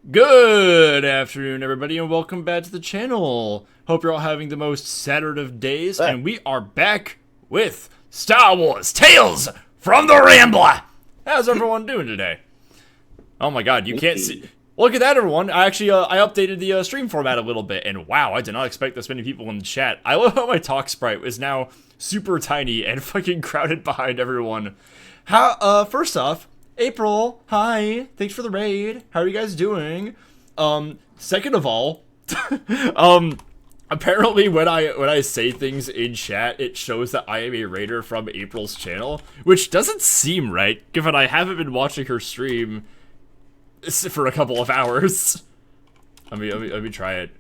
Good afternoon, everybody, and welcome back to the channel. Hope you're all having the most Saturday of days, and we are back with Star Wars Tales from the Rambler. How's everyone doing today? Oh my god, you can't see... Look at that, everyone. I updated the stream format a little bit, and wow, I did not expect this many people in the chat. I love how my talk sprite is now super tiny and fucking crowded behind everyone. First off, April, hi, thanks for the raid. How are you guys doing? Second of all, apparently when I say things in chat, it shows that I am a raider from April's channel, which doesn't seem right, given I haven't been watching her stream for a couple of hours. Let me try it.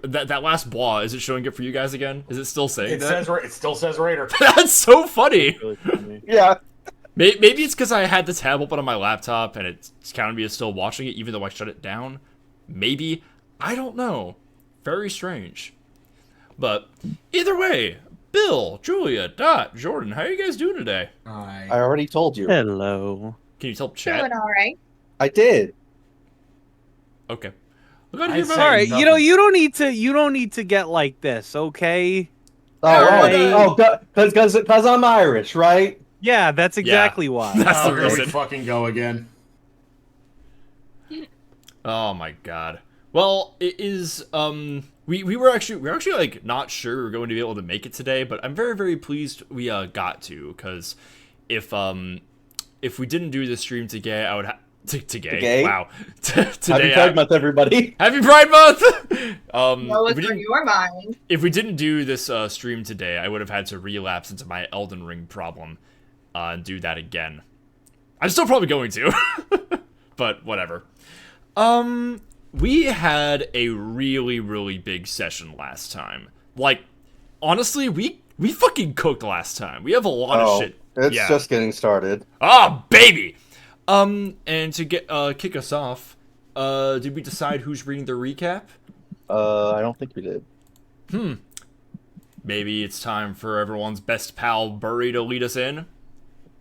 That last blah, is it showing it for you guys again? Is it still saying that? It still says raider. That's so funny. Really funny. Yeah. Maybe it's because I had the tab open on my laptop and it's counting me as still watching it even though I shut it down. Maybe. I don't know. Very strange. But either way, Bill, Julia, Dot, Jordan, how are you guys doing today? I already told you. Hello. Can you tell chat? Doing all right. I did. Okay. Look out I here, say- man. All right, nothing. you don't need to get like this, okay? Oh, because I'm Irish, right? Yeah, that's exactly why. That's the Oh, here we reason. fucking go again. Oh my god. Well, it is we were actually like not sure we were going to be able to make it today, but I'm very, very pleased we got to, because if we didn't do this stream today, I would have Today? Wow. Happy Today. Pride Month, everybody. Happy Pride Month! What was if we on didn't- your mind? If we didn't do this stream today, I would have had to relapse into my Elden Ring problem and do that again. I'm still probably going to, but whatever. We had a really, really big session last time. Like, honestly, we fucking cooked last time. We have a lot of shit. It's Yeah. just getting started. Oh, baby! And to get kick us off, did we decide who's reading the recap? I don't think we did. Maybe it's time for everyone's best pal Burry to lead us in.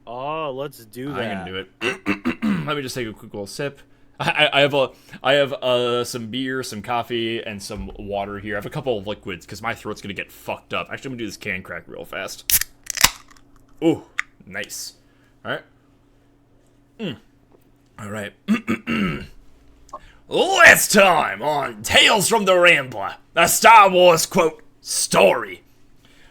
Oh, let's do that. I'm gonna do it. Let me just take a quick little sip. I have some beer, some coffee, and some water here. I have a couple of liquids because my throat's gonna get fucked up. Actually, I'm gonna do this can crack real fast. Ooh, nice. All right. All right. Last time on Tales from the Rambler, a Star Wars quote story.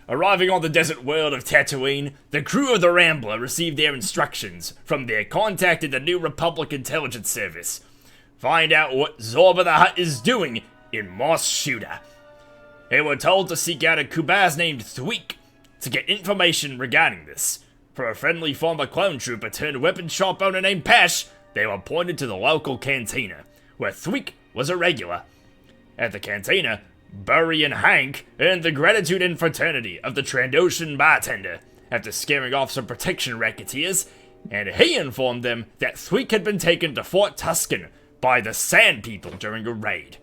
Arriving on the desert world of Tatooine, the crew of the Rambler received their instructions from their contact at the New Republic Intelligence Service. Find out what Zorba the Hutt is doing in Mos Shuuta. They were told to seek out a Kubaz named Thweek to get information regarding this. From a friendly former clone trooper turned weapon shop owner named Pash, they were pointed to the local cantina, where Thweek was a regular. At the cantina, Burry and Hank earned the gratitude and fraternity of the Trandoshan bartender after scaring off some protection racketeers, and he informed them that Thweek had been taken to Fort Tusken by the Sand People during a raid.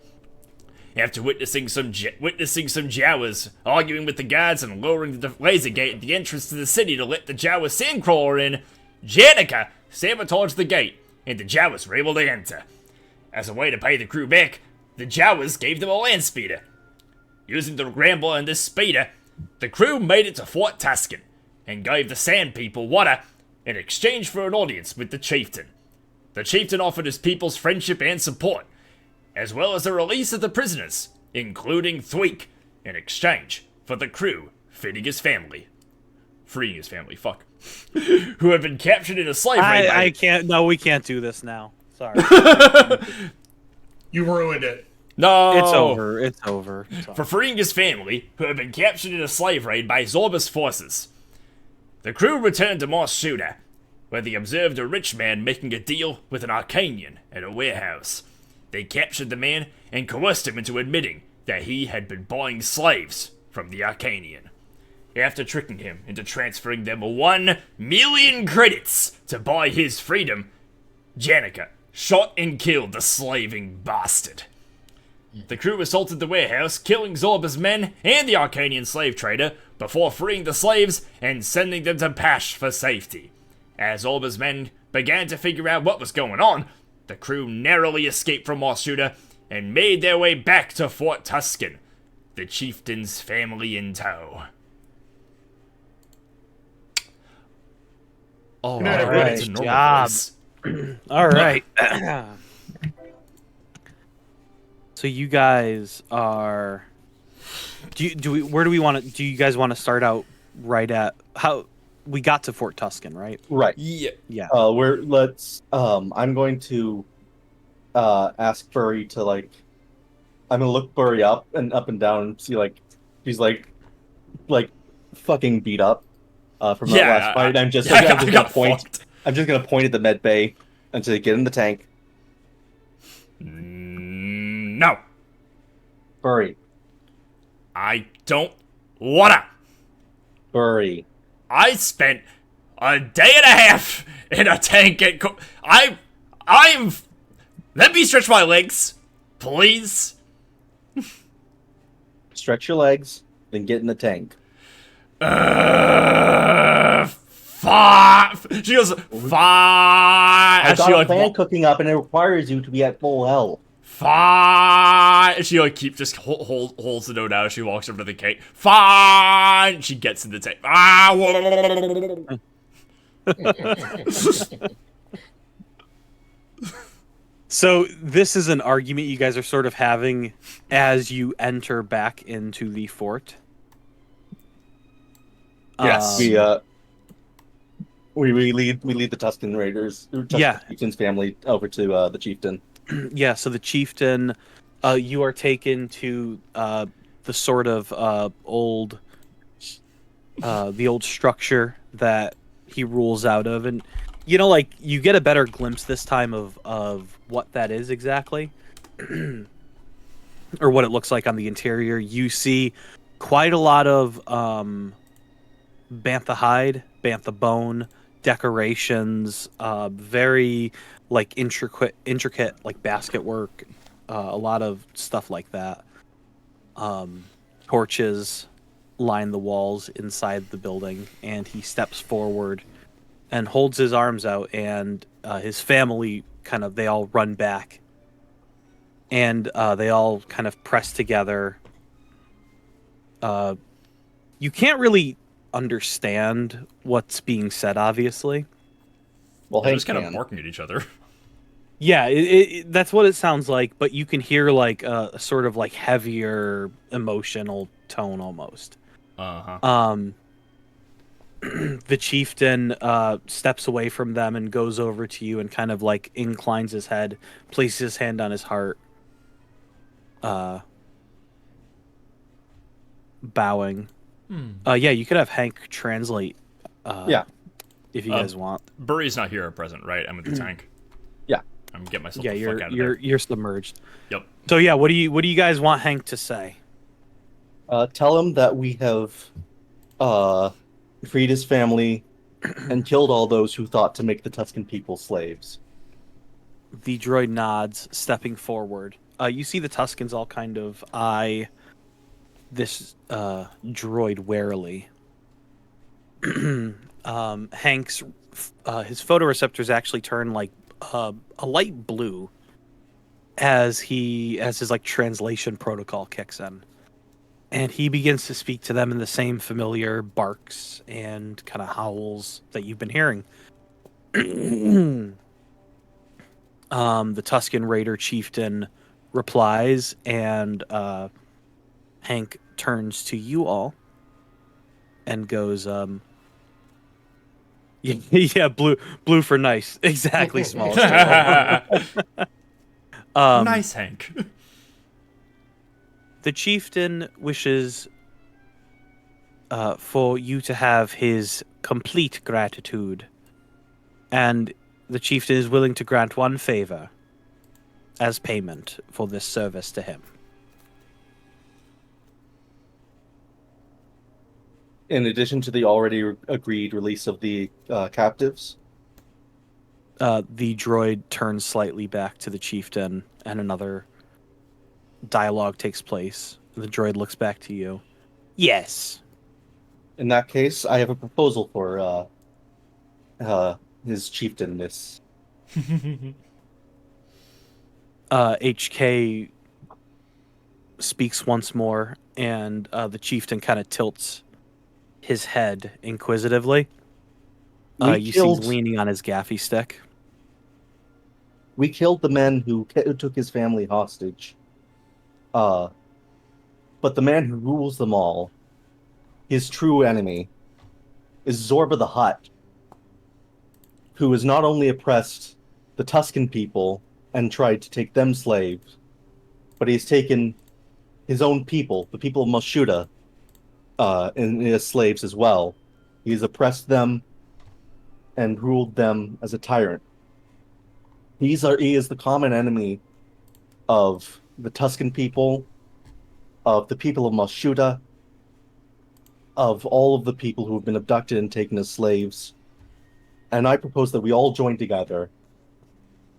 After witnessing some Jawas arguing with the guards and lowering the laser gate at the entrance to the city to let the Jawa sandcrawler in, Janica sabotaged the gate, and the Jawas were able to enter. As a way to pay the crew back, the Jawas gave them a land speeder. Using the Rambler and this speeder, the crew made it to Fort Tusken, and gave the Sand People water in exchange for an audience with the chieftain. The chieftain offered his people's friendship and support, as well as the release of the prisoners, including Thweek, in exchange for the crew freeing his family, fuck, who had been captured in a slave raid. I can't. No, we can't do this now. Sorry. You ruined it. No, It's over. It's over. For freeing his family, who had been captured in a slave raid by Zorba's forces. The crew returned to Mos Shuuta, where they observed a rich man making a deal with an Arcanian at a warehouse. They captured the man and coerced him into admitting that he had been buying slaves from the Arcanian. After tricking him into transferring them 1 million credits to buy his freedom, Janica shot and killed the slaving bastard. The crew assaulted the warehouse, killing Zorba's men and the Arcanian slave trader before freeing the slaves and sending them to Pash for safety. As Zorba's men began to figure out what was going on, The crew narrowly escaped from Mos Shuuta and made their way back to Fort Tusken, the chieftain's family in tow. Oh, Good night, I everybody. it's a normal Job. voice. All right. So you guys are. Where do we want to? Do you guys want to start out right at how we got to Fort Tusken, right? Right. Yeah. Yeah. I'm going to ask Furry to I'm gonna look Furry up and down and see she's like fucking beat up from that last fight. I'm just gonna point. Fucked. I'm just gonna point at the med bay and say, "Get in the tank, No, Furry, I don't wanna. Furry." I spent a day and a half in a tank at. I'm. Let me stretch my legs, please. Stretch your legs, then get in the tank. Fuck. She goes, fine. I've She got a plan cooking up, and it requires you to be at full health. Fine. She just holds the note out as she walks over to the cake. Fine. She gets in the tank. So this is an argument you guys are sort of having as you enter back into the fort. Yes. We lead the Tusken Raiders, Yeah. Chieftain's family over to the chieftain. Yeah, so the chieftain, you are taken to the sort of old structure that he rules out of, and you get a better glimpse this time of what that is exactly, or what it looks like on the interior. You see quite a lot of bantha hide, bantha bone decorations, very intricate basket work, a lot of stuff like that. Torches line the walls inside the building, and he steps forward and holds his arms out, and his family they all run back, and they all kind of press together. You can't really understand what's being said, obviously. Well, They're Hank just kind of can. barking at each other. Yeah, that's what it sounds like, but you can hear a sort of heavier emotional tone almost. Uh-huh. The chieftain steps away from them and goes over to you and kind of inclines his head, places his hand on his heart, bowing. Yeah, you could have Hank translate. Yeah. If you guys want. Burry's not here at present, right? I'm at the tank. Yeah. I'm gonna get myself Yeah, the fuck out of there. you're submerged. Yep. So yeah, what do you guys want Hank to say? Tell him that we have freed his family and killed all those who thought to make the Tusken people slaves. The droid nods, stepping forward. You see the Tuskens all kind of eye this droid warily. Hank's his photoreceptors actually turn a light blue as his translation protocol kicks in, and he begins to speak to them in the same familiar barks and kind of howls that you've been hearing. The Tusken Raider chieftain replies, and Hank turns to you all and goes, yeah, blue for nice. Exactly, small. Nice, Hank. The chieftain wishes for you to have his complete gratitude, and the chieftain is willing to grant one favor as payment for this service to him. In addition to the already agreed release of the captives? The droid turns slightly back to the chieftain, and another dialogue takes place. The droid looks back to you. Yes. In that case, I have a proposal for his chieftainness. HK speaks once more, and the chieftain kind of tilts his head inquisitively. You see he's leaning on his gaffy stick. We killed the men who took his family hostage. But the man who rules them all, his true enemy, is Zorba the Hutt, who has not only oppressed the Tusken people and tried to take them slaves, but he's taken his own people, the people of Mos Shuuta, as slaves as well. He's oppressed them and ruled them as a tyrant. He is the common enemy of the Tusken people, of the people of Mos Shuuta, of all of the people who have been abducted and taken as slaves. And I propose that we all join together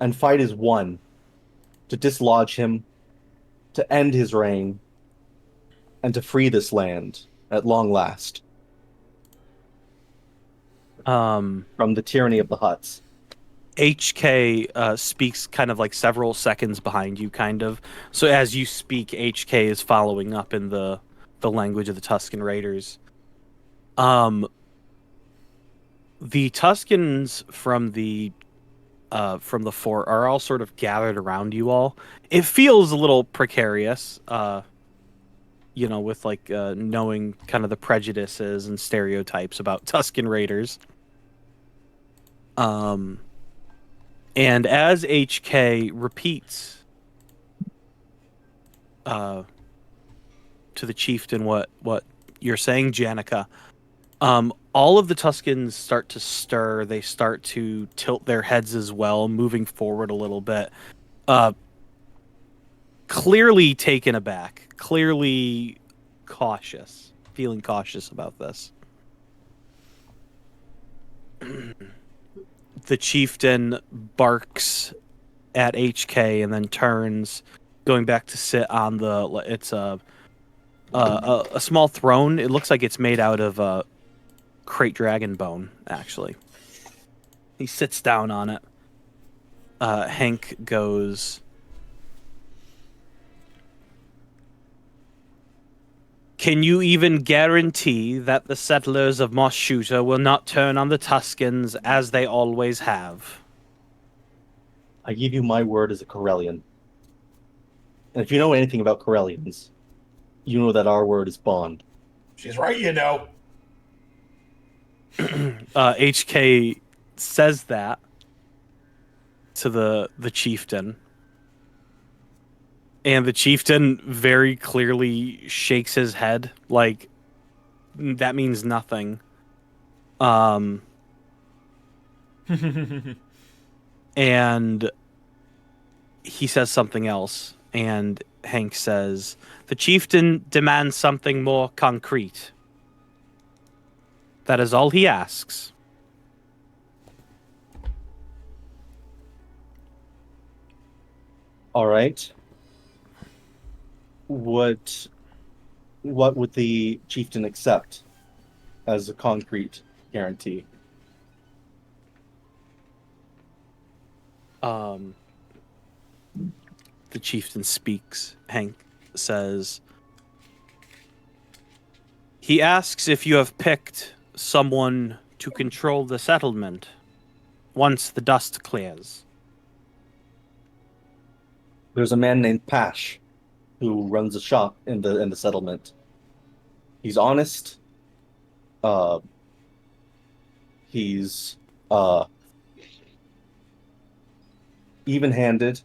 and fight as one to dislodge him, to end his reign, and to free this land at long last from the tyranny of the Hutts. HK speaks kind of like several seconds behind you, kind of. So as you speak, HK is following up in the language of the Tusken Raiders. The Tuskens from the fort are all sort of gathered around you all. It feels a little precarious, with like knowing kind of the prejudices and stereotypes about Tusken Raiders. And as HK repeats to the chieftain what you're saying, Janica, all of the Tuskens start to stir. They start to tilt their heads as well, moving forward a little bit. Clearly taken aback, clearly cautious, feeling cautious about this. The chieftain barks at HK and then turns, going back to sit on it's a small throne. It looks like it's made out of crate dragon bone, actually. He sits down on it. Hank goes, "Can you even guarantee that the settlers of Mos Shuuta will not turn on the Tuskens as they always have?" I give you my word as a Corellian. And if you know anything about Corellians, you know that our word is bond. She's right, you know. HK says that to the chieftain. And the chieftain very clearly shakes his head, like, that means nothing. And he says something else, and Hank says, "The chieftain demands something more concrete. That is all he asks." All right. What would the chieftain accept as a concrete guarantee? The chieftain speaks. Hank says, "He asks if you have picked someone to control the settlement once the dust clears." There's a man named Pash who runs a shop in the settlement. He's honest. He's even-handed,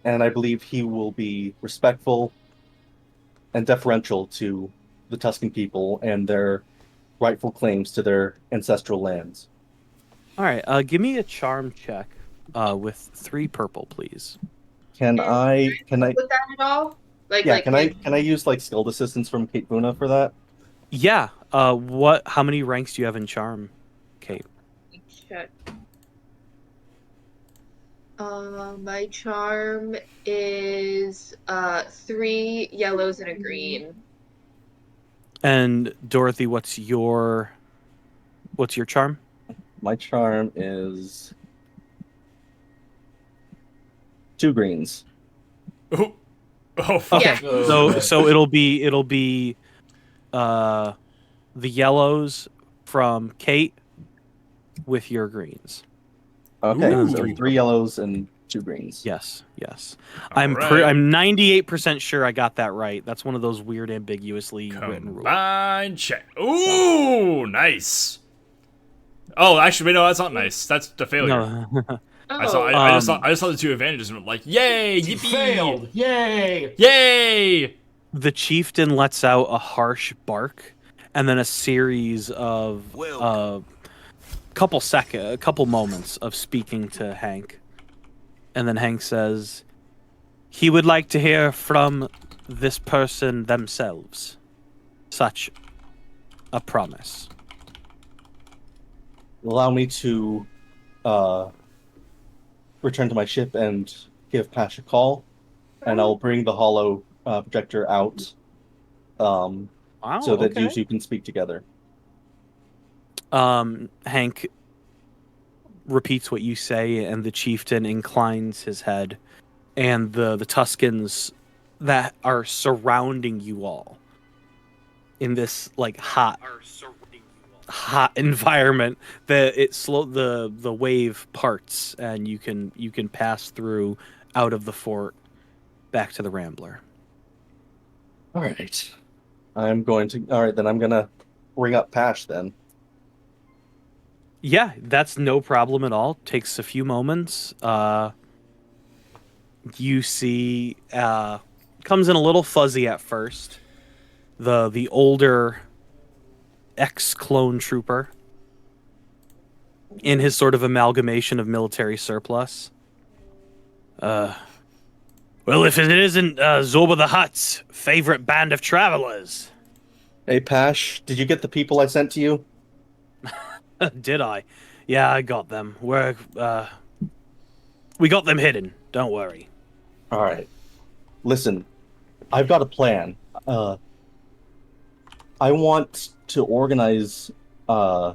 and I believe he will be respectful and deferential to the Tusken people and their rightful claims to their ancestral lands. All right, give me a charm check with 3 purple, please. Can I with that at all? can I use like skilled assistance from Kate Buna for that? Yeah. How many ranks do you have in charm, Kate? Check. My charm is 3 yellows and a green. And Dorothy, what's your charm? My charm is 2 greens. Oh, oh fuck. Yeah. So it'll be the yellows from Kate with your greens. Okay, Ooh. so 3 yellows and 2 greens. Yes. All I'm right. I'm 98% sure I got that right. That's one of those weird ambiguously written rules. Combine check. Ooh, nice. Oh, actually, wait, no, that's not nice. That's the failure. No. I saw. Oh. I just saw the 2 advantages and went like, yay, He yippee, failed. Yay! yay. The chieftain lets out a harsh bark, and then a series of a couple moments of speaking to Hank, and then Hank says, "He would like to hear from this person themselves. Such a promise." Allow me to return to my ship and give Pash a call, and I'll bring the hollow projector out Wow, so that you okay. two can speak together. Hank repeats what you say, and the chieftain inclines his head, and the Tuskens that are surrounding you all in this like hot environment, the wave parts, and you can pass through out of the fort back to the Rambler. All right. All right, then I'm going to ring up Pash then. Yeah, that's no problem at all. Takes a few moments. You see, comes in a little fuzzy at first. The older ex-clone trooper in his sort of amalgamation of military surplus. Well, if it isn't Zorba the Hutt's favorite band of travelers. Hey, Pash, did you get the people I sent to you? Did I? Yeah, I got them. We got them hidden. Don't worry. All right. Listen, I've got a plan. I want to organize the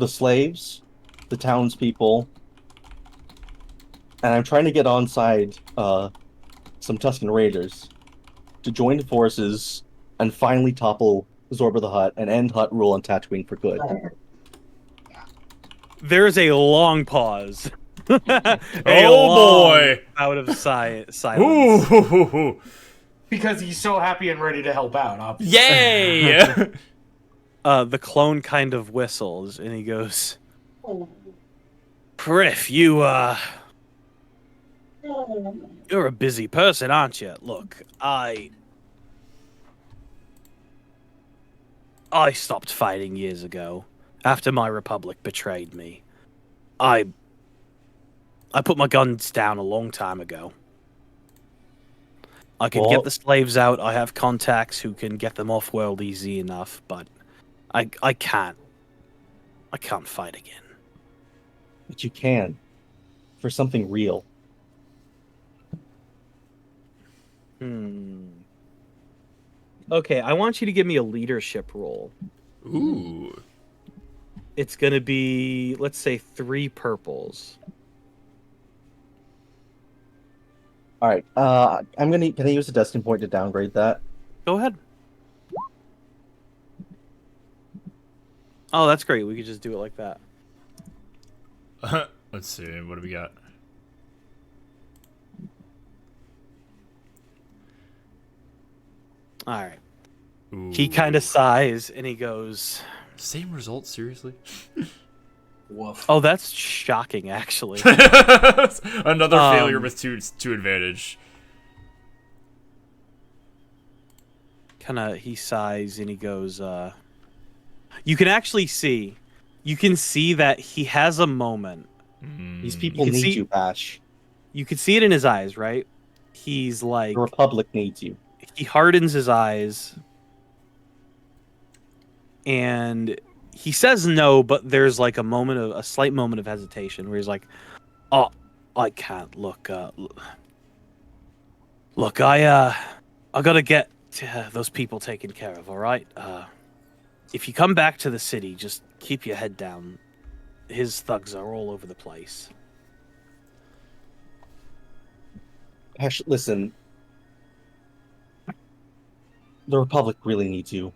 slaves, the townspeople, and I'm trying to get onside some Tusken raiders to join forces and finally topple Zorba the Hutt and end Hutt rule on Tatooine for good. There's a long pause. Boy. Out of silence. Ooh. Because he's so happy and ready to help out, obviously. Yay. The clone kind of whistles, and he goes, "Priff, you're a busy person, aren't you? Look, I stopped fighting years ago after my republic betrayed me. I put my guns down a long time ago. I can get the slaves out. I have contacts who can get them off world easy enough, but I can't fight again." But you can, for something real. Okay, I want you to give me a leadership roll. Ooh. It's gonna be, let's say, 3 purples. All right. Can I use a destined point to downgrade that? Go ahead. Oh, that's great. We could just do it like that. Let's see. What do we got? All right. Ooh. He kind of sighs and he goes, Same result, seriously? Woof. "Oh, that's shocking, actually." Another failure with two advantage. He sighs and he goes, you can see that he has a moment. These people You can need see- you, Pash. You can see it in his eyes, right? He's like, The Republic needs you. he hardens his eyes and he says no, but there's like a slight moment of hesitation where he's like, "Oh, I can't look, I gotta get those people taken care of, all right? If you come back to the city, just keep your head down. His thugs are all over the place." Listen, the Republic really needs you.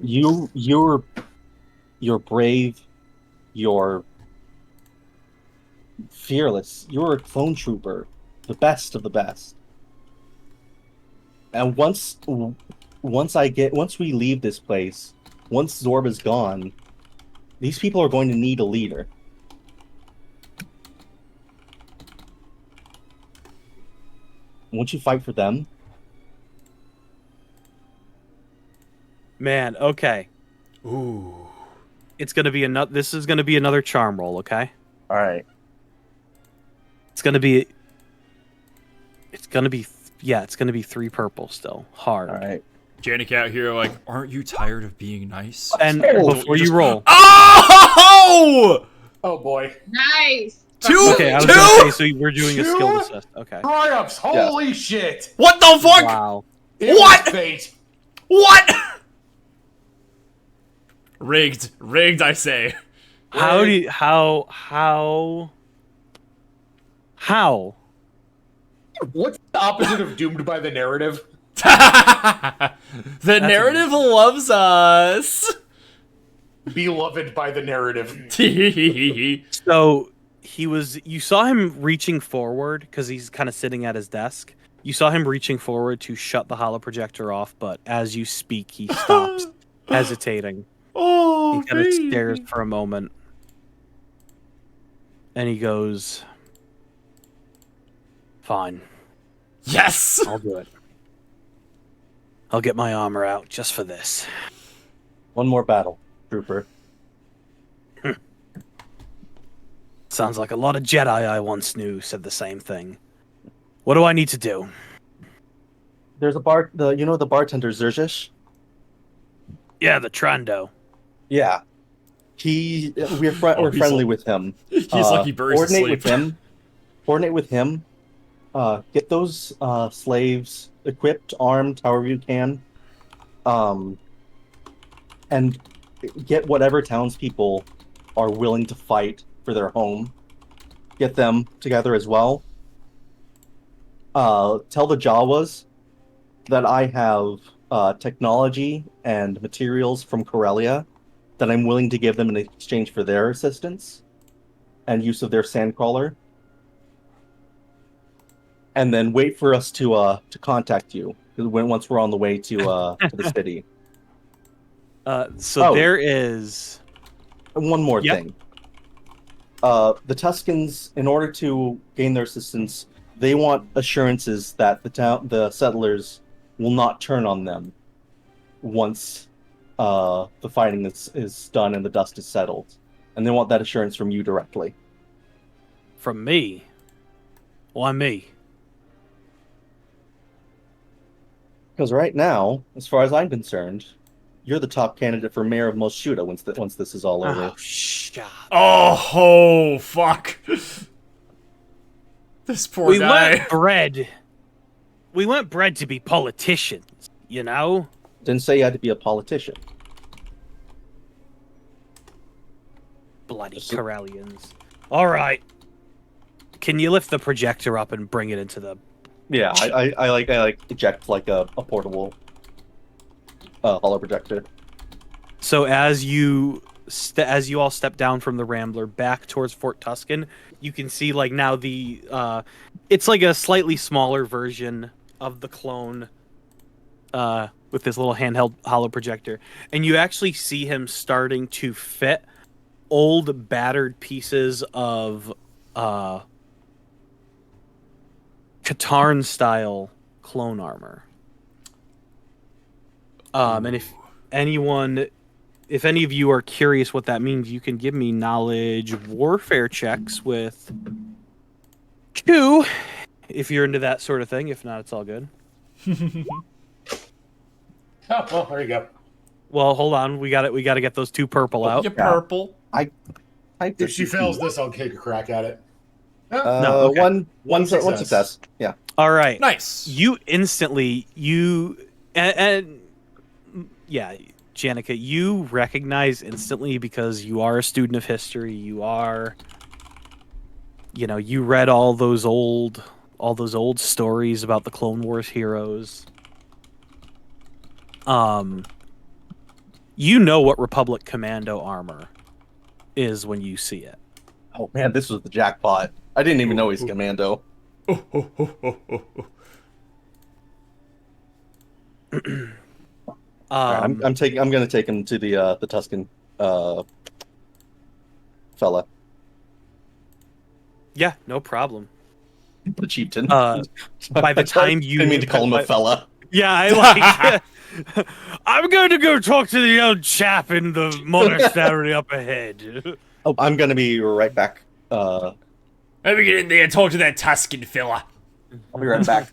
You're brave. You're fearless. You're a clone trooper, the best of the best. And once we leave this place, once Zorba's gone, these people are going to need a leader. Won't you fight for them? Man, okay. Ooh. It's gonna be another. This is gonna be another charm roll, okay? All right. It's gonna be. Yeah, it's gonna be 3 purple still. Hard. All right. Janica out here like, aren't you tired of being nice? And before you roll. Oh! Oh boy. Nice. Two? Okay, I was Two? gonna say, so we're doing a skill assist. Okay. Triumphs! Holy shit! What the fuck? Wow. It What? was fate. What? Rigged, I say. How do you, how What's the opposite of doomed by the narrative? The narrative loves us. Beloved by the narrative. So you saw him reaching forward because he's kind of sitting at his desk. You saw him reaching forward to shut the holo projector off, but as you speak, he stops, hesitating. Oh, He kind of baby. stares for a moment, and he goes, "Fine, Yes. I'll do it. I'll get my armor out just for this." One more battle, trooper. Sounds like a lot of Jedi I once knew said the same thing. What do I need to do? There's a the bartender Zerjish? Yeah, the Trando. Yeah. We're he's friendly a- with him. He's lucky Burry's asleep. Coordinate with him. Get those slaves equipped, armed, however you can. And get whatever townspeople are willing to fight for their home. Get them together as well. Tell the Jawas that I have technology and materials from Corellia that I'm willing to give them in exchange for their assistance and use of their sandcrawler. And then wait for us to contact you once we're on the way to the city. There is One more Yep. thing. The Tuskens, in order to gain their assistance, they want assurances that the settlers will not turn on them once the fighting is done and the dust is settled. And they want that assurance from you directly. from me. Why me? Because right now, as far as I'm concerned, you're the top candidate for mayor of Mos Shuuta once this is all over. Oh, shut up. Oh, fuck. This poor We guy. weren't bred to be politicians, you know? Didn't say you had to be a politician. Bloody Corellians. All right. Can you lift the projector up and bring it into the... Yeah, I like eject like a portable holo projector. So as you all step down from the Rambler back towards Fort Tusken, you can see like now it's like a slightly smaller version of the clone with this little handheld holo projector, and you actually see him starting to fit old battered pieces of Katarn style clone armor. And if any of you are curious what that means, you can give me knowledge warfare checks with 2 if you're into that sort of thing. If not, it's all good. Oh, well, there you go. Well, hold on. We got to get those 2 purple out. You purple. If she fails this, I'll take a crack at it. No, okay. One success. success. Yeah. All right. Nice. You instantly and yeah, Janica, you recognize instantly because you are a student of history. You are You know, you read all those old stories about the Clone Wars heroes. You know what Republic Commando armor is when you see it. Oh man, this was the jackpot. I didn't even know he's commando. Alright, I'm gonna take him to the Tusken fella. Yeah, no problem. The chieftain. By the time you didn't mean to call him a fella. Yeah, I like. I'm going to go talk to the young chap in the monastery up ahead. Oh, I'm gonna be right back. Let me get in there and talk to that Tusken fella. I'll be right back.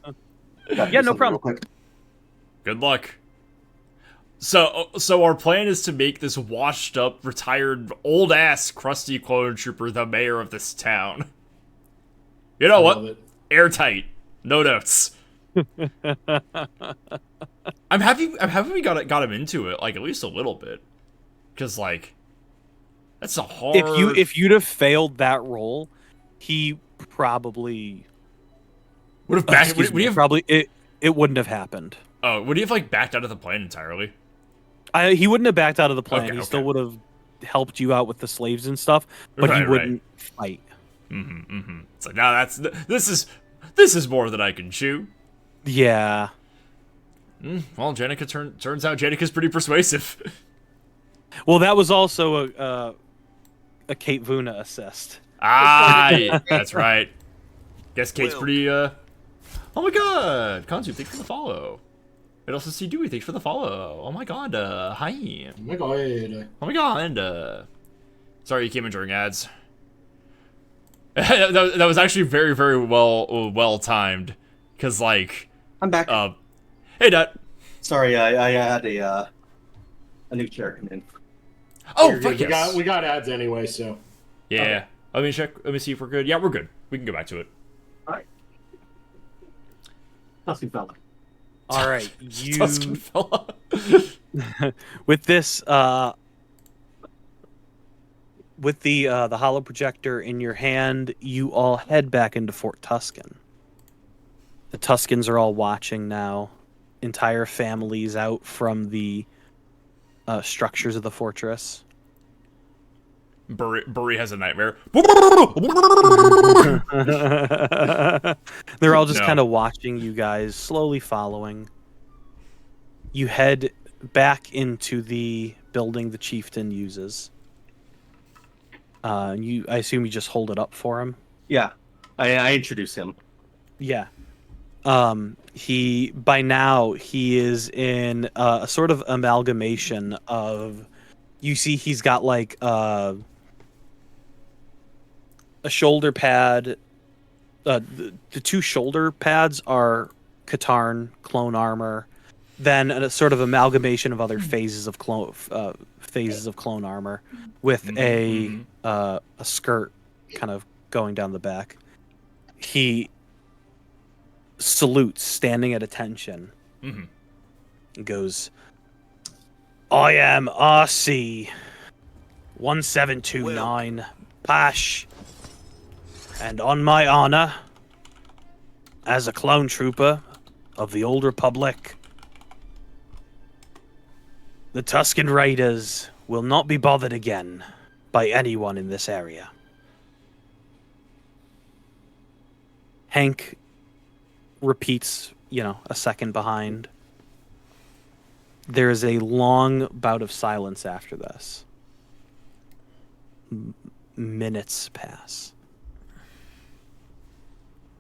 Yeah, no problem. Real quick. Good luck. So our plan is to make this washed up, retired, old ass, crusty clone trooper the mayor of this town. You know Love what? it. Airtight. No notes. I'm happy we got him into it, like at least a little bit. Cause like that's a hard If you'd have failed that role, he probably would have backed would he have, probably it wouldn't have happened. oh, would he have like backed out of the plan entirely? He wouldn't have backed out of the plan. Okay, he okay. still would have helped you out with the slaves and stuff, but he Right, wouldn't fight. It's like, no, this is more than I can chew. Yeah. Well, Janica turns out Janica's pretty persuasive. Well, that was also a Kate Vuna assist. Ah, that's right. Guess Kate's pretty, Oh my god! Kanzu, thanks for the follow. And also see Dewey, thanks for the follow. Oh my god, hi. Oh my god. Oh my god, sorry you came in during ads. that was actually very, very well timed. Cause like... I'm back. Hey, Dad. Sorry, I had a new chair come in. Oh, You're fuck good. yes. We got ads anyway, so. Yeah. Okay. Let me check. Let me see if we're good. Yeah, we're good. We can go back to it. Alright. Tusken fella. All right, you Tusken fella. with this with the hollow projector in your hand, you all head back into Fort Tusken. The Tuskens are all watching now. Entire families out from the structures of the fortress. Burry has a nightmare. They're all just No. kind of watching you guys, slowly following. You head back into the building the chieftain uses. I assume you just hold it up for him. Yeah, I introduce him. Yeah. By now he is in a sort of amalgamation of. You see, he's got like a shoulder pad. The two shoulder pads are Katarn clone armor. Then a sort of amalgamation of other phases of clone armor with a skirt kind of going down the back. He salutes, standing at attention. And goes, "I am RC 1729 Pash, and on my honor, as a clone trooper of the Old Republic, the Tusken Raiders will not be bothered again by anyone in this area." Hank repeats, a second behind. There is a long bout of silence after this. Minutes pass.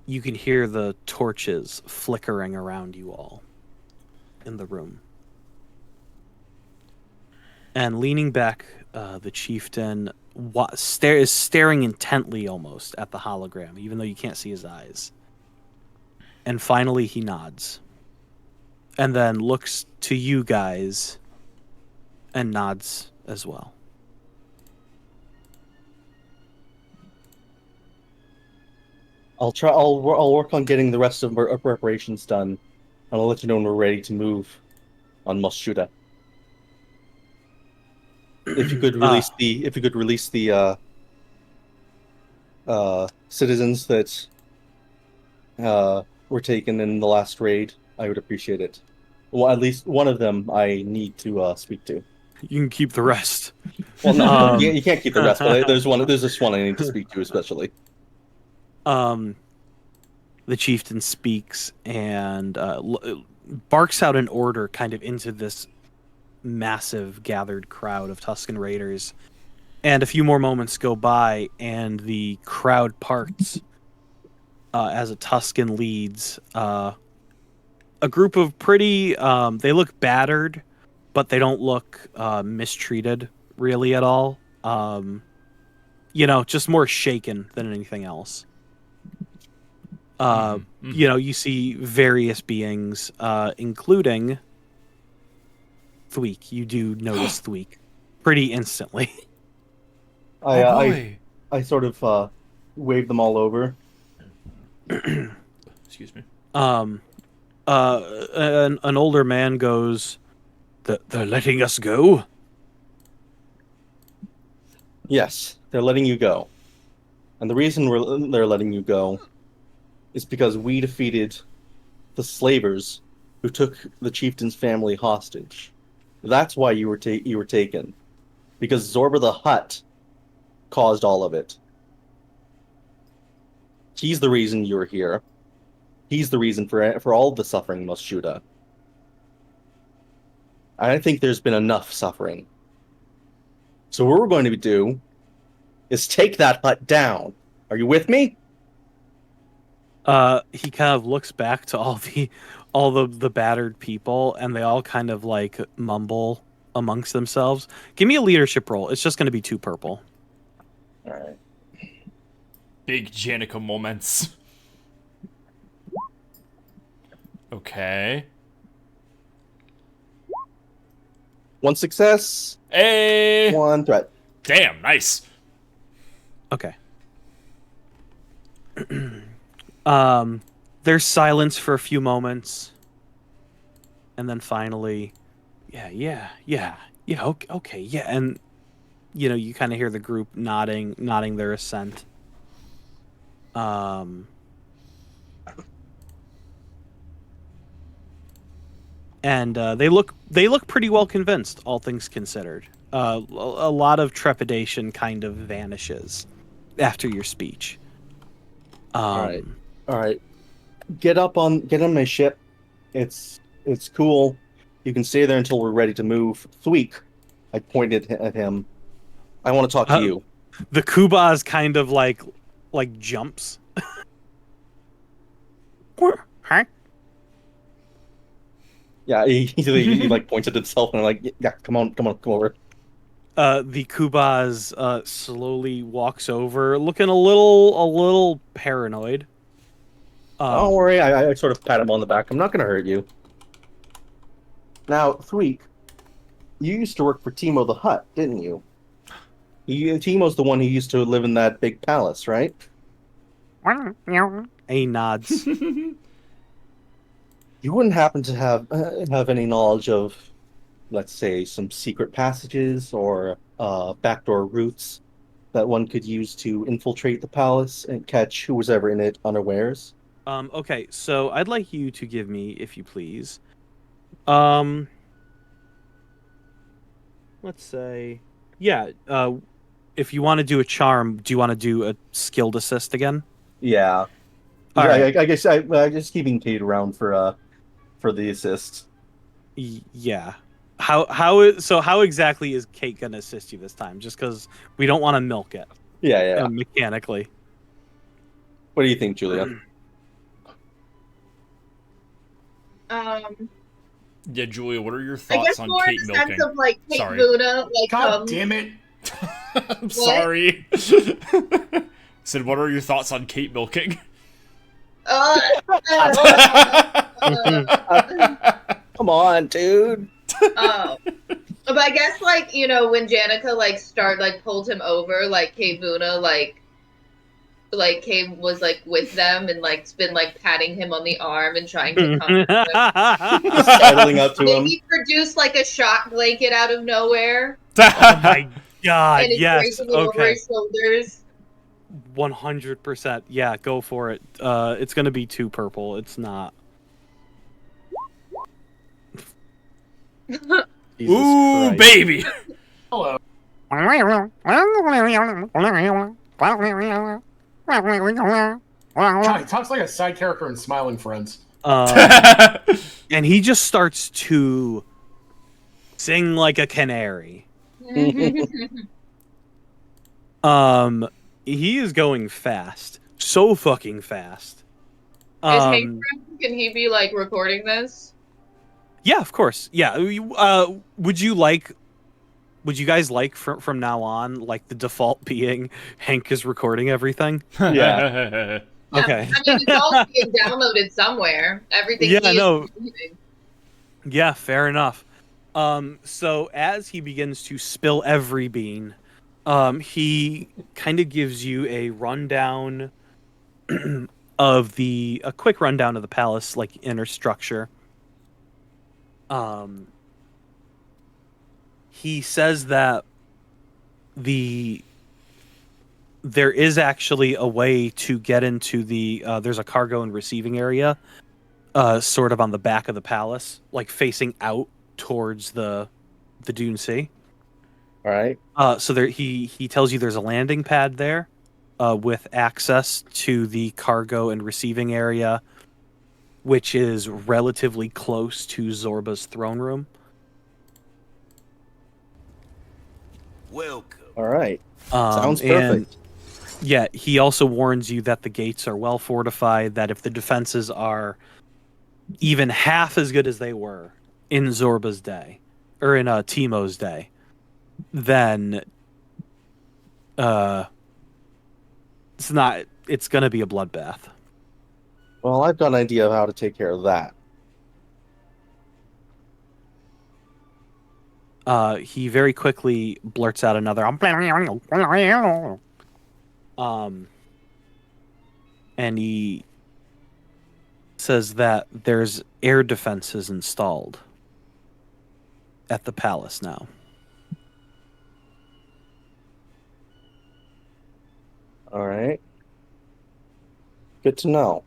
You can hear the torches flickering around you all in the room. And leaning back, the chieftain is staring intently almost at the hologram, even though you can't see his eyes. And finally he nods. And then looks to you guys and nods as well. I'll work on getting the rest of our preparations done, and I'll let you know when we're ready to move on Mos Shuuta. If you could release the citizens that were taken in the last raid, I would appreciate it. Well, at least one of them I need to speak to. You can keep the rest. Well, no, you can't keep the rest, but there's this one I need to speak to especially. The chieftain speaks and barks out an order kind of into this massive gathered crowd of Tusken Raiders. And a few more moments go by, and the crowd parts as a Tusken leads a group of pretty... they look battered, but they don't look mistreated really at all. Just more shaken than anything else. You see various beings, including Thweek. You do notice Thweek pretty instantly. I sort of wave them all over. Excuse me. An older man goes, "They're letting us go?" Yes, they're letting you go. And the reason they're letting you go is because we defeated the slavers who took the chieftain's family hostage. That's why you were taken. Because Zorba the Hutt caused all of it. He's the reason you're here. He's the reason for all the suffering, Mos Shuuta. I think there's been enough suffering. So what we're going to do is take that hut down. Are you with me? He kind of looks back to all the battered people, and they all kind of like mumble amongst themselves. Give me a leadership roll. It's just going to be 2 purple. All right. Big Janica moments. Okay. 1 success. Hey! 1 threat. Damn, nice. Okay. There's silence for a few moments, and then finally, yeah, okay, yeah, and you kind of hear the group nodding their assent. And they look pretty well convinced, all things considered. A lot of trepidation kind of vanishes after your speech. All right. Get on my ship. It's cool. You can stay there until we're ready to move. Thweek, I pointed at him. I want to talk to you. The Kubaz kind of like jumps. Huh? Yeah, he like points at himself and I'm like, yeah, come over. The Kubaz slowly walks over, looking a little paranoid. Don't worry, I sort of pat him on the back. I'm not going to hurt you. Now, Thweek, you used to work for Timo the Hutt, didn't you? Timo's the one who used to live in that big palace, right? He nods. You wouldn't happen to have any knowledge of, let's say, some secret passages or backdoor routes that one could use to infiltrate the palace and catch who was ever in it unawares? Okay, so I'd like you to give me, if you please, let's say, if you want to do a charm, do you want to do a skilled assist again? Yeah. All right. I guess I'm just keeping Kate around for the assist. Yeah. How exactly is Kate gonna assist you this time? Just because we don't want to milk it. Yeah. Mechanically. What do you think, Julia? Yeah, Julia, what are your I guess thoughts on more Kate in the milking? sense of like Kate Sorry. Luna, like God damn it. I'm sorry. Said, what are your thoughts on Kate milking? Come on, dude. But I guess when Janica pulled him over, Kate Luna Kate was with them and been patting him on the arm and trying to comfort him. Sidling up to him. Maybe produce a shock blanket out of nowhere. Oh my god! And he's Yes. raising it over Okay. his shoulders. 100%. Yeah, go for it. It's gonna be 2 purple. It's not. Jesus Ooh, Christ. baby! Hello. God, he talks like a side character in Smiling Friends. And he just starts to sing like a canary. He is going fast, so fucking fast. Is Hayden, can he be like recording this? Yeah, of course. Yeah. Would you guys like from now on, like the default being Hank is recording everything? Yeah. Okay. I mean, it's all being downloaded somewhere. Everything Yeah, he is no. receiving. Yeah, fair enough. So as he begins to spill every bean, he kind of gives you a rundown of a quick rundown of the palace, like inner structure. He says that there is actually a way to get into there's a cargo and receiving area, sort of on the back of the palace, like facing out towards the Dune Sea. All right. So there, he tells you there's a landing pad there, with access to the cargo and receiving area, which is relatively close to Zorba's throne room. Welcome. All right. Sounds perfect. Yeah, he also warns you that the gates are well fortified, that if the defenses are even half as good as they were in Zorba's day, or in Teemo's day, then it's gonna be a bloodbath. Well, I've got an idea of how to take care of that. He very quickly blurts out another and he says that there's air defenses installed at the palace now. All right. Good to know.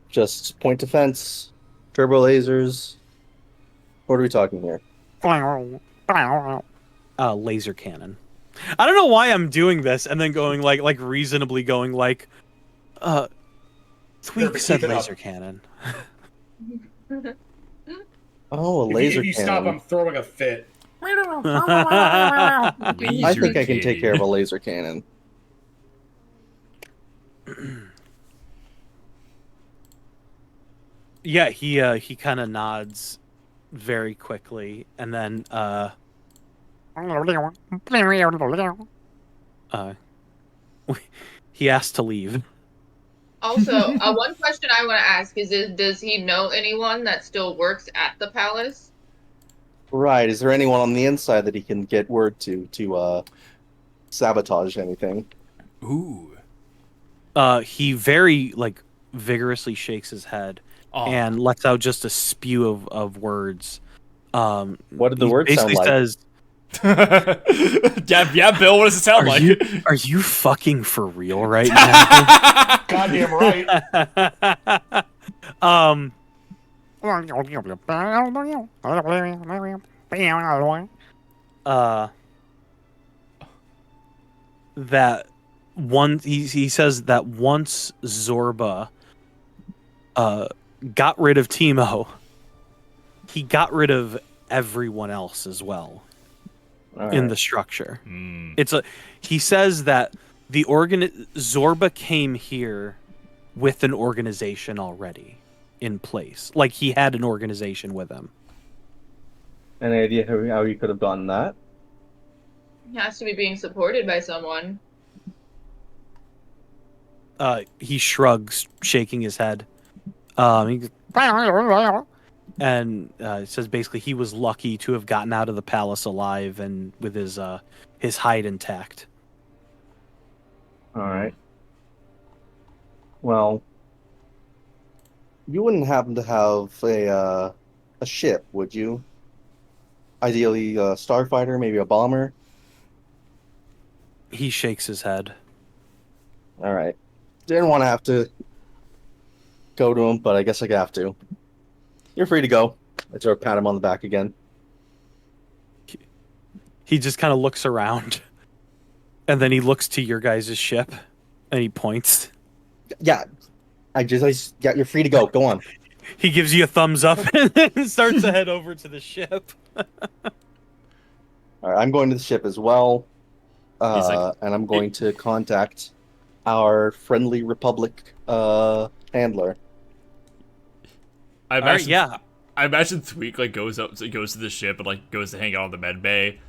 Just point defense, turbo lasers. What are we talking here? Laser cannon. I don't know why I'm doing this and then going like reasonably going like Tweak said laser cannon. Oh, a laser If you cannon. stop, I'm throwing a fit. I think I can take care of a laser cannon. Yeah, he kind of nods very quickly, and then he asked to leave. Also, one question I want to ask is does he know anyone that still works at the palace? Right. Is there anyone on the inside that he can get word to sabotage anything? Ooh. He very vigorously shakes his head and lets out just a spew of words. What did the words sound like? Says, yeah, Bill, what does it sound like? Are you fucking for real right now? Goddamn right. That one he says that once Zorba got rid of Teemo, he got rid of everyone else as well. In the structure. He says that Zorba came here with an organization already in place. Like he had an organization with him. Any idea how you could have gotten that? He has to be being supported by someone. He shrugs, shaking his head. And it says basically he was lucky to have gotten out of the palace alive and with his hide intact. All right. Well, you wouldn't happen to have a ship, would you? Ideally, a starfighter, maybe a bomber. He shakes his head. All right. Didn't want to have to go to him, but I guess I have to. You're free to go. I sort of pat him on the back again. He just kind of looks around, and then he looks to your guys' ship, and he points. Yeah, yeah, you're free to go. Go on. He gives you a thumbs up and then starts to head over to the ship. All right, I'm going to the ship as well, like, and I'm going to contact our friendly Republic handler. I imagine, yeah. I imagine Thweek like goes to the ship and like goes to hang out on the med bay,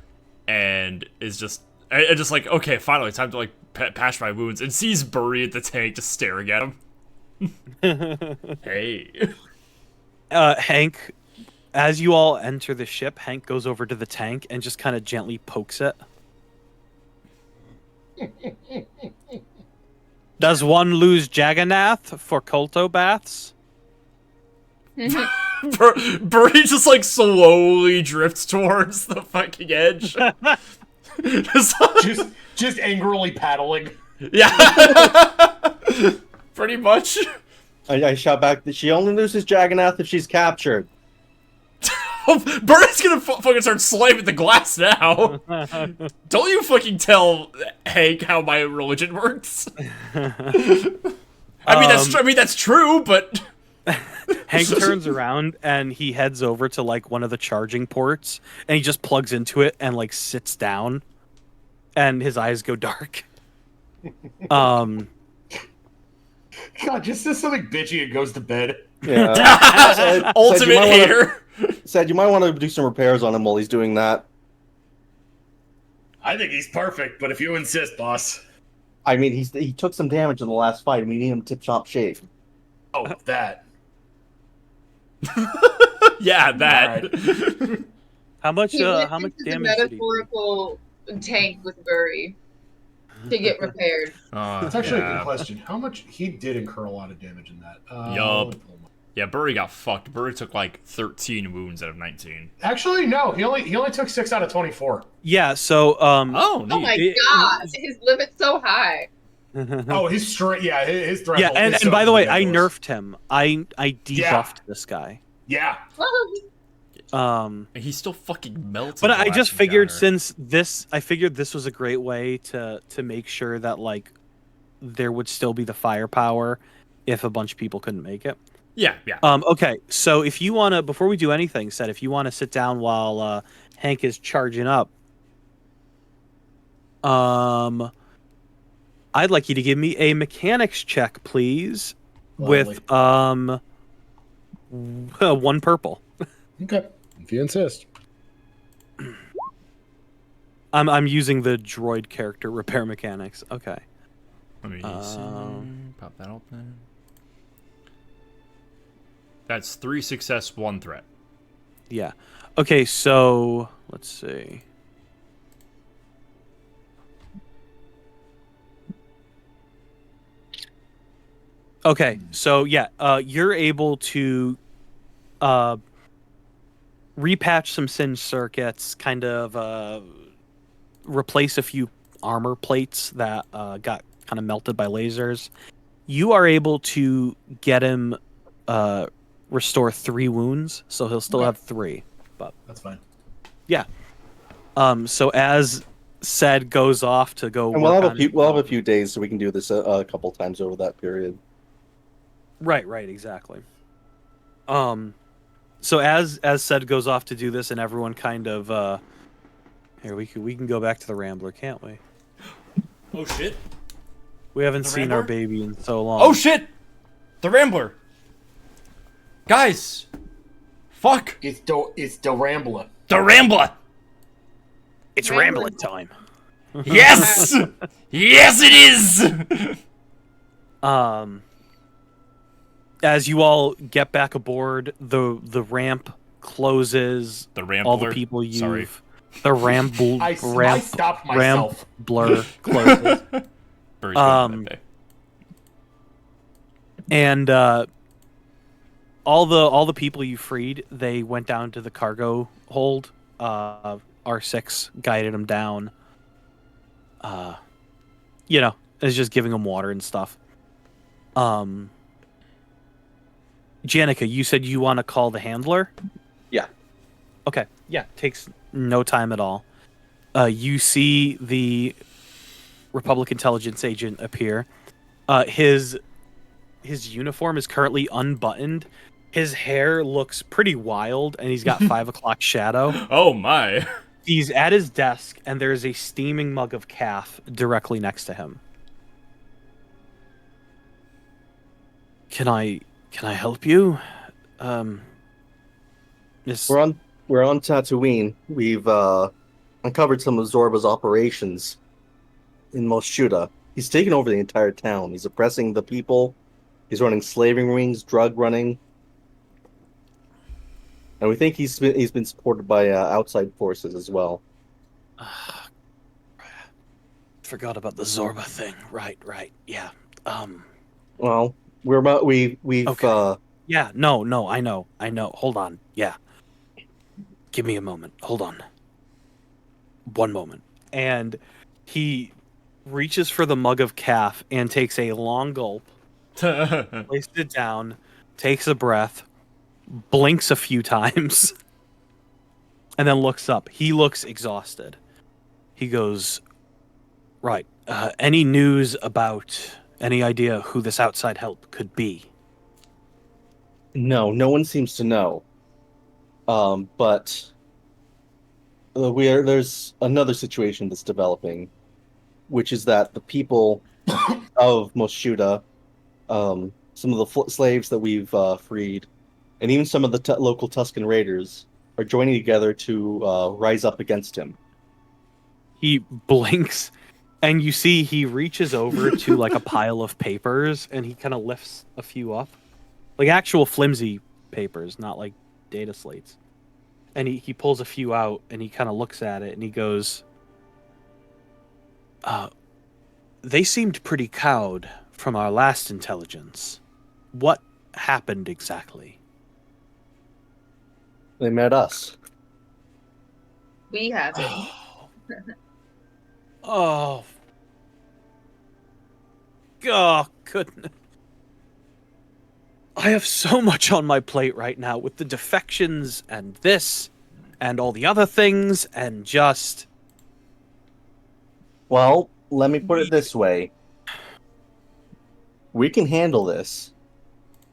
and is just like, okay, finally time to like patch my wounds, and sees Burry at the tank just staring at him. Hey. Hank, as you all enter the ship, Hank goes over to the tank and just kind of gently pokes it. Does one lose Jagannath for Kolto baths? Burry just like slowly drifts towards the fucking edge. just angrily paddling. Yeah. Pretty much. I shout back that she only loses Jagannath if she's captured. Burry's gonna fucking start slamming the glass now. Don't you fucking tell Hank how my religion works. I mean that's true, but Hank turns around and he heads over to like one of the charging ports, and he just plugs into it and like sits down, and his eyes go dark. God, just says something bitchy and goes to bed. Yeah. Ultimate hater. Said you might want to do some repairs on him while he's doing that. I think he's perfect, but if you insist, boss. I mean, he took some damage in the last fight. We need him tip-top shape. Oh, that. Yeah, that. Right. How much He went damage into the did he do? metaphorical tank with Burry to get repaired. That's actually a good question. How much he did incur a lot of damage in that? Yup. Yeah, Burry got fucked. Burry took like 13 wounds out of 19. Actually, no. He only took 6 out of 24. Yeah. So Oh, neat. Oh my god, his limit's so high. Oh, his strength. Yeah, his threshold. Yeah, and is so by the way, I ridiculous. nerfed him. I debuffed this guy. Yeah. He's still fucking melting. But I the just last figured encounter. I figured this was a great way to make sure that like there would still be the firepower if a bunch of people couldn't make it. Yeah. Okay, so if you want to, before we do anything, if you want to sit down while Hank is charging up, I'd like you to give me a mechanics check, please, with 1 purple. Okay, if you insist. I'm using the droid character repair mechanics. Okay. Let me pop that open. That's 3 success, 1 threat. Yeah. Okay, so let's see. Okay, so yeah, you're able to repatch some singed circuits, kind of replace a few armor plates that got kind of melted by lasers. You are able to get him restore 3 wounds, so he'll still have 3. But That's fine. yeah. So as Said goes off to go, And work on- we'll have a few days, so we can do this a couple times over that period. Right, exactly. So as Said goes off to do this, and everyone kind of here we can go back to the Rambler, can't we? Oh shit. We haven't The seen our Rambler? baby in so long. Oh shit! The Rambler! Guys! Fuck! It's the Rambler. The Rambler! It's Rambler. Rambling time. Yes! Yes it is! As you all get back aboard, the ramp closes. The Rambler? All the people you've Sorry. the ramble I ramp stopped myself. blur closes. Burry's going to med bay. And all the people you freed, they went down to the cargo hold. R6 guided them down. is just giving him water and stuff. Janica, you said you want to call the handler? Yeah. Okay. Yeah, takes no time at all. You see the Republic intelligence agent appear. His uniform is currently unbuttoned. His hair looks pretty wild, and he's got 5 o'clock shadow. Oh my. He's at his desk, and there's a steaming mug of calf directly next to him. Can I help you? Miss... We're on Tatooine. We've uncovered some of Zorba's operations in Mos Shuuta. He's taken over the entire town. He's oppressing the people. He's running slaving rings, drug running, and we think he's been supported by outside forces as well. Forgot about the Zorba thing. Right. Yeah. Well, we've okay. Yeah. No. I know. Hold on. Yeah. Give me a moment. Hold on. One moment. And he reaches for the mug of calf and takes a long gulp, places it down, takes a breath, blinks a few times, and then looks up. He looks exhausted. He goes, right. Any news about, any idea who this outside help could be? No one seems to know. But there's another situation that's developing, which is that the people of Mos Shuuta, some of the slaves that we've freed, and even some of the local Tusken raiders are joining together to rise up against him. He blinks, and you see he reaches over to like a pile of papers, and he kind of lifts a few up, like actual flimsy papers, not like data slates. And he pulls a few out, and he kind of looks at it, and he goes, they seemed pretty cowed from our last intelligence. What happened exactly? They met us. We have it. Oh, goodness. I have so much on my plate right now with the defections and this and all the other things and just... Well, let me put it this way. We can handle this.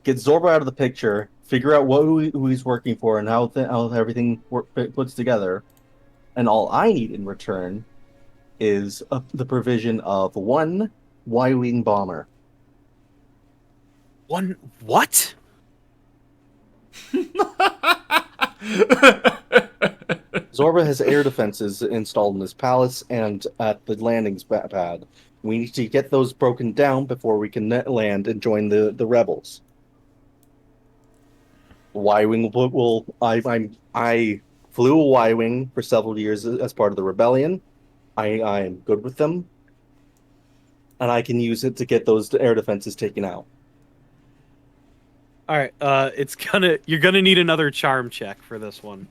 Get Zorba out of the picture, figure out who he's working for and how everything puts together. And all I need in return is the provision of one Y-Wing bomber. One what? Zorba has air defenses installed in his palace and at the landing pad. We need to get those broken down before we can land and join the rebels. Y-Wing I flew a Y-Wing for several years as part of the rebellion. I am good with them, and I can use it to get those air defenses taken out. All right, you're gonna need another charm check for this one.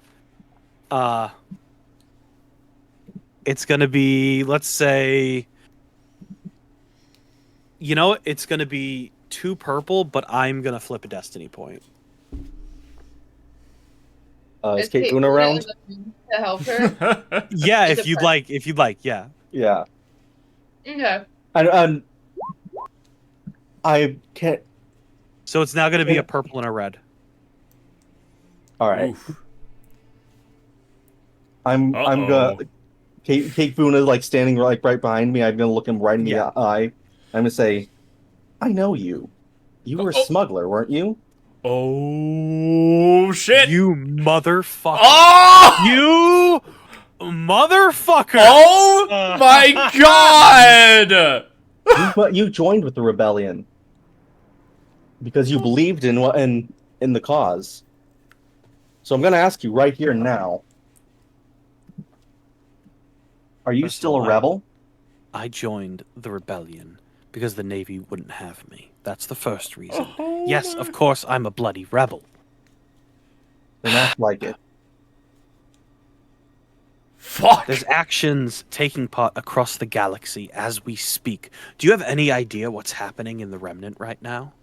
It's gonna be, let's say, you know what? It's gonna be 2 purple, but I'm gonna flip a destiny point. Is Kate Boone around? To help her? Yeah, if you'd like, yeah. Yeah. Okay. And I can't. So it's now going to be a purple and a red. All right. I'm gonna. Kate Boone is like standing right behind me. I'm gonna look him right in the eye. I'm gonna say, "I know you. You were a smuggler, weren't you?" Oh shit! You motherfucker! Oh! You motherfucker! Oh my god! You joined with the rebellion because you believed in the cause. So I'm going to ask you right here and now: are you still a rebel? I joined the rebellion because the Navy wouldn't have me. That's the first reason. Yes, of course, I'm a bloody rebel. Then act like it. Fuck. There's actions taking part across the galaxy as we speak. Do you have any idea what's happening in the Remnant right now?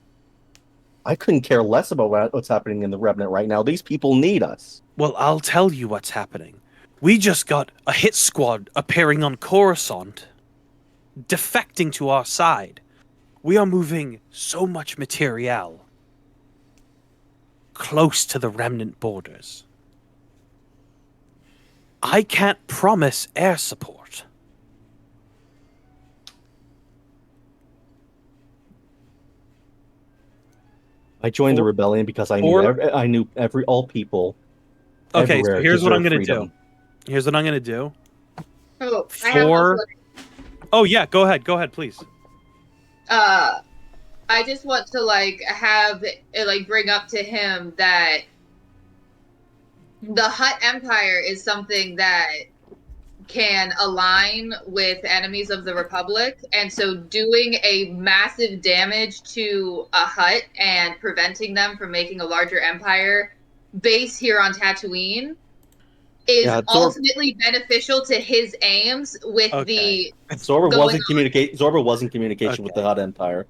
I couldn't care less about what's happening in the Remnant right now. These people need us. Well, I'll tell you what's happening. We just got a hit squad appearing on Coruscant, defecting to our side. We are moving so much materiel close to the Remnant borders. I can't promise air support. I joined the rebellion because I knew all people. Okay, so everywhere here's what I'm deserve gonna freedom. do. Here's what I'm gonna do. Oh, I have For- also, Oh yeah, go ahead, please. I just want to bring up to him that the Hutt Empire is something that can align with enemies of the Republic, and so doing a massive damage to a Hutt and preventing them from making a larger empire base here on Tatooine is ultimately beneficial to his aims with Zorba was in communication with the Hutt Empire.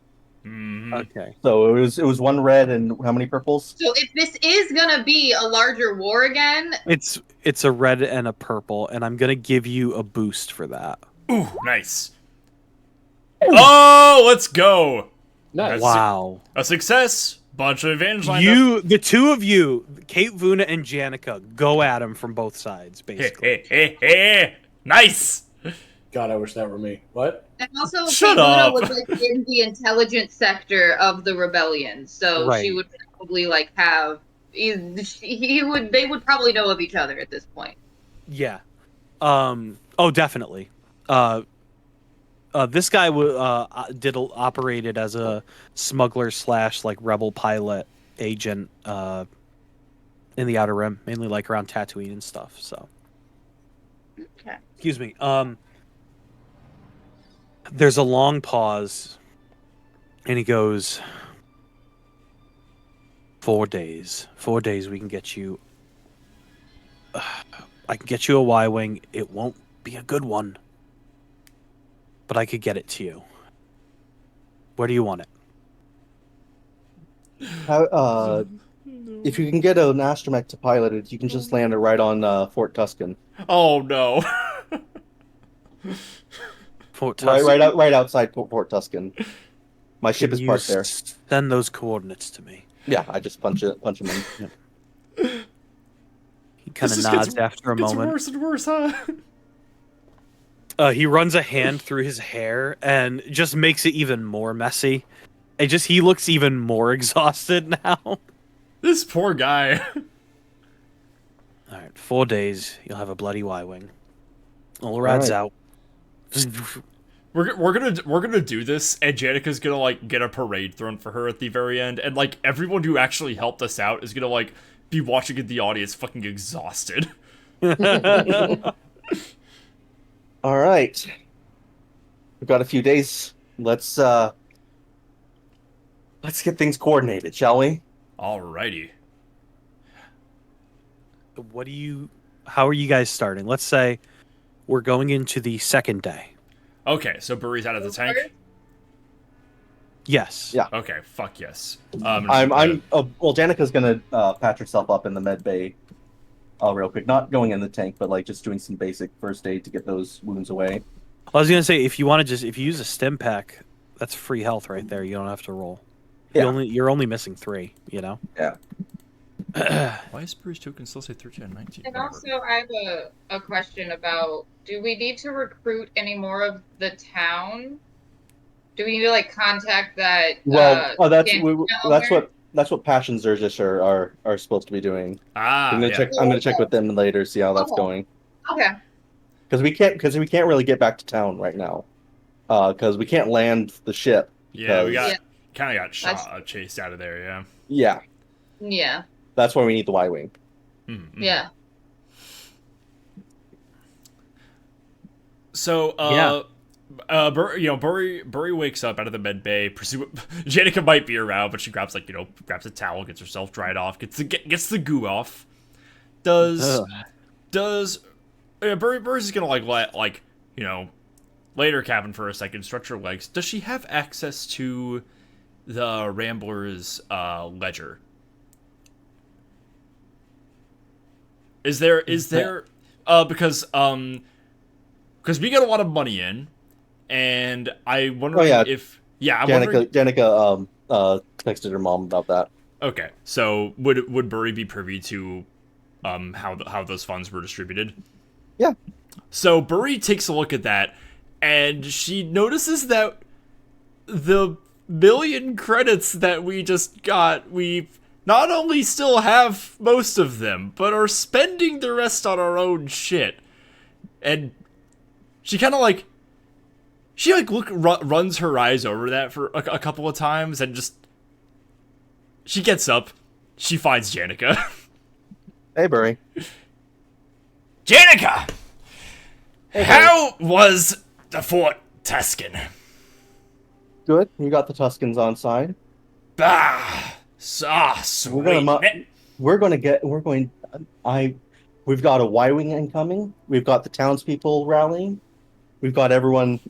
Okay. So it was one red and how many purples? So if this is gonna be a larger war again, It's a red and a purple, and I'm gonna give you a boost for that. Ooh, nice. Oh, let's go. Nice. Wow. A success. Bunch of advantage lined The two of you, Kate Vuna and Janica, go at him from both sides, basically. Hey. Nice. God, I wish that were me. What? and also Shut Kate Luna up. was in the intelligence sector of the rebellion, so Right. she would probably have. They would probably know of each other at this point. Yeah. Oh, definitely. This guy operated as a smuggler / rebel pilot agent in the Outer Rim, mainly around Tatooine and stuff. So. Okay. Excuse me. There's a long pause, and he goes, 4 days. 4 days we can get you... I can get you a Y-Wing. It won't be a good one. But I could get it to you. Where do you want it? If you can get an astromech to pilot it, you can just land it right on Fort Tusken. Oh no. Fort Tusken. Right outside Fort Tusken. My ship is parked there. Send those coordinates to me. Yeah, I just punch him in. He kind of This just nods after a moment. It's worse and worse, huh? He runs a hand through his hair and just makes it even more messy. He looks even more exhausted now. This poor guy. All right, 4 days. You'll have a bloody Y-Wing. All rad's out. We're gonna do this, and Janica's gonna get a parade thrown for her at the very end, and everyone who actually helped us out is gonna be watching in the audience, fucking exhausted. All right, we've got a few days. Let's get things coordinated, shall we? Alrighty. How are you guys starting? Let's say we're going into the second day. Okay, so Burry's out of the tank. Yes. Yeah. Okay, fuck yes. Well, Janica's gonna patch herself up in the med bay, real quick. Not going in the tank, but just doing some basic first aid to get those wounds away. I was gonna say if you use a stim pack, that's free health right there. You don't have to roll. Yeah. You're only missing 3. You know. Yeah. Why is Burry's token still say 13 and 19? And also, I have a question about: do we need to recruit any more of the town? Do we need to contact that? Well, that's owner? that's what Passion Zergish are supposed to be doing. I'm gonna check with them later, see how that's going. Okay. Because we can't really get back to town right now. Because we can't land the ship. Yeah, we kind of got chased out of there. Yeah. Yeah. Yeah. That's why we need the Y-Wing. Mm-hmm. Yeah. So, Burry wakes up out of the med bay. Janica might be around, but she grabs a towel, gets herself dried off, gets the goo off. Does Burry's gonna let lay her cabin for a second, stretch her legs. Does she have access to the Rambler's ledger? Is there because we get a lot of money in, and I wonder if Janica texted her mom about that. Okay, so would Burry be privy to how those funds were distributed? Yeah. So Burry takes a look at that, and she notices that the million credits that we just got, we not only still have most of them, but are spending the rest on our own shit. And she kind of runs her eyes over that for a couple of times, and just she gets up, she finds Janica. Hey, Burry. Janica! Hey, how was the Fort Tusken? Good. You got the Tuskens on side. Sweet. We've got a Y-Wing incoming. We've got the townspeople rallying. We've got everyone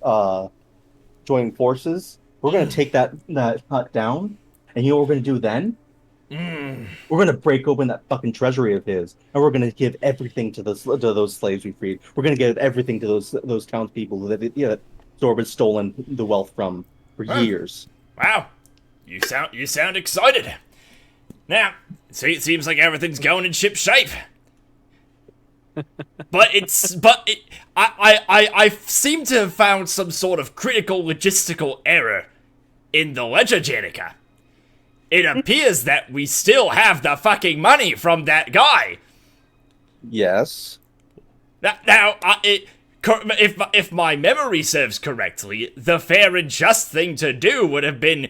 joining forces. We're going to take that hut down. And you know what we're going to do then? We're going to break open that fucking treasury of his. And we're going to give everything to those slaves we freed. We're going to give everything to those townspeople that Zorba's stolen the wealth from for years. Wow. You sound excited. Now, it seems like everything's going in ship shape. I seem to have found some sort of critical logistical error in the ledger, Janica. It appears that we still have the fucking money from that guy. Yes. Now, if my memory serves correctly, the fair and just thing to do would have been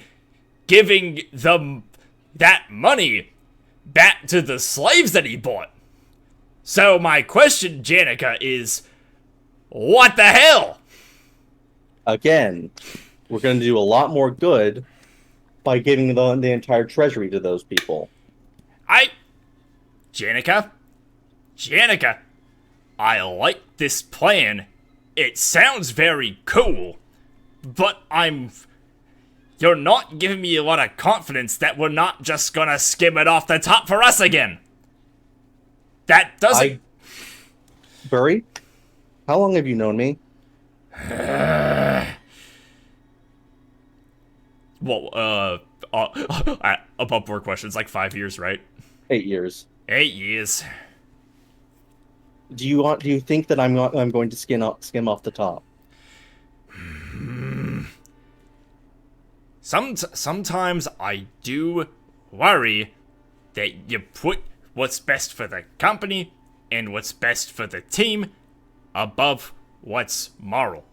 giving them that money back to the slaves that he bought. So my question, Janica, is, what the hell? Again, we're going to do a lot more good by giving the entire treasury to those people. Janica, I like this plan. It sounds very cool, but you're not giving me a lot of confidence that we're not just gonna skim it off the top for us again. That doesn't... Burry, how long have you known me? Above board questions, like 5 years, right? 8 years. 8 years. Do you think that I'm going to skim off the top? Sometimes I do worry that you put what's best for the company and what's best for the team above what's moral.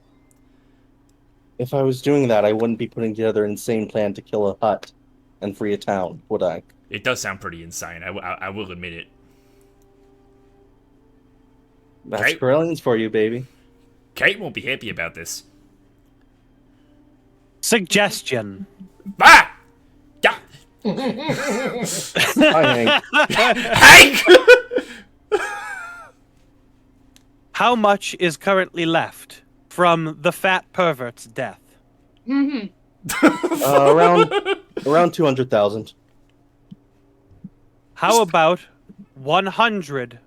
If I was doing that, I wouldn't be putting together an insane plan to kill a hut and free a town, would I? It does sound pretty insane. I will admit it. That's Corellians for you, baby. Kate won't be happy about this. Suggestion. Ah! Yeah. Hi, Hank. Hank! How much is currently left from the fat pervert's death? Around 200,000. How about 100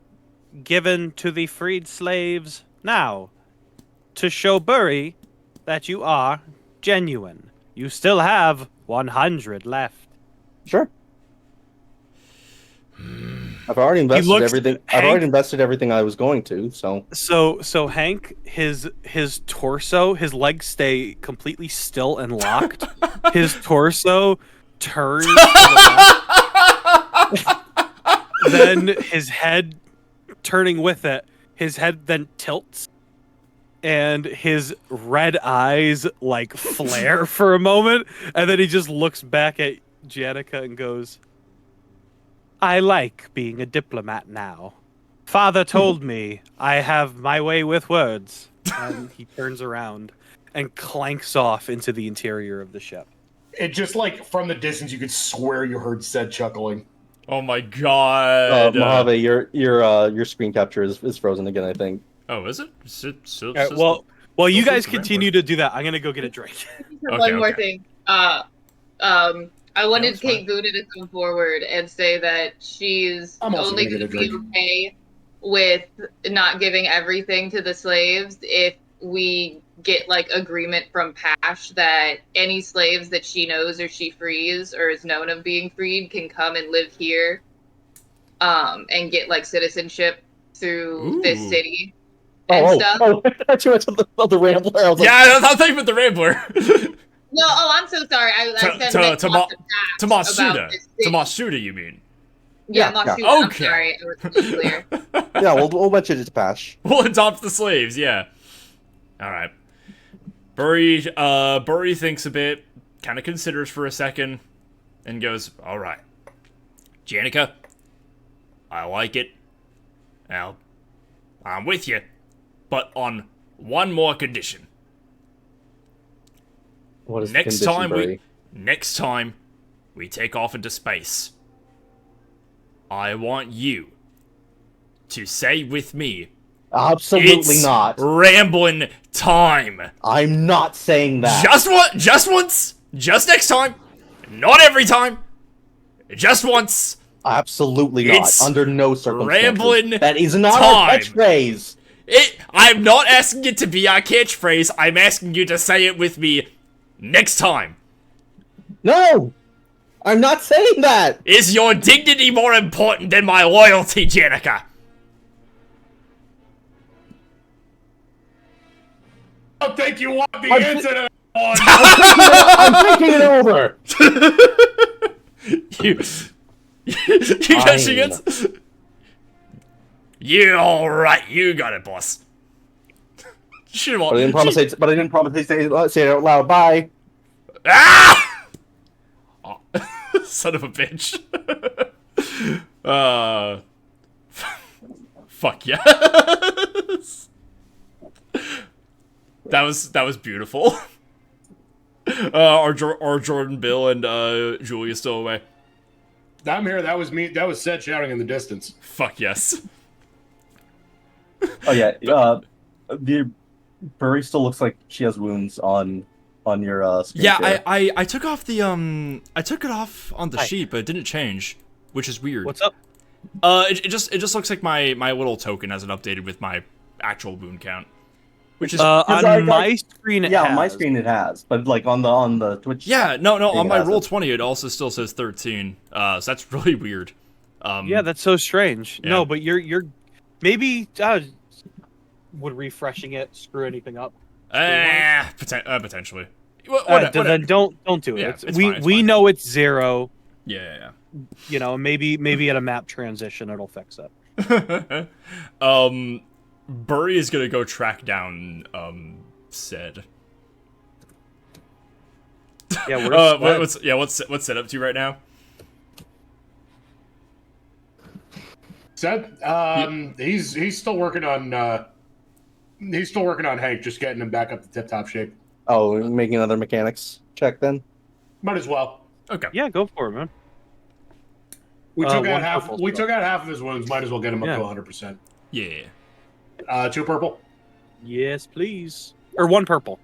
given to the freed slaves now to show Burry that you are genuine? You still have 100 left. Sure. I've already invested everything. I've already invested everything I was going to. So Hank, his torso, his legs stay completely still and locked. His torso turns to the left. Then his head turning with it, his head then tilts, and his red eyes flare for a moment, and then he just looks back at Janica and goes, I like being a diplomat now. Father told me I have my way with words. And he turns around and clanks off into the interior of the ship. It just from the distance you could swear you heard Zed chuckling. Oh my god. Mojave, your screen capture is frozen again, I think. Oh, is it? Well, you Go guys for the continue to do that. I'm gonna go get a drink. One more okay. thing. I wanted that's fine. Kate Buda to come forward and say that she's I'm also only gonna going get a to be drink. okay with not giving everything to the slaves if we get like agreement from Pash that any slaves that she knows or she frees or is known of being freed can come and live here, and get like citizenship through this Ooh. city and stuff. I thought you went to the Rambler. I was like, Yeah, I'll tell you about the Rambler. No, I'm so sorry. I said to Mos Shuuta. To Mos Shuuta, you mean? Yeah, Yeah, Mos yeah. Shuuta. Okay. I'm sorry. I wasn't clear. yeah, we'll mention it to Pash. We'll adopt the slaves, yeah. Alright. Burry thinks a bit, kind of considers for a second, and goes, alright. Janica, I like it. Now, I'm with you, but on one more condition. What is Next the condition, Next time we take off into space, I want you to say with me, Absolutely it's not. Rambling time. I'm not saying that. Just once. Just next time. Not every time. Just once. Absolutely not. It's Under no circumstances. rambling That is not time. a catchphrase. I'm not asking it to be our catchphrase. I'm asking you to say it with me next time. No! I'm not saying that! Is your dignity more important than my loyalty, Janica? I don't think you want the I'm answer to that one. I'm thinking it over! you got she gets. You alright, you got it, boss. Shit, But I didn't promise to say it out loud. Bye. Ah! Oh, son of a bitch. Fuck yes. That was beautiful. Are Jordan, Bill, and Julia still away? I'm here. That was me. That was Seth shouting in the distance. Fuck yes. Oh yeah, the Burry still looks like she has wounds on your screen Yeah, share. I took off the I took it off on the Hi. sheet, but it didn't change, which is weird. What's up? It just looks like my little token hasn't updated with my actual wound count, which is On my screen, it Yeah, has. on my screen it has, but like on the Twitch. yeah, no, It on my hasn't. Roll20 it also still says 13. So that's really weird. Yeah, that's so strange. Yeah. No, but you're maybe would refreshing it screw anything up? Potentially. Whatever. Then don't do it. Yeah, It's, it's we fine, it's we fine. know it's 0. Yeah. You know, maybe at a map transition it'll fix it. Burry is gonna go track down Sed. Yeah, we're what's set up to you right now? Seth, he's still working on Hank, just getting him back up to tip-top shape. Oh, making another mechanics check then. Might as well. Okay. Yeah, go for it, man. We took out one half. purple We still. took out half of his wounds. Might as well get him up Yeah. to 100%. Yeah. 2 purple. Yes, please. Or 1 purple.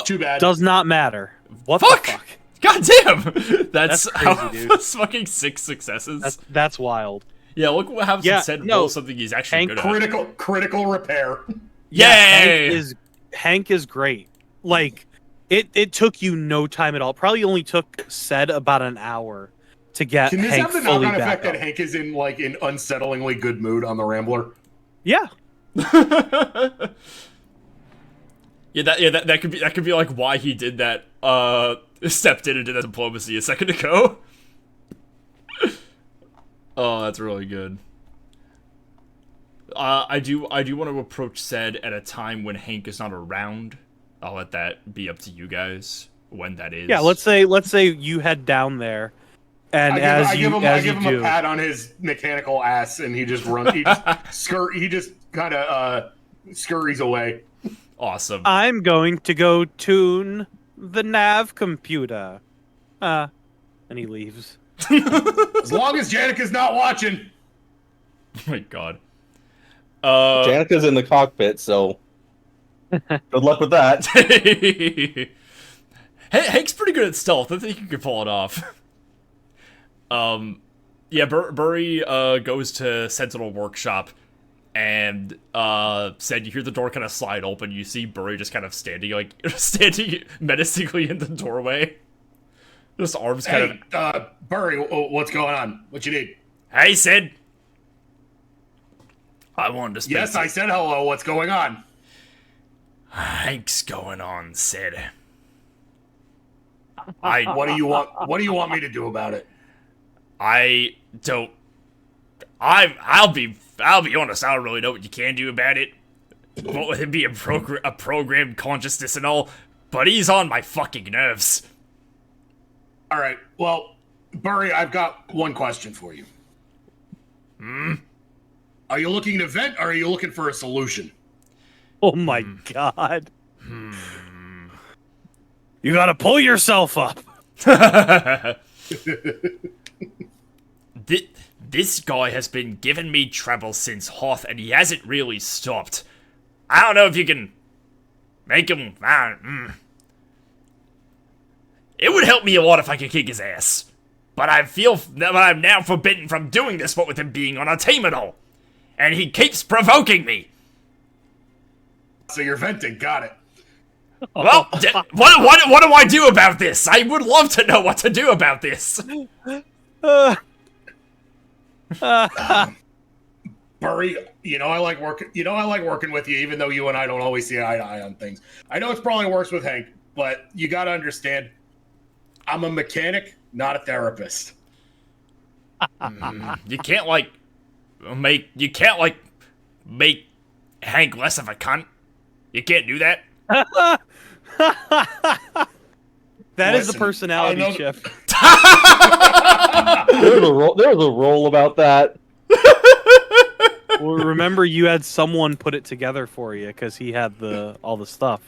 Too bad. Does not matter. What Fuck! the fuck? God damn! That's crazy, dude. That's fucking 6 successes. That's wild. Yeah, look what happens Yeah, when Sed no, rolls something he's actually Hank good at. critical repair. Yay! Hank is great. Like it took you no time at all. Probably only took Sed about an hour to get Can this Hank have the fully knock-on back effect that up. Hank is in like an unsettlingly good mood on the Rambler? Yeah. that could be like why he did that stepped in and did that diplomacy a second ago. Oh, that's really good. I do want to approach Sed at a time when Hank is not around. I'll let that be up to you guys when that is. Yeah, let's say you head down there, and I give him do, a pat on his mechanical ass, and he just runs. He just kind of scurries away. Awesome. I'm going to go tune the nav computer. And he leaves. As long as Janica's not watching. Oh my god. Janica's in the cockpit, so good luck with that. Hank's pretty good at stealth. I think you can pull it off. Yeah, Burry goes to Sentinel Workshop and said you hear the door kind of slide open. You see Burry just kind of standing menacingly in the doorway. Just arms kind of. Burry, what's going on? What you need? Hey, Sid. I wanted to speak. Yes, I said hello. What's going on? Hank's going on, Sid. What do you want? What do you want me to do about it? I don't. I'll be honest. I don't really know what you can do about it. What with him being a programmed consciousness and all, but he's on my fucking nerves. All right. Well, Burry, I've got one question for you. Are you looking to vent, or are you looking for a solution? Oh my god. You gotta pull yourself up. This guy has been giving me trouble since Hoth, and he hasn't really stopped. I don't know if you can make him. It would help me a lot if I could kick his ass, but I feel that I'm now forbidden from doing this. What with him being on a team and all, and he keeps provoking me. So you're venting, got it. Well, what do I do about this? I would love to know what to do about this. Burry, I like working with you, even though you and I don't always see eye to eye on things. I know it's probably worse with Hank, but you got to understand, I'm a mechanic, not a therapist. You can't make Hank less of a cunt. You can't do that. That is the personality shift. There's a roll about that. Well, remember, you had someone put it together for you because he had all the stuff.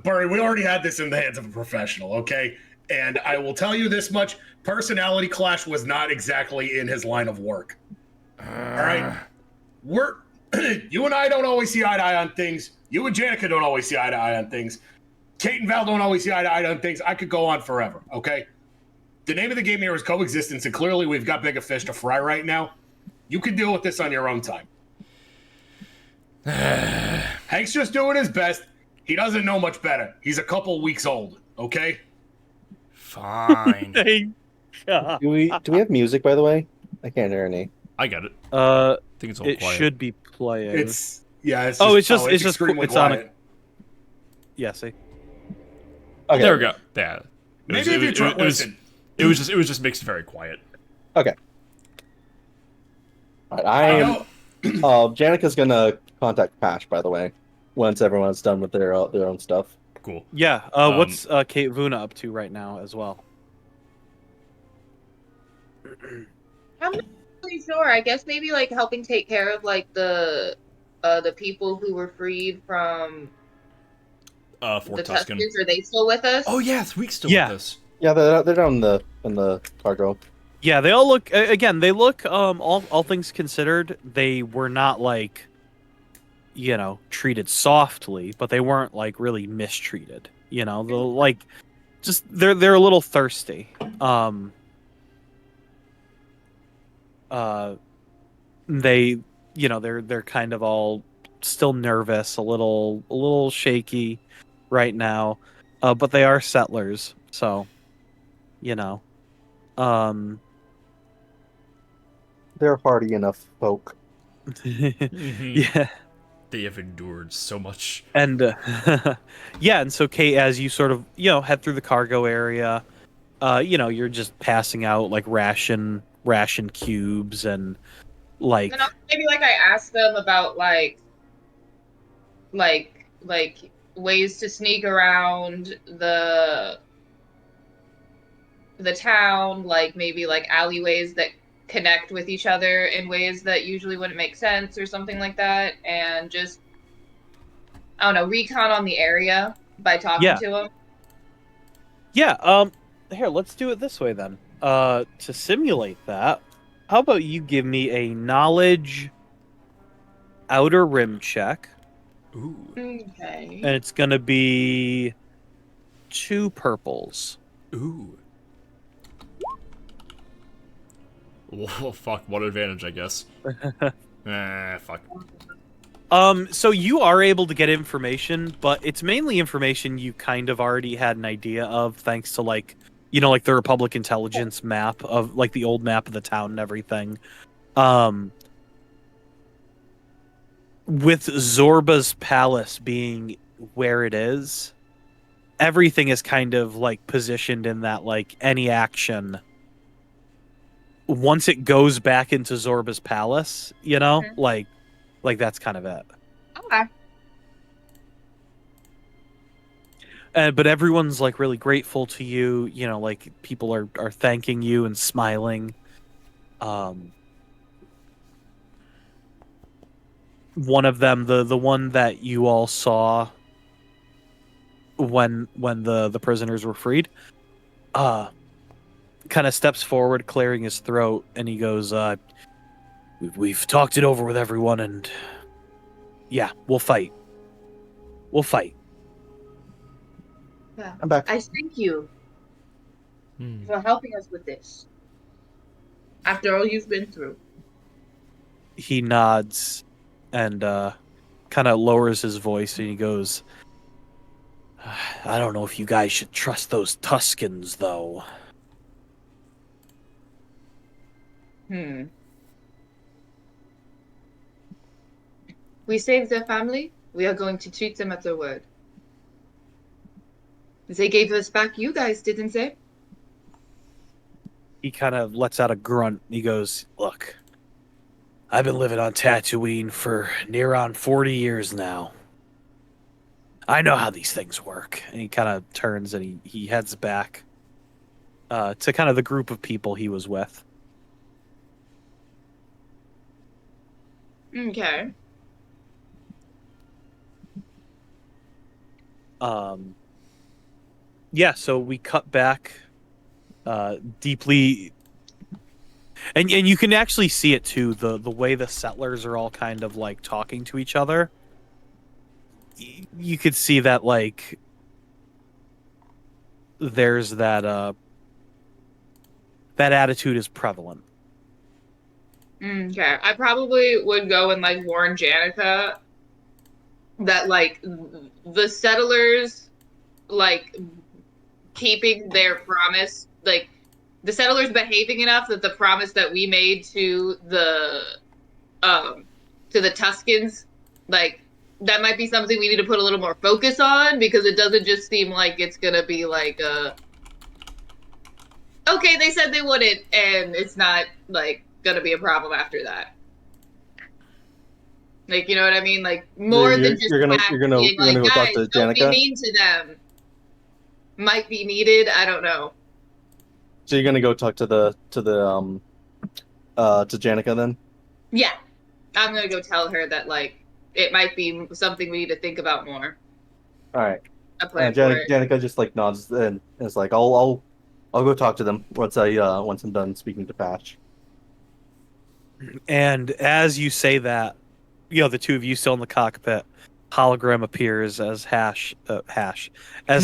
Burry, we already had this in the hands of a professional, okay? And I will tell you this much: personality clash was not exactly in his line of work. All right, you and I don't always see eye to eye on things. You and Janica don't always see eye to eye on things. Kate and Val don't always see eye to eye on things. I could go on forever, okay? The name of the game here is coexistence, and clearly we've got bigger fish to fry right now. You can deal with this on your own time. Hank's just doing his best. He doesn't know much better. He's a couple weeks old, okay? Fine. Do we have music, by the way? I can't hear any. I got it. I think it's all it quiet. Should be playing. It's just extremely quiet. on a. Yeah, see. Okay. There we go. Yeah. Maybe if you try listen. It was just mixed very quiet. Okay. All right, Janica's gonna contact Pash, by the way, once everyone's done with their own stuff. Cool. Yeah. What's Kate Vuna up to right now as well? I'm not really sure. I guess maybe like helping take care of like the people who were freed from Fort the Tusken. Tuskens. Are they still with us? Oh yeah, Week's still Yeah. with us. Yeah, they're down in the cargo. Yeah, they all look. Again, they look. All things considered, they were not like, treated softly, but they weren't like really mistreated. They're like, just they're a little thirsty. They, they're kind of all still nervous, a little shaky right now, but they are settlers, so, They're hardy enough folk. Yeah. They have endured so much. And yeah, and so Kate, as you sort of head through the cargo area, you're just passing out like ration cubes and like Maybe like I asked them about like ways to sneak around the town, like maybe like alleyways that connect with each other in ways that usually wouldn't make sense or something like that, and just I don't know, recon on the area by talking to them. Yeah, here, let's do it this way then. To simulate that, How about you give me a knowledge outer rim check, Ooh. Okay. and it's gonna be 2 purples. Ooh. Whoa, fuck. What advantage, I guess. Fuck. So you are able to get information, but it's mainly information you kind of already had an idea of, thanks to like, like the Republic intelligence map of like the old map of the town and everything. With Zorba's palace being where it is, everything is kind of like positioned in that like any action once it goes back into Zorba's palace, like that's kind of it. Okay. But everyone's like really grateful to you, like people are thanking you and smiling. One of them, the one that you all saw when the prisoners were freed, kind of steps forward, clearing his throat, and he goes, we've talked it over with everyone, and yeah, we'll fight. We'll fight. Yeah. I'm back. I thank you Hmm. for helping us with this. After all you've been through. He nods and kind of lowers his voice, and he goes, I don't know if you guys should trust those Tuskens, though. We saved their family. We are going to treat them at their word. They gave us back you guys, didn't they? He kind of lets out a grunt. He goes, look, I've been living on Tatooine for near on 40 years now. I know how these things work. And he kind of turns and he heads back to kind of the group of people he was with. Okay. Yeah, so we cut back deeply, and you can actually see it too, the way the settlers are all kind of like talking to each other. You could see that like there's that attitude is prevalent. Okay. I probably would go and like warn Janica that like the settlers like keeping their promise, like the settlers behaving enough that the promise that we made to the Tuskens, like that might be something we need to put a little more focus on, because it doesn't just seem like it's gonna be like okay, they said they wouldn't, and it's not like gonna be a problem after that. Like, you know what I mean? Like more than just You're gonna being like, go talk guys, to don't be Janica. mean to them. Might be needed. I don't know. So you're gonna go talk to to Janica then? Yeah, I'm gonna go tell her that like it might be something we need to think about more. All right. A plan for it. Janica just like nods and is like, I'll go talk to them once I'm done speaking to Patch. And as you say that, the two of you still in the cockpit, hologram appears as as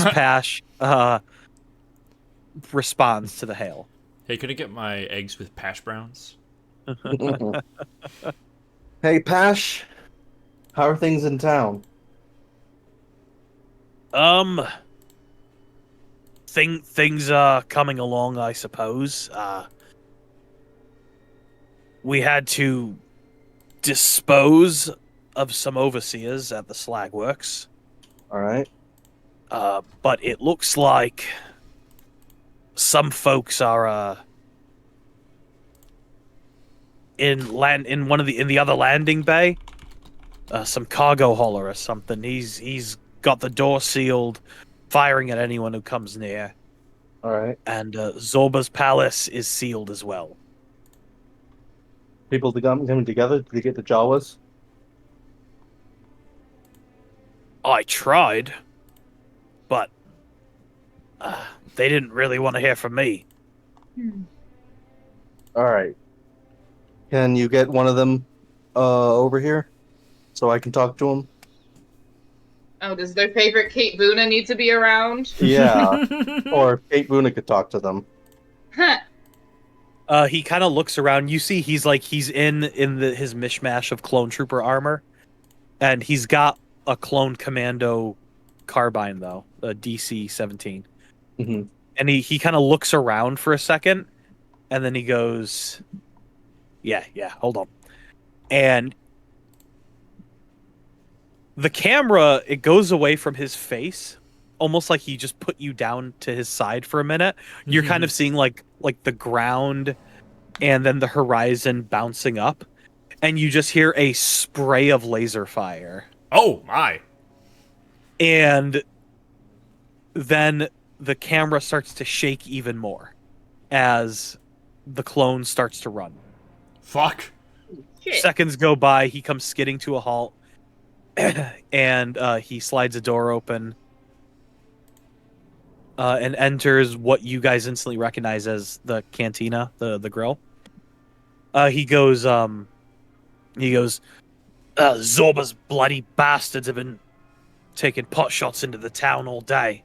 Pash responds to the hail. Hey, could I get my eggs with hash browns? Hey Pash, how are things in town? Things are coming along, I suppose. We had to dispose of some overseers at the slag works. All right. But it looks like some folks are in the other landing bay. Some cargo hauler or something. He's got the door sealed, firing at anyone who comes near. All right. And Zorba's palace is sealed as well. People coming together to get the Jawas. I tried, but they didn't really want to hear from me. All right. Can you get one of them over here so I can talk to him? Oh, does their favorite Kate Boona need to be around? Yeah. Or if Kate Boona could talk to them. Huh. He kind of looks around. You see, he's in his mishmash of clone trooper armor, and he's got a clone commando carbine though, a DC-17. Mm-hmm. And he kind of looks around for a second, and then he goes, "Yeah, hold on." And the camera, it goes away from his face, almost like he just put you down to his side for a minute. You're kind of seeing like the ground and then the horizon bouncing up, and you just hear a spray of laser fire. Oh my. And then the camera starts to shake even more as the clone starts to run. Fuck. Shit. Seconds go by, he comes skidding to a halt, and he slides a door open and enters what you guys instantly recognize as the cantina, the grill. He goes, Zorba's bloody bastards have been taking pot shots into the town all day.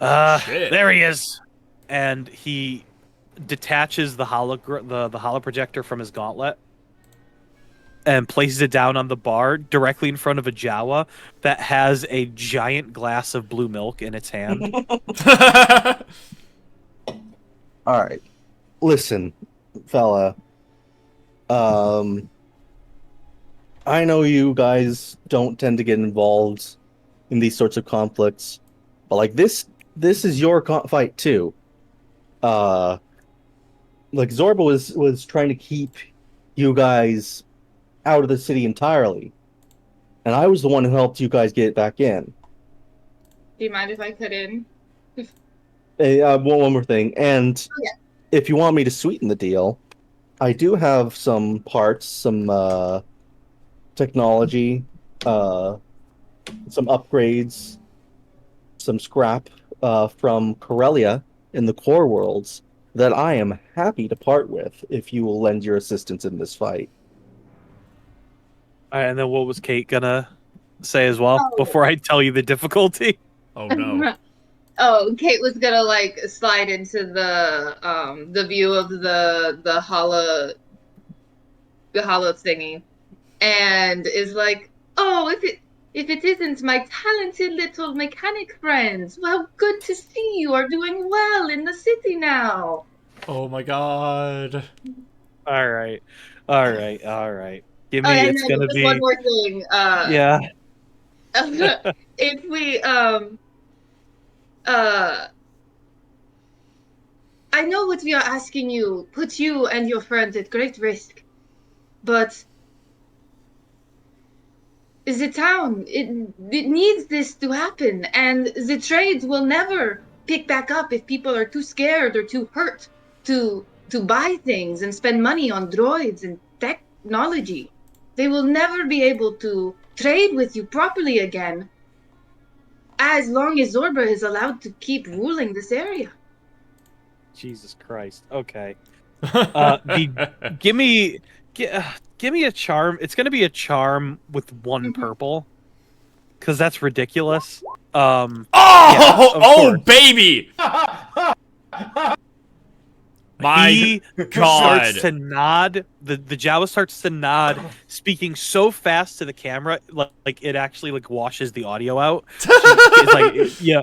Shit. There he is. And he detaches the holo projector from his gauntlet and places it down on the bar directly in front of a Jawa that has a giant glass of blue milk in its hand. All right. Listen, fella. I know you guys don't tend to get involved in these sorts of conflicts, but like this is your fight too. Like Zorba was trying to keep you guys out of the city entirely, and I was the one who helped you guys get back in. Do you mind if I cut in? Hey, one more thing, and yeah. if you want me to sweeten the deal, I do have some parts, some technology, some upgrades, some scrap from Corellia in the core worlds that I am happy to part with if you will lend your assistance in this fight. All right, and then what was Kate gonna say as well before I tell you the difficulty? Oh no. Oh, Kate was gonna like slide into the view of the hollow thingy, and is like, oh, if it isn't my talented little mechanic friends, well, good to see you are doing well in the city now. Oh my god. All right. Give me. Oh, yeah, It's no, gonna just be. one more thing. Yeah. If we I know what we are asking you puts you and your friends at great risk, but the town, it needs this to happen, and the trades will never pick back up if people are too scared or too hurt to buy things and spend money on droids and technology. They will never be able to trade with you properly again as long as Zorba is allowed to keep ruling this area. Jesus Christ. Okay. Give me a charm. It's gonna be a charm with one purple, because that's ridiculous. Oh, yeah, course. Baby! My God! Starts to nod. The Jawa starts to nod, speaking so fast to the camera, like it actually like washes the audio out. It's like yeah.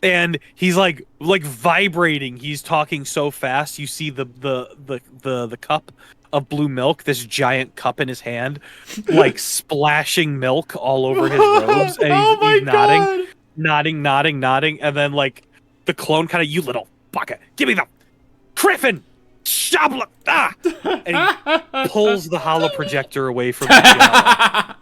And he's like vibrating. He's talking so fast. You see the cup of blue milk, this giant cup in his hand, like splashing milk all over his robes, and he's nodding, and then like the clone kind of, you little bucket, give me the Griffin, Shabla, and he pulls the holo projector away from the Jawa.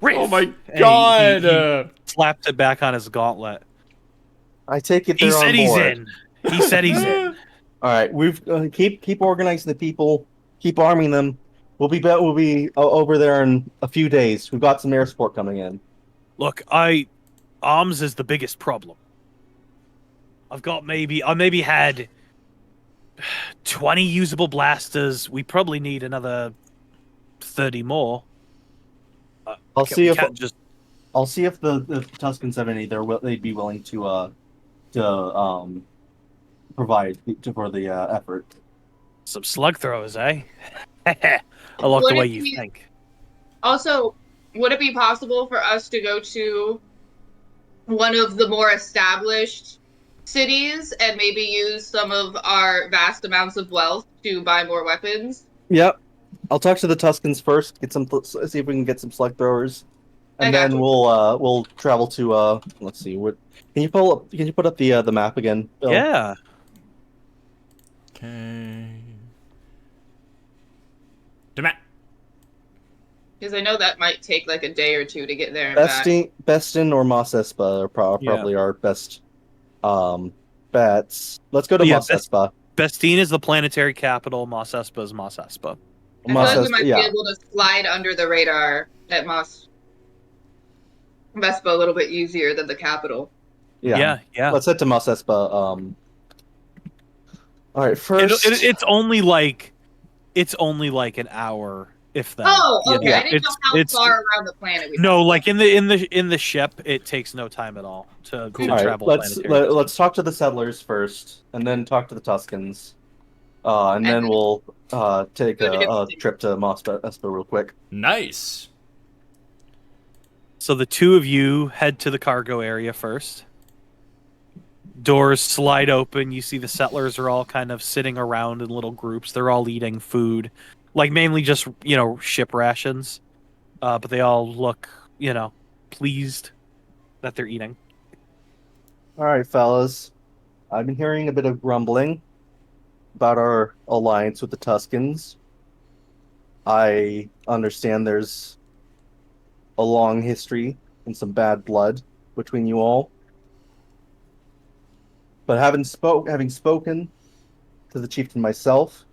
Oh my God! He slapped it back on his gauntlet. I take it they're on board. He said he's in. All right, we've keep organizing the people, keep arming them. We'll be over there in a few days. We've got some air support coming in. Look, arms is the biggest problem. I maybe had 20 usable blasters. We probably need another 30 more. I'll see if just I'll see if the Tuskens have any. They'd be willing to provide for the effort. some slug throwers, eh? I like Would the way it you be- think. Also, would it be possible for us to go to one of the more established cities and maybe use some of our vast amounts of wealth to buy more weapons? Yep. I'll talk to the Tuskens first. See if we can get some slug throwers, I and got then you. we'll travel to let's see. What can you pull up? Can you put up the map again, Bill? Yeah. Okay. Demand. Because I know that might take like a day or two to get there and back. Bestin or Mos Espa are probably our best bets. Let's go to Mos Espa. Bestine is the planetary capital. Mos Espa is Mos Espa. I feel like we might be able to slide under the radar at Mos Vespa a little bit easier than the capital. Yeah. Let's head to Mos Espa. All right, first. It's only like an hour, if that. Oh, okay. Yeah, I didn't know how far around the planet we No, like in the ship, it takes no time at all to travel. Let's talk to the settlers first, and then talk to the Tuskens, and then we'll take a trip to Mos Espa real quick. Nice. So the two of you head to the cargo area first. Doors slide open. You see the settlers are all kind of sitting around in little groups. They're all eating food, like mainly just ship rations, but they all look pleased that they're eating. All right, fellas. I've been hearing a bit of grumbling about our alliance with the Tuskens. I understand there's a long history and some bad blood between you all. But having spoken to the chieftain myself,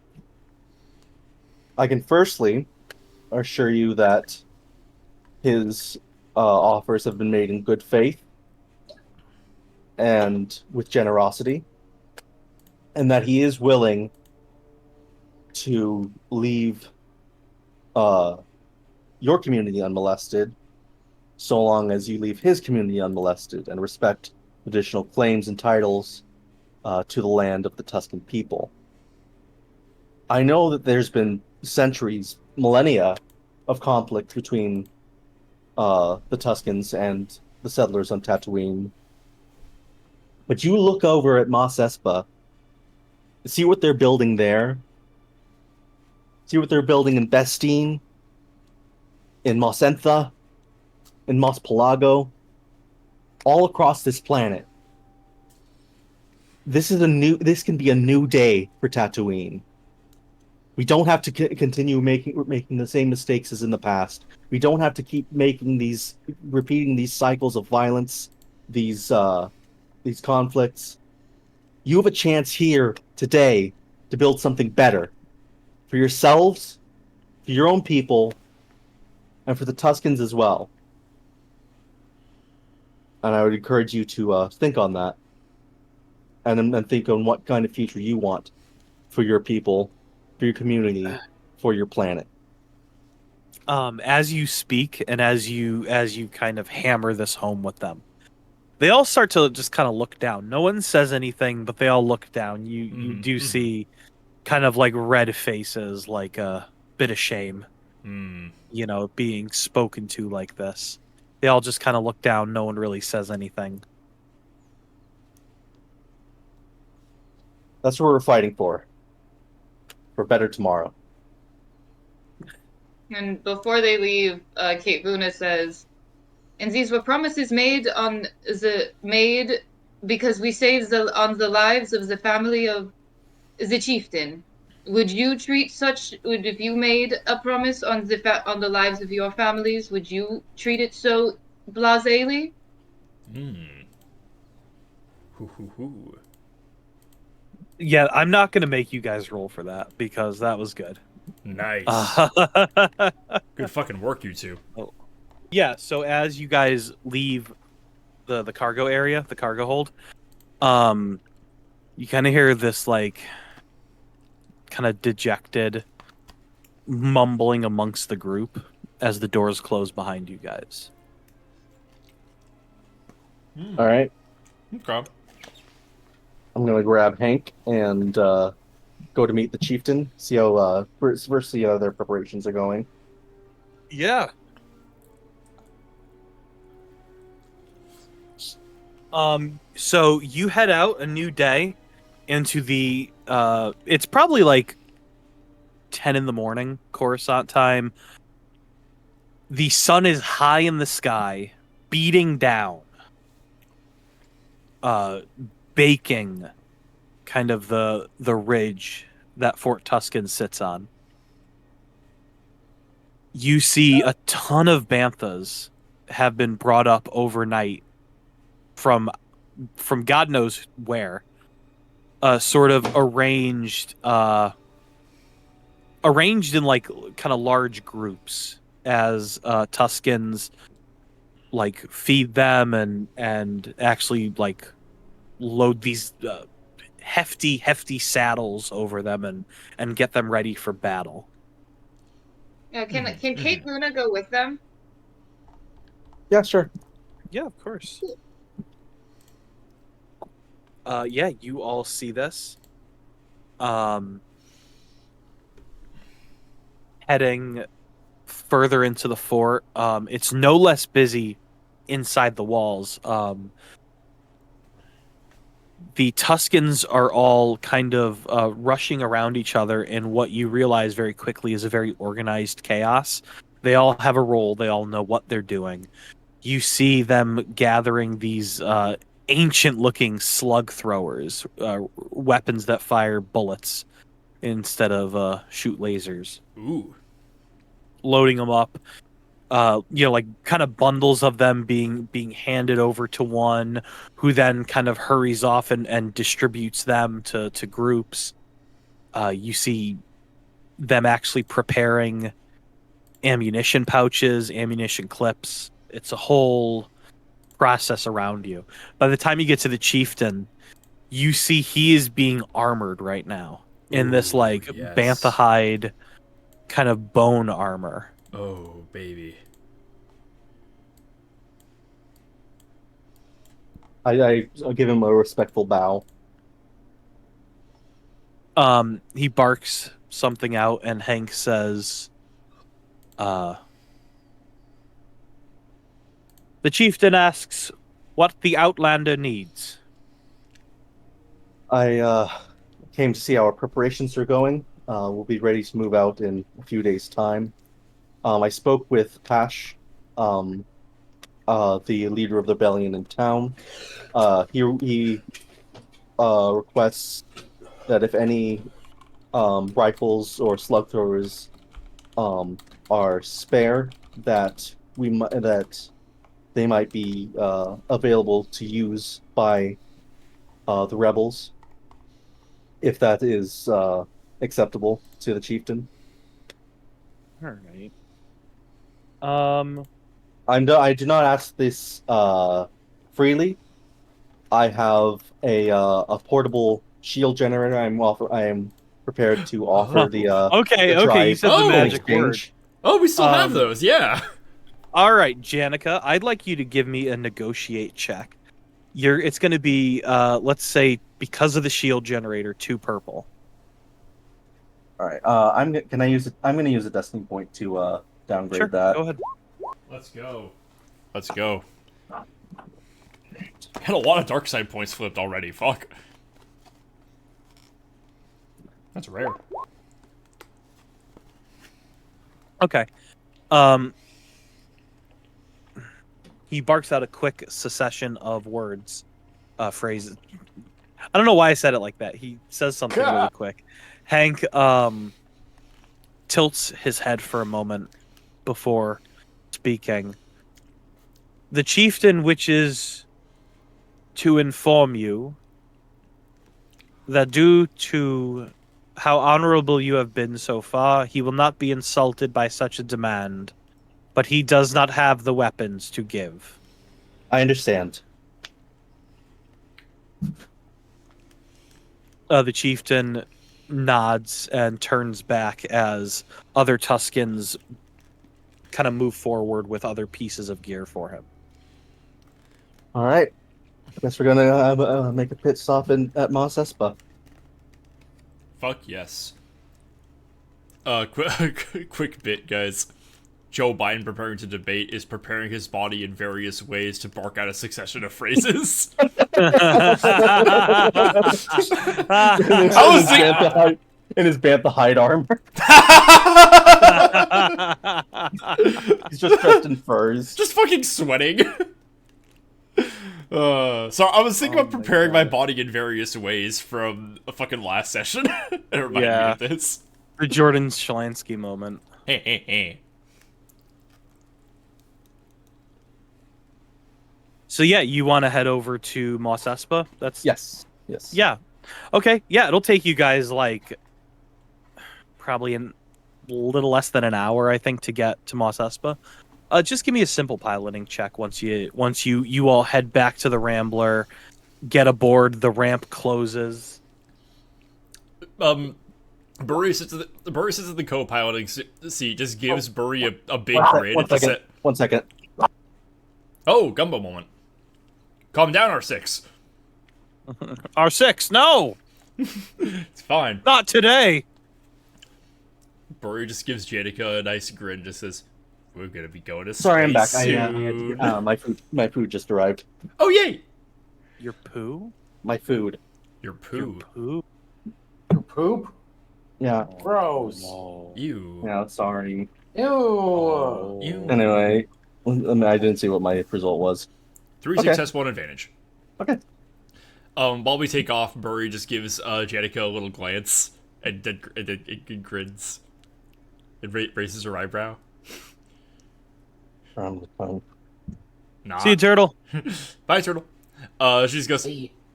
I can firstly assure you that his offers have been made in good faith and with generosity, and that he is willing to leave your community unmolested, so long as you leave his community unmolested and respect additional claims and titles to the land of the Tusken people. I know that there's been centuries, millennia of conflict between the Tuskens and the settlers on Tatooine. But you look over at Mos Espa, see what they're building there, see what they're building in Bestine, in Mos Entha, in Mos Pelago, all across this planet. This can be a new day for Tatooine. We don't have to continue making the same mistakes as in the past. We don't have to keep repeating these cycles of violence, these conflicts. You have a chance here today to build something better for yourselves, for your own people, and for the Tuskens as well. And I would encourage you to think on that, and then think on what kind of future you want for your people, for your community, for your planet. As you speak and as you kind of hammer this home with them, they all start to just kind of look down. No one says anything, but they all look down. You do see kind of like red faces, like a bit of shame, being spoken to like this. They all just kind of look down. No one really says anything. That's what we're fighting for. For better tomorrow. And before they leave, Kate Vuna says, "And these were promises made because we saved on the lives of the family of the chieftain. Would you treat if you made a promise on the lives of your families, would you treat it so blasely?" Yeah, I'm not going to make you guys roll for that because that was good. Nice. Good fucking work, you two. Oh. Yeah, so as you guys leave the cargo area, the cargo hold, you kind of hear this like kind of dejected, mumbling amongst the group as the doors close behind you guys. All right. Okay. I'm gonna grab Hank and go to meet the chieftain. See how first see how their preparations are going. Yeah. So you head out a new day into the it's probably like 10 in the morning, Coruscant time. The sun is high in the sky, beating down, baking kind of the ridge that Fort Tusken sits on. You see a ton of banthas have been brought up overnight from God knows where, sort of arranged in like kind of large groups as Tuskens like feed them and actually like load these hefty saddles over them and get them ready for battle. Can Kate Luna go with them? Yeah, sure. Yeah, of course. Yeah, you all see this. Heading further into the fort. It's no less busy inside the walls. The Tuskens are all kind of rushing around each other in what you realize very quickly is a very organized chaos. They all have a role. They all know what they're doing. You see them gathering these ancient-looking slug throwers, weapons that fire bullets instead of shoot lasers. Ooh. Loading them up. Like kind of bundles of them being handed over to one who then kind of hurries off and distributes them to groups. You see them actually preparing ammunition pouches, ammunition clips. It's a whole process around you. By the time you get to the chieftain, you see he is being armored right now in this like yes. bantha hide kind of bone armor. Oh, baby. I'll give him a respectful bow. He barks something out, and Hank says, the chieftain asks what the Outlander needs. I came to see how our preparations are going. We'll be ready to move out in a few days' time. I spoke with Pash, the leader of the rebellion in town. He requests that if any rifles or slug throwers are spare, that they might be available to use by the rebels, if that is acceptable to the chieftain. All right. I do not ask this freely. I have a portable shield generator. I am prepared to offer the okay. the You drive said the Oh! magic exchange. word. Oh, we still have those, yeah. All right, Janica, I'd like you to give me a negotiate check. It's going to be, let's say, because of the shield generator, 2 purple. All right. I'm going to use a destiny point to downgrade Sure, that. go ahead. Let's go. Let's go. Had a lot of dark side points flipped already. Fuck. That's rare. Okay. He barks out a quick succession of words, phrases. I don't know why I said it like that. He says something really quick. Hank tilts his head for a moment before speaking. The chieftain wishes to inform you that due to how honorable you have been so far, he will not be insulted by such a demand, but he does not have the weapons to give. I understand. The chieftain nods and turns back as other Tuskens kind of move forward with other pieces of gear for him. All right. I guess we're gonna make a pit stop at Mos Espa. Fuck yes. Quick bit, guys. Joe Biden preparing to debate is preparing his body in various ways to bark out a succession of phrases. In his Bantha hide armor. He's just dressed in furs. Just fucking sweating. So I was thinking about preparing my body in various ways from a fucking last session. It reminded me of this. The Jordan Shalansky moment. Hey. So yeah, you want to head over to Mos Espa? That's Yes. Yeah. Okay. Yeah, it'll take you guys like probably a little less than an hour, I think, to get to Mos Espa. Just give me a simple piloting check once you all head back to the Rambler, get aboard, the ramp closes. Burry sits at the co-piloting seat, just gives Burry a big grin. One second. Oh, Gumbo moment. Calm down, R6. R6, no! It's fine. Not today! Burry just gives Janica a nice grin, just says, we're gonna be going to space Sorry, I'm back. soon. My food just arrived. Oh, yay! Your poo? My food. Your poo. Poo? Your poop? Yeah. Gross. Ew. Yeah. Sorry. Ew. Ew. Anyway, I didn't see what my result was. 3 Okay. success, 1 advantage. Okay. While we take off, Burry just gives Janica a little glance and then it grins. It raises her eyebrow. Nah. See you, Turtle. Bye, Turtle. She just goes,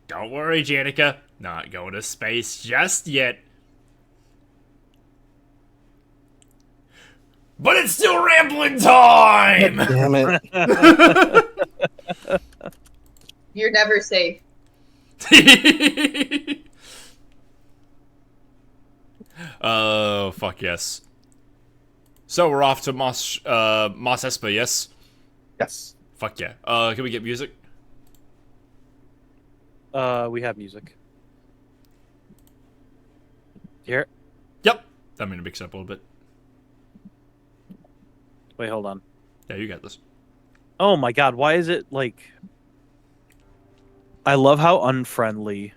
don't worry, Janica. Not going to space just yet. But it's still rambling time! Damn it. You're never safe. Oh, fuck yes. So we're off to Mos Espa, yes? Yes. Fuck yeah. Can we get music? We have music. Here. Yep. I'm gonna mix it up a little bit. Wait, hold on. Yeah, you got this. Oh my god, why is it like... I love how unfriendly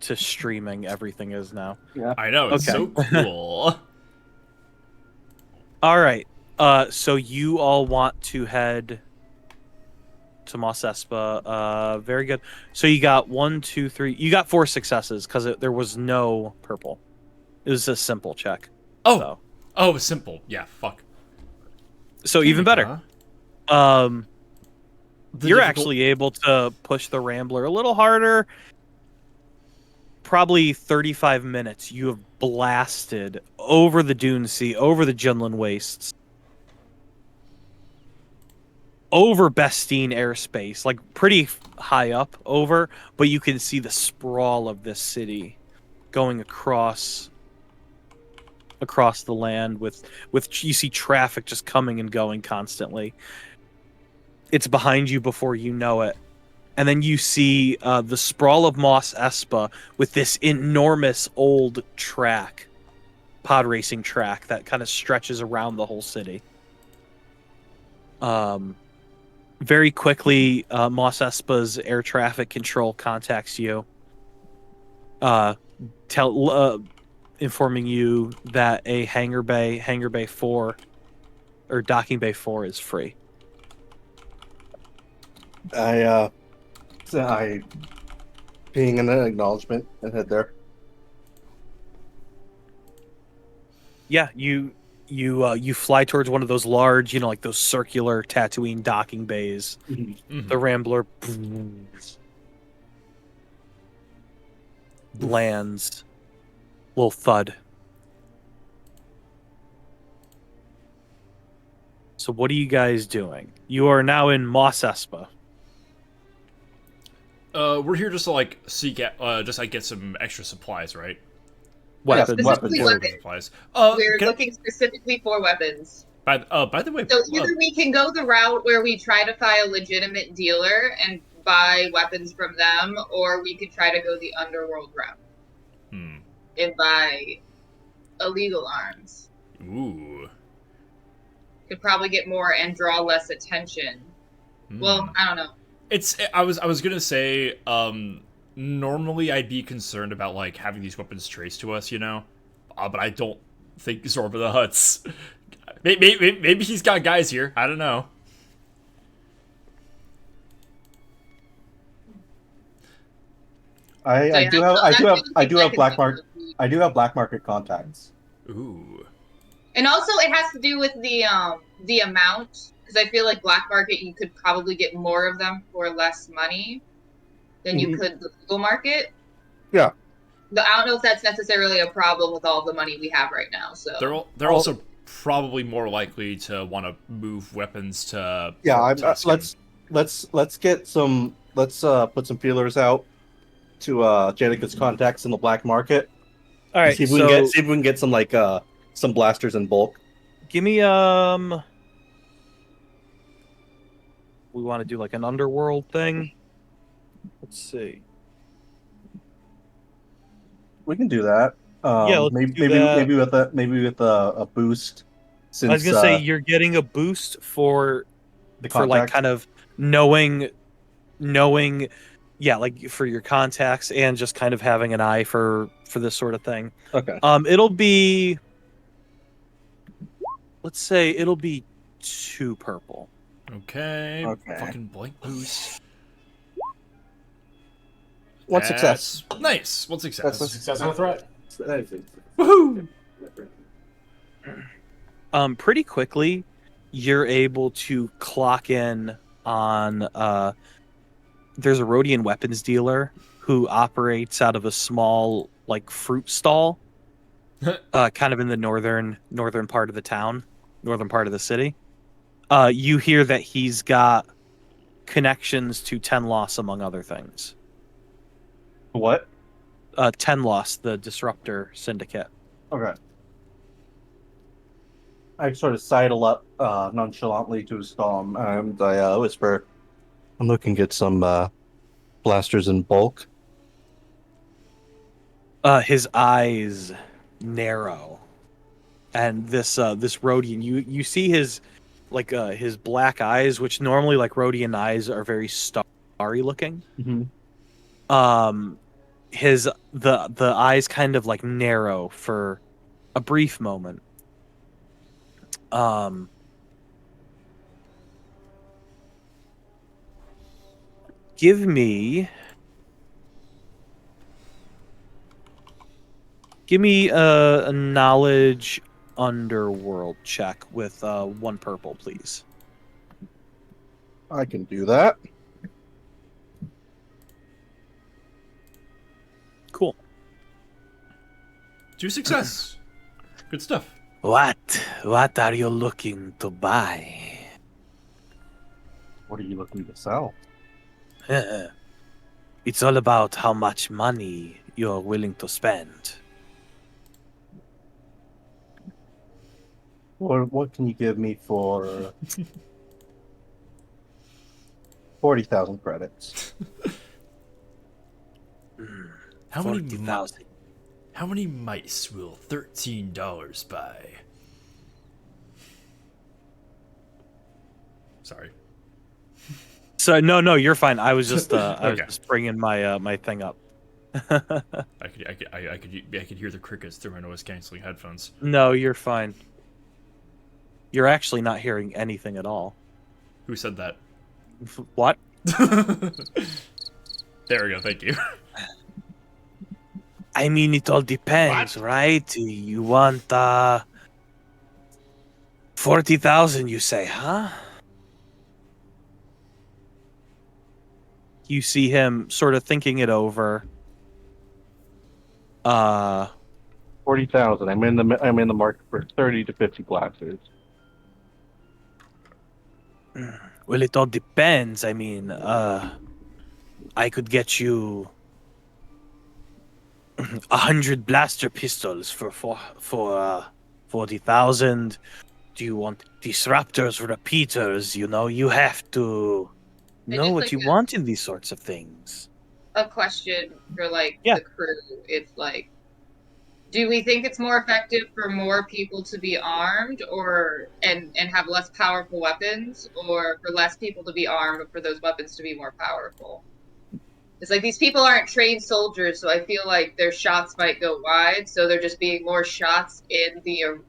to streaming everything is now. Yeah. I know, it's so cool. Alright, so you all want to head to Mos Espa. Very good. So you got 1, 2, 3... You got 4 successes, because there was no purple. It was a simple check. Oh! So, Oh, simple. Yeah, fuck. so even better. You're difficult- actually able to push the Rambler a little harder. Probably 35 minutes. You have blasted over the Dune Sea, over the Junlin Wastes, over Bestine airspace, like pretty high up over, but you can see the sprawl of this city going across the land with you see traffic just coming and going constantly. It's behind you before you know it. And then you see the sprawl of Mos Espa with this enormous old track, pod racing track that kind of stretches around the whole city. Very quickly, Mos Espa's air traffic control contacts you, informing you that a hangar bay 4, or docking bay 4 is free. I being an acknowledgement and head there. Yeah, you fly towards one of those large, like those circular Tatooine docking bays. Mhm. The Rambler lands. Little thud. So what are you guys doing? You are now in Mos Espa. We're here just to, like, seek out, just, like, get some extra supplies, right? Weapons. Specifically weapons. weapons. Supplies. We're Can I- looking specifically for weapons. by the way, So either we can go the route where we try to find a legitimate dealer and buy weapons from them, or we could try to go the underworld route and buy illegal arms. Ooh. Could probably get more and draw less attention. Well, I don't know. I was gonna say, normally I'd be concerned about like having these weapons traced to us, you know, but I don't think Zorba the Hutt's. Maybe he's got guys here. I don't know. I do have black market contacts. Ooh. And also, it has to do with the amount, because I feel like black market you could probably get more of them for less money than you could the legal market. Yeah. But I don't know if that's necessarily a problem with all the money we have right now. So They're also probably more likely to want to move weapons to. Yeah, Fort Tusken. let's get some. Let's put some feelers out to Janica's contacts in the black market. All right, See if we can get some like some blasters in bulk. give me we want to do like an underworld thing. Let's see. We can do that. Let's maybe do that. maybe with a boost. Since I was gonna say you're getting a boost for the like contacts. kind of knowing, yeah, like for your contacts and just kind of having an eye for this sort of thing. Okay. It'll be, let's say it'll be 2 purple. Okay. Okay. Fucking blank boost. One success. Nice. One success. That's a Success on a threat. Woohoo! Pretty quickly, you're able to clock in on there's a Rhodian weapons dealer who operates out of a small like fruit stall, kind of in the northern part of the town, northern part of the city. You hear that he's got connections to Tenloss, among other things. What? Tenloss, the disruptor syndicate. Okay. I sort of sidle up nonchalantly to his stall and I whisper, "I'm looking to get some blasters in bulk." His eyes narrow, and this Rhodian, you see his like his black eyes, which normally like Rhodian eyes are very starry looking. Mm-hmm. The eyes kind of like narrow for a brief moment. Give me a knowledge underworld check with 1 purple, please. I can do that. Cool. 2 success. Good stuff. What are you looking to buy? What are you looking to sell? It's all about how much money you're willing to spend. What can you give me for 40,000 credits? How many 40,000. How many mice will $13 buy? Sorry. So no, you're fine. I was just I was Okay. just bringing my my thing up. I could hear the crickets through my noise canceling headphones. No, you're fine. You're actually not hearing anything at all. Who said that? What? There we go. Thank you. I mean, it all depends, right? You want 40,000, you say, huh? You see him sort of thinking it over. 40,000. I'm in the market for 30 to 50 blasters. Well, it all depends. I mean, I could get you 100 blaster pistols for 40,000. Do you want disruptors, repeaters? You know, you have to I know just what like you want in these sorts of things. a question for like Yeah. the crew. It's like, do we think it's more effective for more people to be armed or and have less powerful weapons, or for less people to be armed but for those weapons to be more powerful? It's like these people aren't trained soldiers, so I feel like their shots might go wide, so they're just being more shots in the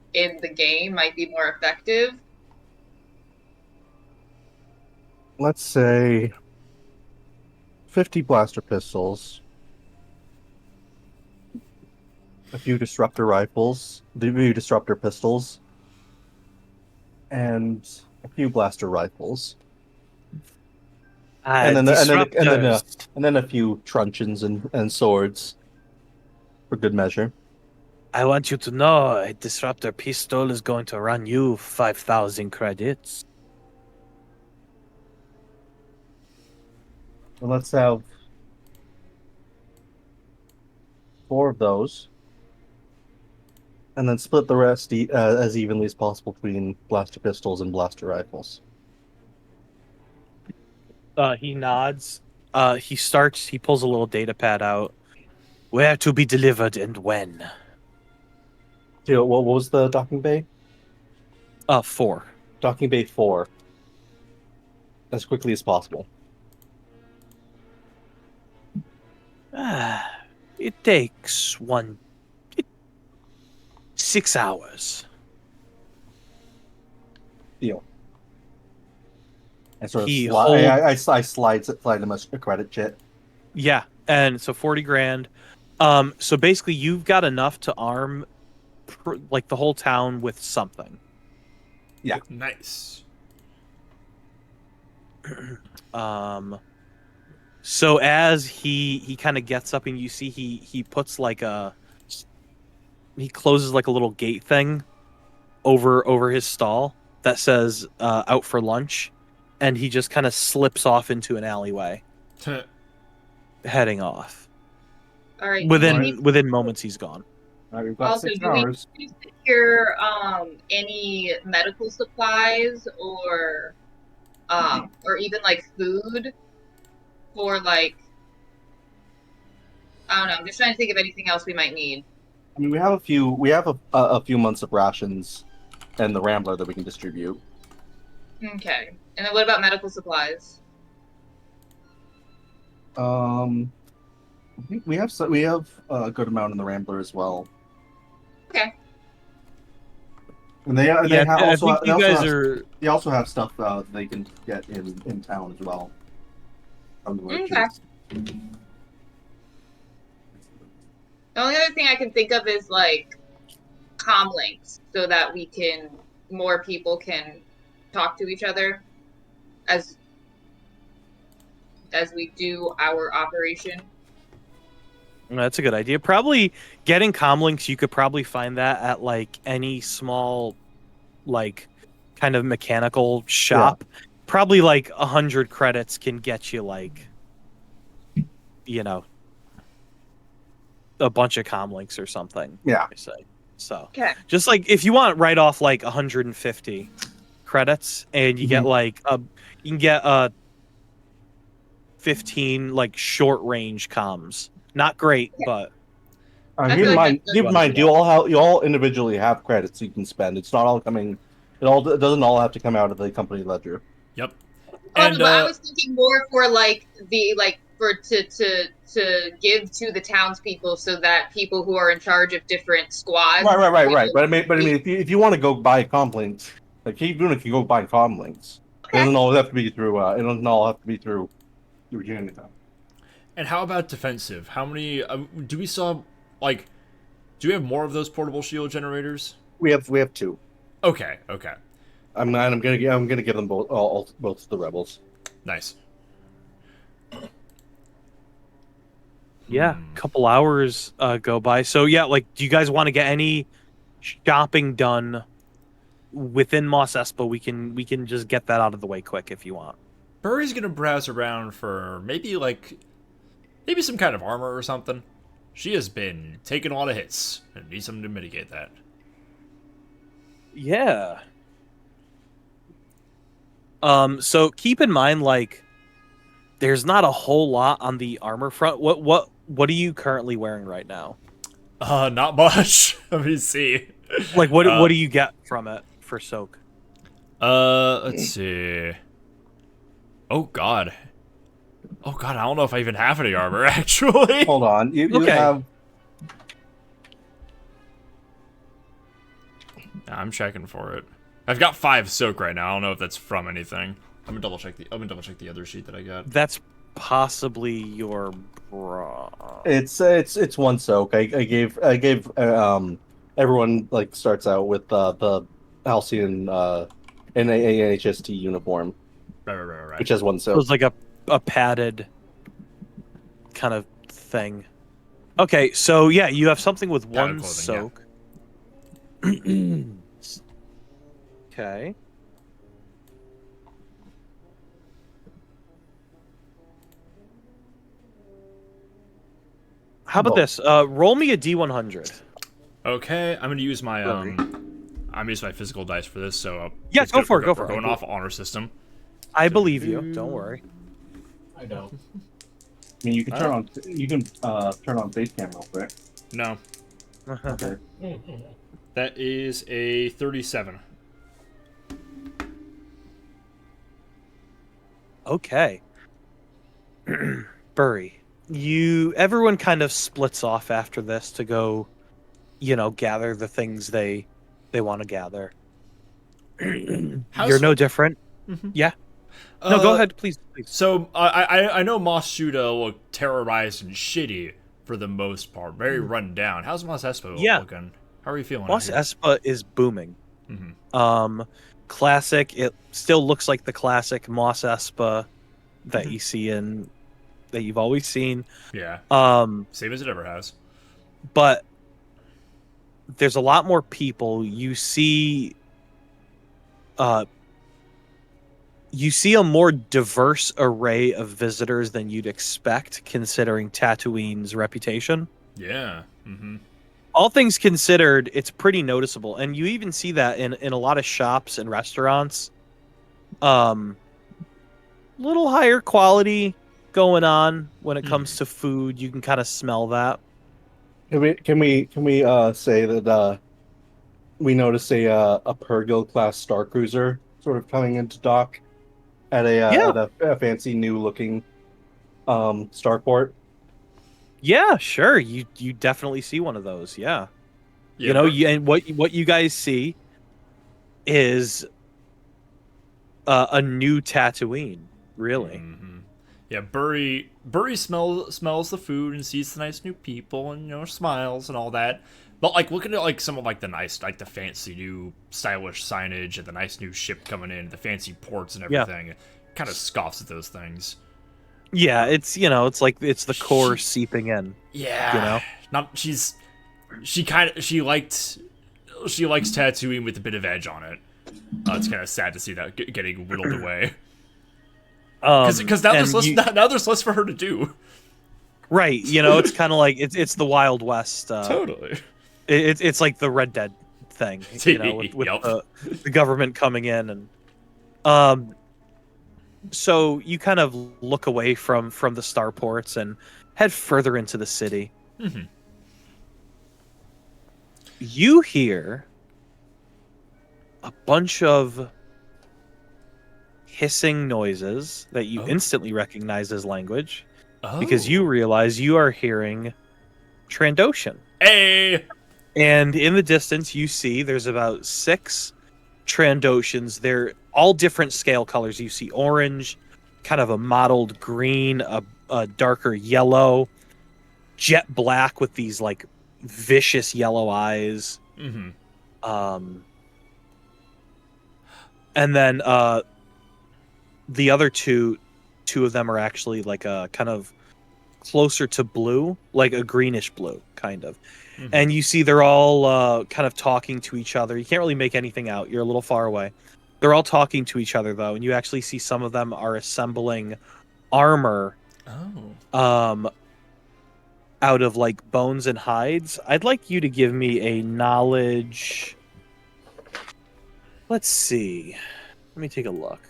game might be more effective. Let's say 50 blaster pistols, a few disruptor rifles, a few disruptor pistols, and a few blaster rifles. And then a few truncheons and swords for good measure. I want you to know a disruptor pistol is going to run you 5,000 credits. And let's have 4 of those, and then split the rest as evenly as possible between blaster pistols and blaster rifles. He nods. He pulls a little data pad out. Where to be delivered and when? What was the docking bay? 4. Docking bay 4. As quickly as possible. It takes 6 hours. Deal. I sort of He slide him a credit chit. Yeah, and so 40 grand. So basically, you've got enough to arm like the whole town with something. Yeah. Nice. So as he kind of gets up and you see he puts he closes like a little gate thing over his stall that says out for lunch, and he just kind of slips off into an alleyway, heading off. All right. Within moments he's gone. All right, we've got Also, 6 do we hours. secure any medical supplies or even like food for like, I don't know. I'm just trying to think of anything else we might need. I mean, we have a few months of rations and the Rambler that we can distribute. Okay. And then what about medical supplies? I think we have a good amount in the Rambler as well. Okay. And they also have stuff they can get in town as well. From the merchants. Okay. The only other thing I can think of is like comm links, so that more people can talk to each other as we do our operation. That's a good idea. Probably getting comlinks, you could probably find that at like any small, like, kind of mechanical shop. Yeah. Probably like 100 credits can get you like, you know, a bunch of comlinks or something. Yeah. I say. So just like if you want right off like 150 credits, and you get like you can get 15 like short range comms. Not great, but keep in mind, you all individually have credits you can spend. It's not all coming. It doesn't all have to come out of the company ledger. Yep. And but I was thinking more for like to give to the townspeople, so that people who are in charge of different squads. Right. But I mean, if you want to go buy comlinks, like even if you go buy comlinks, it doesn't all have to be through. It doesn't all have to be through Janica. And how about defensive? How many do we still like? Do we have more of those portable shield generators? We have 2. Okay. I'm gonna give them both to the rebels. Nice. Yeah, a couple hours go by. So yeah, like, do you guys want to get any shopping done within Mos Espa? We can just get that out of the way quick if you want. Burry's gonna browse around for maybe some kind of armor or something. She has been taking a lot of hits and needs something to mitigate that. Yeah. So keep in mind, like, there's not a whole lot on the armor front. What are you currently wearing right now? Not much. Let me see. Like, what do you get from it for soak? Let's see. Oh god, I don't know if I even have any armor, actually. Hold on. You Okay. have. I'm checking for it. I've got 5 soak right now. I don't know if that's from anything. I'm gonna double check the other sheet that I got. That's possibly your bra. It's 1 soak. I gave everyone like starts out with the Halcyon NHST uniform, Right. which has 1 It soak. was like a padded kind of thing. Okay, so yeah, you have something with Padded 1 clothing, soak. Okay. How about this? Roll me a D100. Okay, I'm gonna use my Sorry. I'm gonna use my physical dice for this. So Yeah, let's go for it. Go we're for it. Going off honor system. I believe you. Don't worry. I know. I mean, you can turn on face cam real quick. No, Okay. that is a 37. Okay. Burry, everyone kind of splits off after this to go, gather the things they want to gather. You're no different. Mhm. Yeah. No, go ahead, please. So I know Mos Shuuta looked terrorized and shitty for the most part, very run down. How's Mos Espa looking? How are you feeling? Mos Espa is booming. Mhm. Classic. It still looks like the classic Mos Espa that you see that you've always seen. Yeah. Same as it ever has. But there's a lot more people. You see a more diverse array of visitors than you'd expect, considering Tatooine's reputation. Yeah. Mm-hmm. All things considered, it's pretty noticeable, and you even see that in a lot of shops and restaurants. Little higher quality going on when it comes to food. You can kind of smell that. Can we say that we notice a Purrgil class star cruiser sort of coming into dock at a fancy new looking starport? Yeah, sure. You definitely see one of those. Yeah. And what you guys see is a new Tatooine, really. Mm-hmm. Yeah, Burry smells the food and sees the nice new people and smiles and all that. But like looking at like some of like the nice, like the fancy new stylish signage and the nice new ship coming in, the fancy ports and everything, kind of scoffs at those things. Yeah, it's it's like it's the core seeping in. Yeah, she likes Tatooine with a bit of edge on it. It's kind of sad to see that getting whittled away. Because now there's less for her to do. Right, it's kind of like it's the Wild West. Totally. It's like the Red Dead thing, with the government coming in and so you kind of look away from the starports and head further into the city. Mm-hmm. You hear a bunch of hissing noises that you instantly recognize as language because you realize you are hearing Trandoshan. Hey! And in the distance, you see there's about 6 Trandoshans. They're all different scale colors. You see orange, kind of a mottled green, a darker yellow, jet black with these like vicious yellow eyes. Mm-hmm. And then the other two of them are actually like a kind of closer to blue, like a greenish blue, kind of. Mm-hmm. And you see they're all kind of talking to each other. You can't really make anything out. You're a little far away. They're all talking to each other, though, and you actually see some of them are assembling armor out of like bones and hides. I'd like you to give me a knowledge. Let's see. Let me take a look.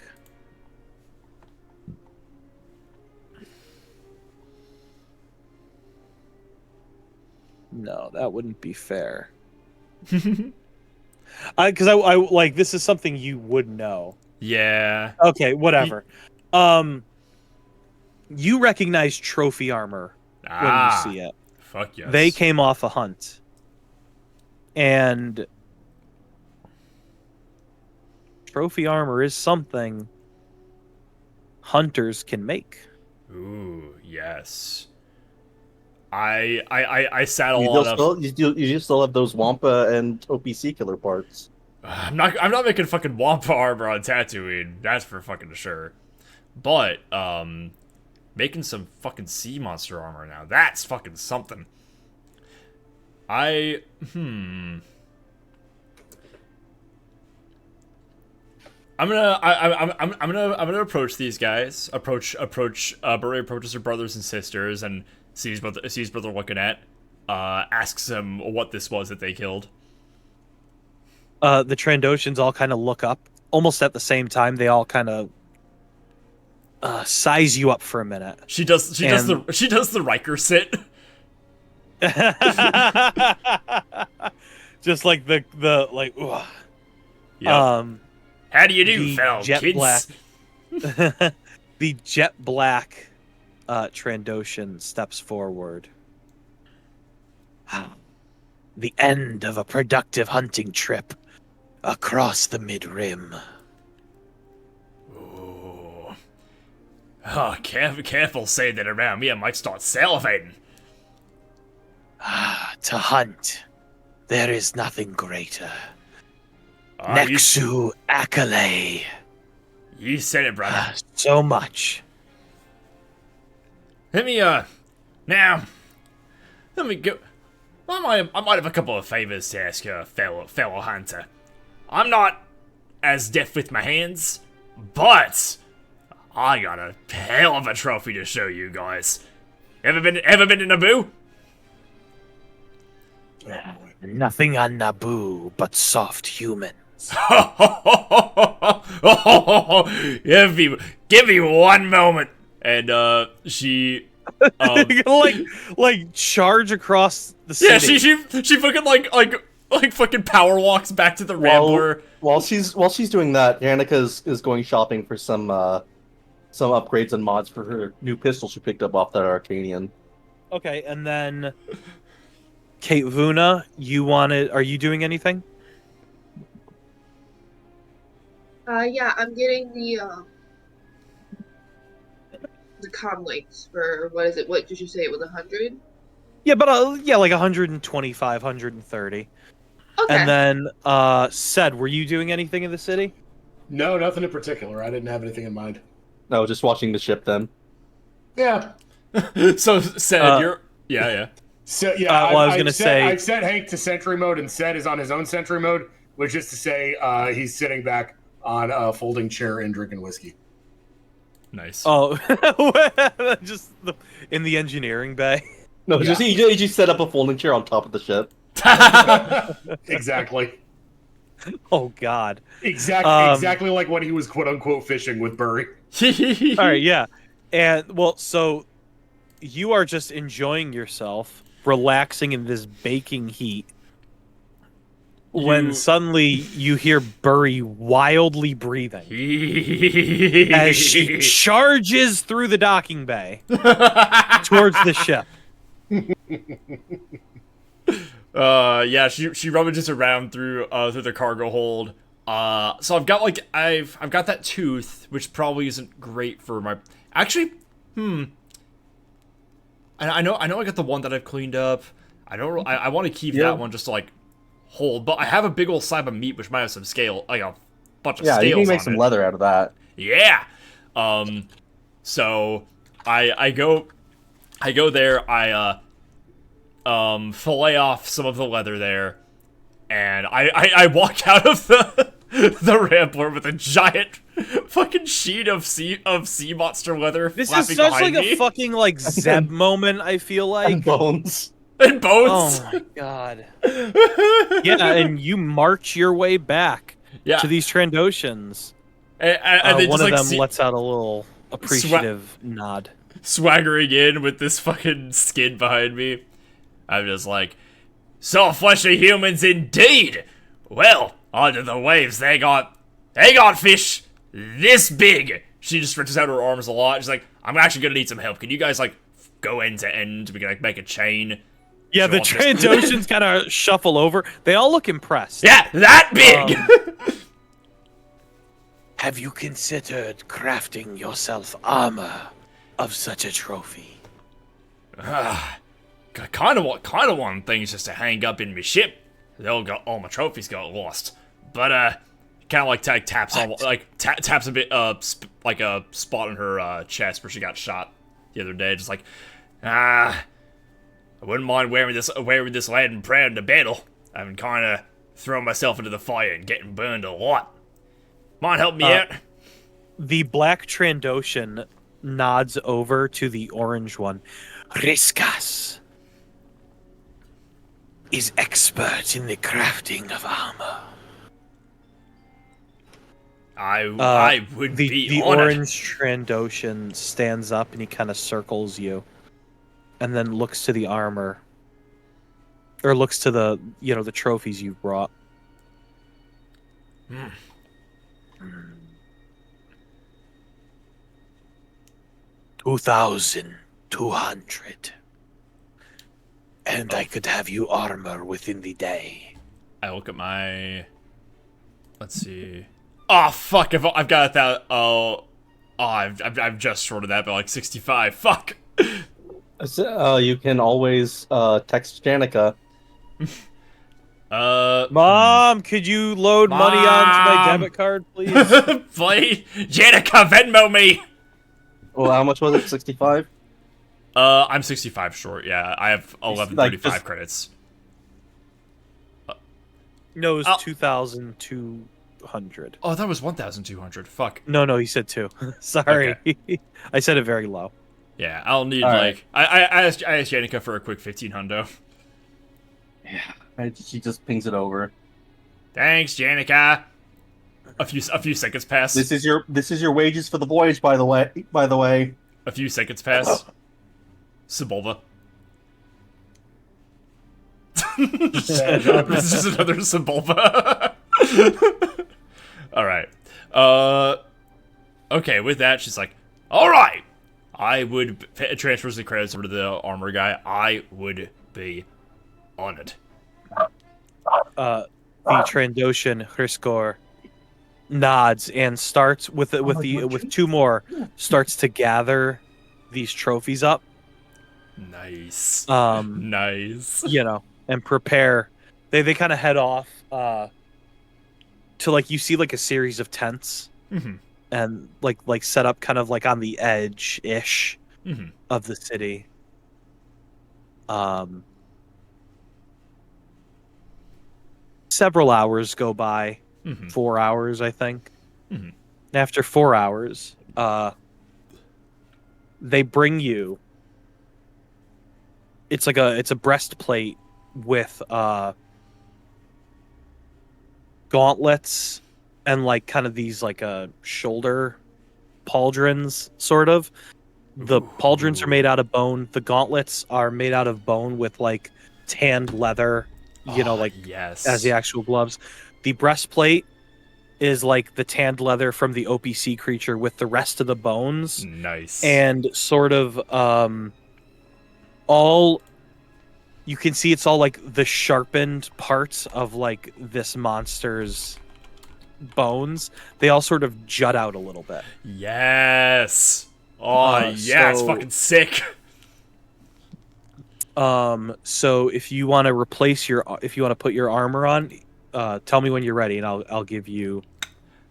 No, that wouldn't be fair. Because I like this is something you would know. Yeah. Okay, whatever. You recognize trophy armor when you see it. Fuck yes. They came off a hunt. And trophy armor is something hunters can make. Ooh, yes. I sat a You lot of. you still have those Wampa and OPC killer parts. I'm not making fucking Wampa armor on Tatooine. That's for fucking sure. But making some fucking sea monster armor now. That's fucking something. I'm gonna approach these guys. Burry approaches her brothers and sisters and sees what they're looking at. Asks them what this was that they killed. The Trandoshans all kind of look up. Almost at the same time, they all kind of size you up for a minute. She does the Riker sit. Just like the like. Yep. How do you do, fellow kids? Black, the jet black Trandoshan steps forward. The end of a productive hunting trip across the mid-rim. Ooh. Oh, careful saying that around me. I might start salivating. To hunt, there is nothing greater. Nexu Akale. You said it, brother. So much. Let me go. I might have a couple of favors to ask you, fellow hunter. I'm not as deft with my hands, but I got a hell of a trophy to show you guys. Ever been to Naboo? Nothing on Naboo but soft humans. Give me one moment. And she like charge across the city. Yeah, she fucking like fucking power walks back to the Rambler. While she's doing that, Janica is going shopping for some upgrades and mods for her new pistol she picked up off that Arcanian. Okay, and then Kate Vuna, are you doing anything? Yeah, I'm getting the comm links for what is it? What did you say? It was 100? Yeah, but like 125, 130. Okay. And then Sed, were you doing anything in the city? No, nothing in particular. I didn't have anything in mind. No, just watching the ship then. Yeah. So Sed, you're yeah. So yeah, well, I was gonna say I've set Hank to sentry mode, and Sed is on his own sentry mode, which is to say he's sitting back on a folding chair and drinking whiskey. Nice. Oh, just in the engineering bay. No, Yeah. he just set up a folding chair on top of the ship. Exactly. Oh God. Exactly like when he was quote unquote fishing with Burry. All right, yeah, and well, so you are just enjoying yourself, relaxing in this baking heat. When suddenly you hear Burry wildly breathing as she charges through the docking bay towards the ship. Yeah, she rummages around through the cargo hold. So I've got that tooth, which probably isn't great for my. Actually, I know I got the one that I've cleaned up. I want to keep that one just to like hold, but I have a big old slab of meat which might have some scale, like a bunch of scales on it. Yeah, you can make some leather out of that. Yeah. So I go there. I fillet off some of the leather there, and I walk out of the Rambler with a giant fucking sheet of sea monster leather This flapping is such behind like me. a fucking like Zeb moment. I feel like. And bones. And bones. Oh my god. Yeah, and you march your way back Yeah. to these Trandoshans. And they One just of like them lets out a little appreciative nod. swaggering in with this fucking skin behind me. I'm just like, soft fleshy humans indeed. Well, under the waves they got fish this big. She just stretches out her arms a lot. She's like, I'm actually gonna need some help. Can you guys like go end to end? We can like make a chain. Yeah, the Sure, I'll just- Trandoshans kind of shuffle over. They all look impressed. Yeah, that big. Have you considered crafting yourself armor of such a trophy? kind of want things just to hang up in my ship. All my trophies got lost. But kind of like taps on taps a bit like a spot in her chest where she got shot the other day. Just like I wouldn't mind wearing this leaden prayer into battle. I've been kind of throwing myself into the fire and getting burned a lot. Mind help me out? The black Trandoshan nods over to the orange one. Riskas is expert in the crafting of armor. I would be The honored. orange Trandoshan stands up and he kind of circles you, and then looks to the armor, or looks to the the trophies you brought. 2,200, and I could have you armor within the day. I look at my. Let's see. Oh fuck! I've got that. I've just shorted that by like 65. Fuck. You can always text Janica. Mom, could you load money onto my Mom. debit card, please? Please, Janica, Venmo me. Well, how much was it? 65. I'm 65 short. Yeah, I have 1135 credits. No, it was Oh. 2,200. Oh, that was 1,200. Fuck. No, he said 2. Sorry. I said it very low. Yeah, I'll need All like I asked Janica for a quick 1,500. Yeah. She just pings it over. Thanks, Janica. A few seconds pass. This is your wages for the voyage, by the way. A few seconds pass. Sebulba. This is just another Sebulba. Alright. Okay, with that, she's like, alright! I would transfers the credits over to the armor guy. I would be honored. The Trandoshan Hriskor nods and starts with 2 more, starts to gather these trophies up. Nice. Nice. Nice. And prepare. They kind of head off to like you see like a series of tents Mm-hmm. and like set up kind of like on the edge ish Mm-hmm. of the city. Several hours go by. Mm-hmm. 4 hours, I think. Mhm. After 4 hours, they bring you. It's a breastplate with gauntlets and like kind of these like shoulder pauldrons, sort of. The pauldrons are made out of bone. The gauntlets are made out of bone with like tanned leather, yes. as the actual gloves. The breastplate is like the tanned leather from the OPC creature with the rest of the bones, Nice. and sort of all you can see it's all like the sharpened parts of like this monster's bones. They all sort of jut out a little bit. Yes. Oh yeah, it's so- fucking sick. So if you want to put your armor on, tell me when you're ready, and I'll give you.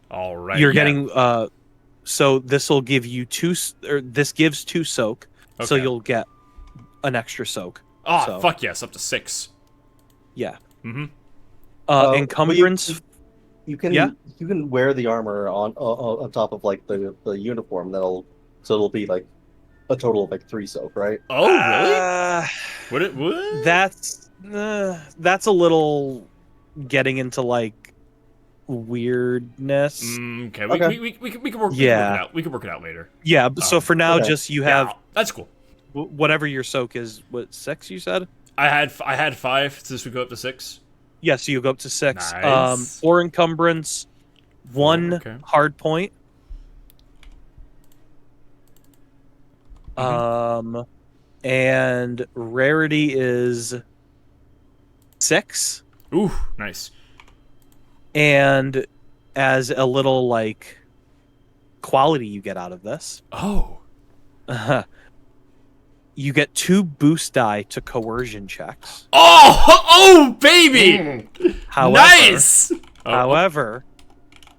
All right. You're yeah. getting so this will give you this gives 2 soak, so Okay. you'll get an extra soak. Oh so- fuck yes, up to 6. Yeah. Mm-hmm. Encumbrance. You can wear the armor on top of like the uniform. It'll be like a total of like 3 soak, right? Oh, really? What? That's a little getting into like weirdness. Okay, Okay. we can work it out. We can work it out later. Yeah. So for now, okay. just you have that's cool. whatever your soak is. What, 6 you said? I had 5. So this would go up to 6. Yeah. So you go up to 6. Nice. 4 encumbrance, 1 okay. hard point. And rarity is 6. Ooh, nice. And as a little like quality you get out of this, Oh, you get 2 boost die to coercion checks. oh, baby, However, nice. However,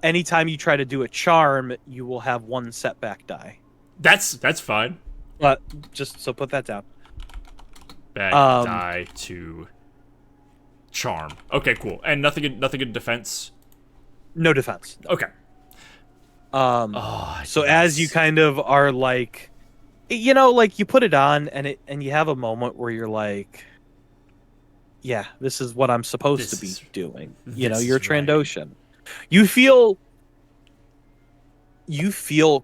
anytime you try to do a charm, you will have 1 setback die. That's fine. But just so put that down. Back die to charm. Okay, cool. And nothing in defense. No defense. Okay. So as you kind of are like, you know, like you put it on and you have a moment where you're like, yeah, this is what I'm supposed to be doing. You know, you're Trandoshan. You feel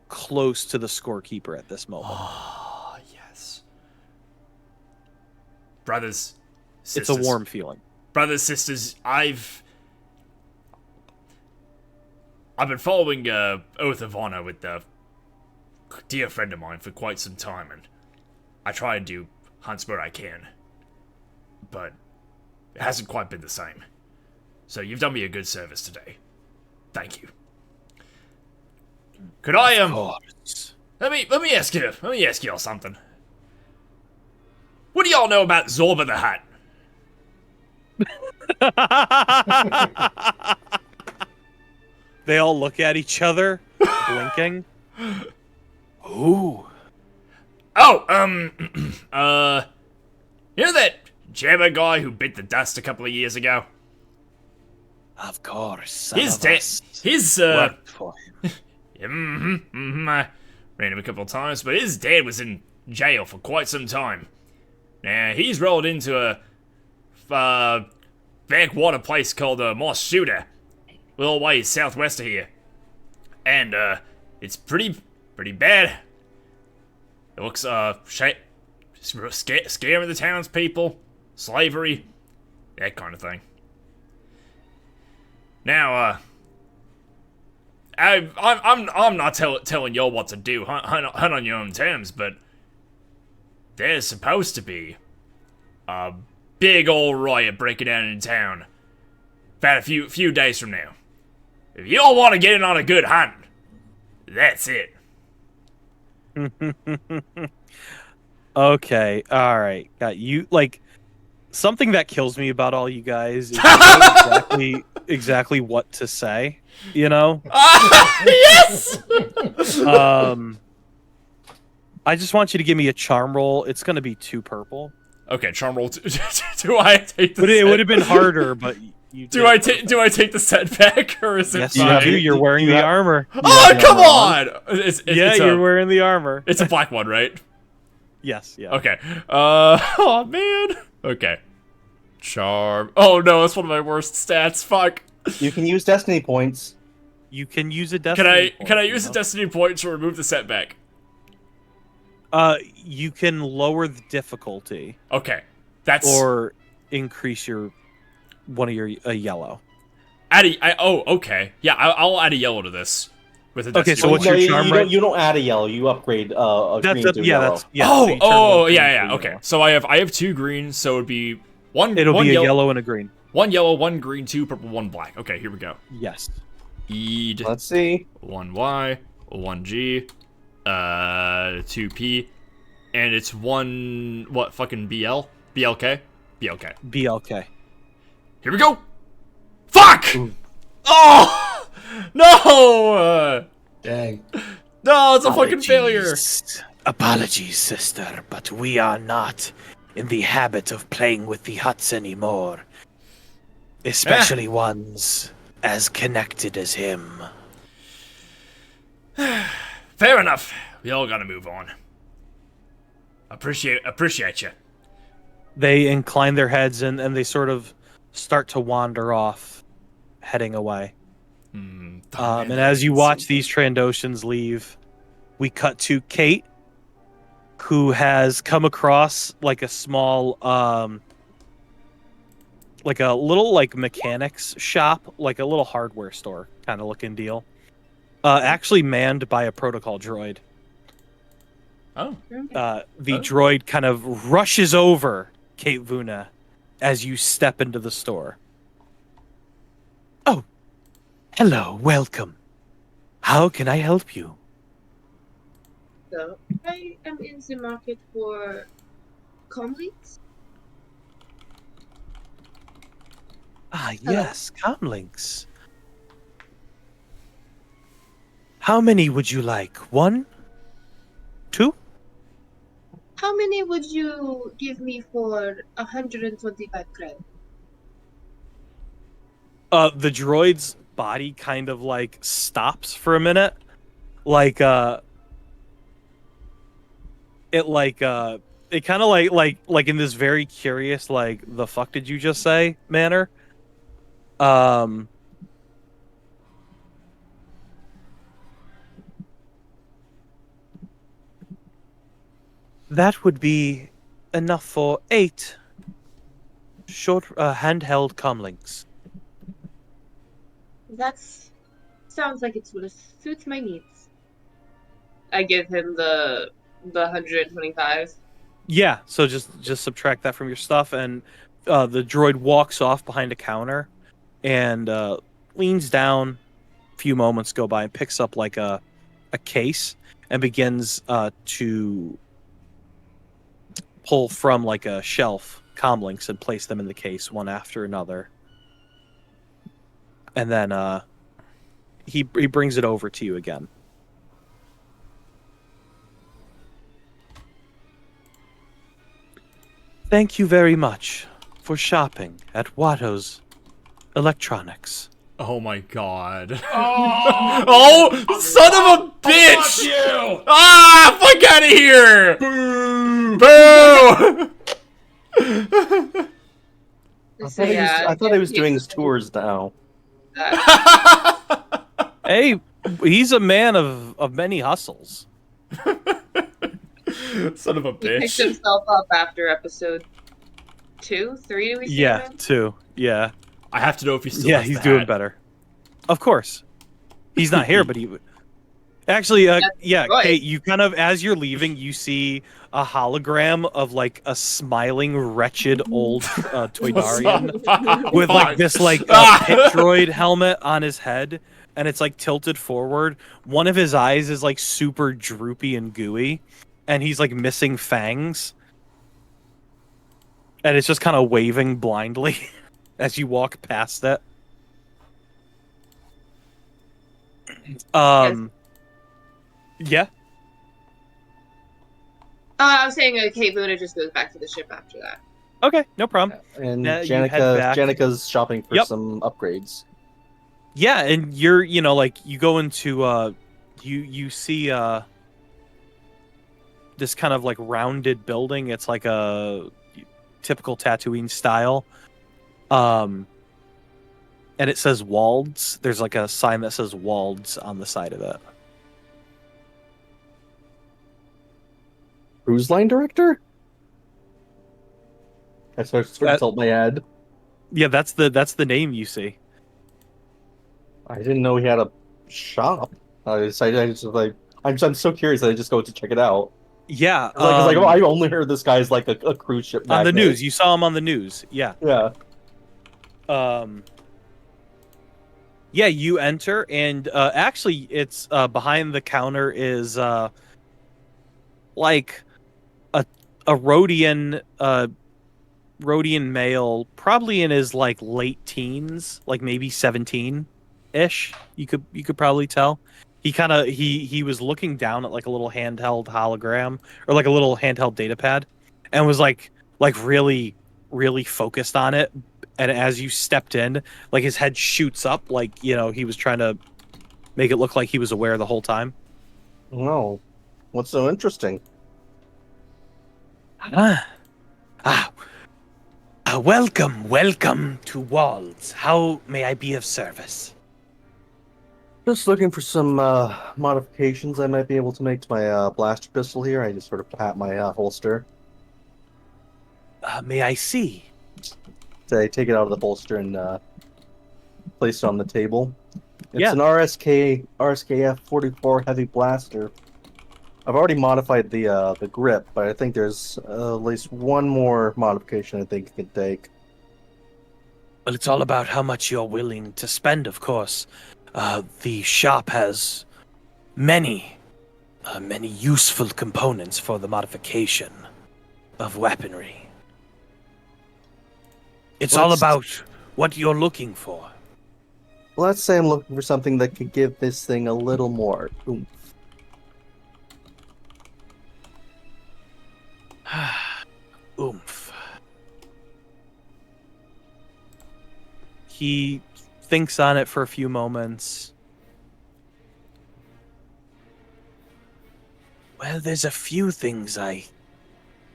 close to the scorekeeper at this moment. Oh, yes. Brothers, sisters. It's a warm feeling. Brothers, sisters, I've been following Oath of Honor with a dear friend of mine for quite some time, and I try and do hunts where I can, but it hasn't quite been the same. So you've done me a good service today. Thank you. Could I let me ask you all something. What do y'all know about Zorba the Hutt? They all look at each other, blinking. Ooh. Oh, you know that Jabba guy who bit the dust a couple of years ago? Of course. His dad. His worked for him. I ran him a couple of times, but his dad was in jail for quite some time. Now he's rolled into a backwater place called Mos Shuuta, a little ways southwest of here, and it's pretty bad. It looks scaring the townspeople, slavery, that kind of thing. Now, I'm not telling y'all what to do. Hunt on your own terms, but there's supposed to be a big old riot breaking out in town about a few days from now. If y'all want to get in on a good hunt, that's it. Okay, all right. Got you. Like, something that kills me about all you guys is you know exactly what to say. You know? Yes. I just want you to give me a charm roll. It's going to be 2 purple. Okay, charm roll. Do I take the? But it would have been harder, but you. Do I take the setback, or is it? Yes, fine? you do. You're wearing the armor. Oh, come on! It's you're wearing the armor. It's a black one, right? Yes. Yeah. Okay. Oh man. Okay. Charm. Oh no, that's one of my worst stats. Fuck. You can use destiny points. You can use a destiny. Can I use a destiny point to remove the setback? You can lower the difficulty. Okay. That's or increase one of your yellow. Okay. Yeah, I'll add a yellow to this. With a destiny okay, so point. what's your charm? You don't add a yellow. You upgrade green to yellow. Okay. So I have 2 greens, so it'd be one. It'll one be yellow, a yellow and a green. 1 yellow, 1 green, 2 purple, 1 black. Okay, here we go. Yes. Eed. Let's see. 1 Y, 1 G, 2 P, and it's 1 what fucking BL? BLK? BLK. BLK. Here we go. Fuck! Ooh. Oh no! Dang. No, it's a fucking failure. Apologies, sister, but we are not in the habit of playing with the Hutts anymore. Especially ones as connected as him. Fair enough. We all gotta move on. Appreciate you. They incline their heads and they sort of start to wander off, heading away. And as you watch these Trandoshans leave, we cut to Kate, who has come across like a small, like a little like mechanics shop, like a little hardware store kind of looking deal. Actually manned by a protocol droid. Oh. The droid kind of rushes over Kate Vuna as you step into the store. Oh, hello, welcome. How can I help you? So, I am in the market for comlinks. Ah, yes, comlinks. How many would you like? 1? 2? How many would you give me for 125 credit? The droid's body kind of like stops for a minute. Like it kind of like in this very curious like the fuck did you just say manner. That would be enough for 8 short handheld comlinks. That sounds like it will suit my needs. I give him the 125. Yeah, so just subtract that from your stuff, and the droid walks off behind a counter and leans down. A few moments go by and picks up like a case and begins to pull from like a shelf comlinks and place them in the case one after another. And then he brings it over to you again. Thank you very much for shopping at Watto's Electronics. Oh my god. Oh, son of a bitch! Fuck you! Ah, fuck out of here! Boo! I thought he was doing his tours now. Hey, he's a man of many hustles. Son of a He picked bitch. himself up after episode 2, 3. Do we see him in? 2. Yeah. I have to know if he's still Yeah, has he's the doing hat. better. Of course. He's not here, but he would. Actually, yeah, right. Kate, you kind of, as you're leaving, you see a hologram of like a smiling, wretched old Toydarian with like this like pit droid helmet on his head, and it's like tilted forward. One of his eyes is like super droopy and gooey, and he's like missing fangs. And it's just kind of waving blindly as you walk past it. Yeah. I was saying Kate Vuna just goes back to the ship after that. Okay, no problem. And Now you head back. Janica's shopping for Yep. some upgrades. Yeah, and you're, like you go into you see this kind of like rounded building. It's like a typical Tatooine style. And it says Walds. There's like a sign that says Walds on the side of it. Cruise line director? I sort of tilt my head. Yeah, that's the name you see. I didn't know he had a shop. I'm so curious that I just go to check it out. Yeah, I only heard this guy's like a cruise ship on the magnate. news. You saw him on the news. Yeah. Yeah. Yeah, you enter, and actually, it's behind the counter is like a Rhodian male, probably in his like late teens, like maybe 17-ish. You could probably tell. He was looking down at like a little handheld hologram or like a little handheld data pad, and was like really really focused on it. and as you stepped in, like his head shoots up, like he was trying to make it look like he was aware the whole time. No. What's so interesting? Welcome to Walls. How may I be of service? Just looking for some modifications I might be able to make to my blaster pistol here. I just sort of pat my holster. May I see? So I take it out of the holster and place it on the table. It's Yeah. an RSKF 44 heavy blaster. I've already modified the grip, but I think there's at least one more modification I think it can take. Well, it's all about how much you're willing to spend, of course. The shop has many useful components for the modification of weaponry. It's all about what you're looking for. Let's say I'm looking for something that could give this thing a little more oomph. Oomph. He thinks on it for a few moments. Well, there's a few things I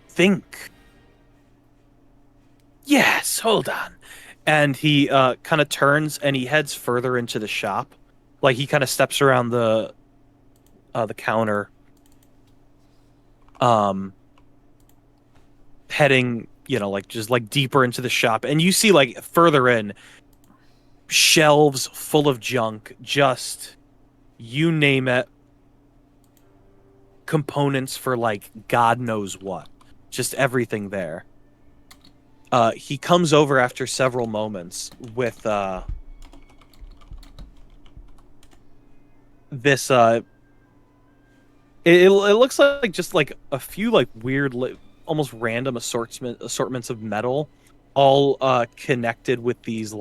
think. Yes, hold on. And he kind of turns and he heads further into the shop. Like he kind of steps around the counter. Heading, just deeper into the shop. And you see further in shelves full of junk, just you name it, components for God knows what, just everything there. He comes over after several moments with this it looks like just a few weird almost random assortments of metal, all connected with these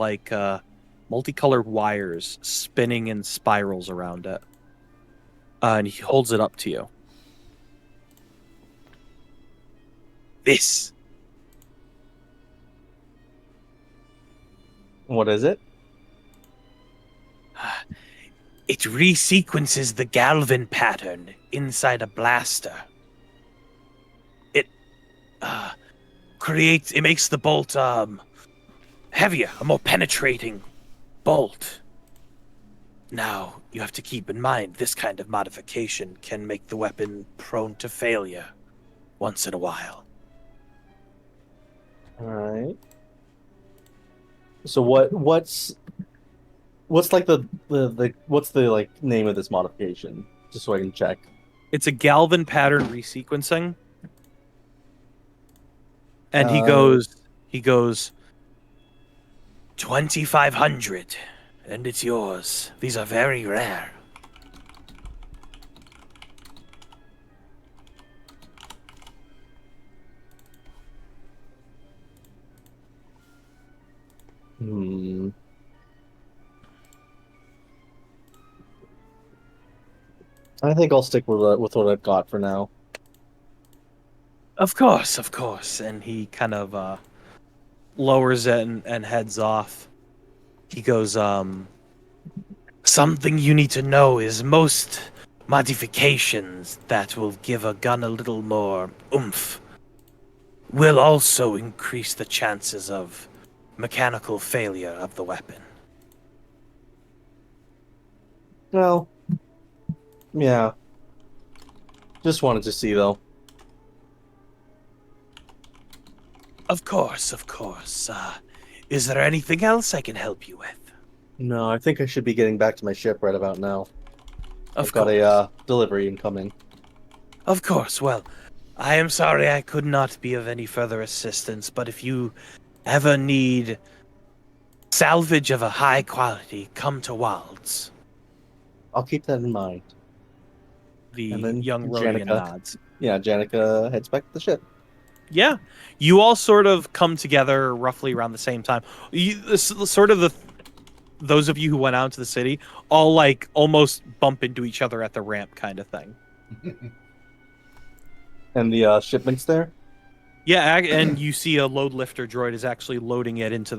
multicolored wires spinning in spirals around it. And he holds it up to you. This. What is it? It resequences the Galvin pattern inside a blaster. It makes the bolt heavier, a more penetrating bolt. Now, you have to keep in mind this kind of modification can make the weapon prone to failure once in a while. All right. So what's the name of this modification? Just so I can check. It's a Galvin pattern resequencing. And he goes 2,500, and it's yours. These are very rare. I think I'll stick with what I've got for now. Of course. And he kind of lowers it and heads off. He goes, something you need to know is most modifications that will give a gun a little more oomph will also increase the chances of mechanical failure of the weapon. Well, yeah. Just wanted to see, though. Of course. Is there anything else I can help you with? No, I think I should be getting back to my ship right about now. I've got a delivery incoming. Of course. Well, I am sorry I could not be of any further assistance, but if you ever need salvage of a high quality, come to Wilds. I'll keep that in mind. The then young Rodian Janica. nods. Yeah, Janica heads back to the ship. Yeah, you all sort of come together roughly around the same time. Those of you who went out into the city all almost bump into each other at the ramp, kind of thing. And the shipment's there? Yeah, and you see a load lifter droid is actually loading it into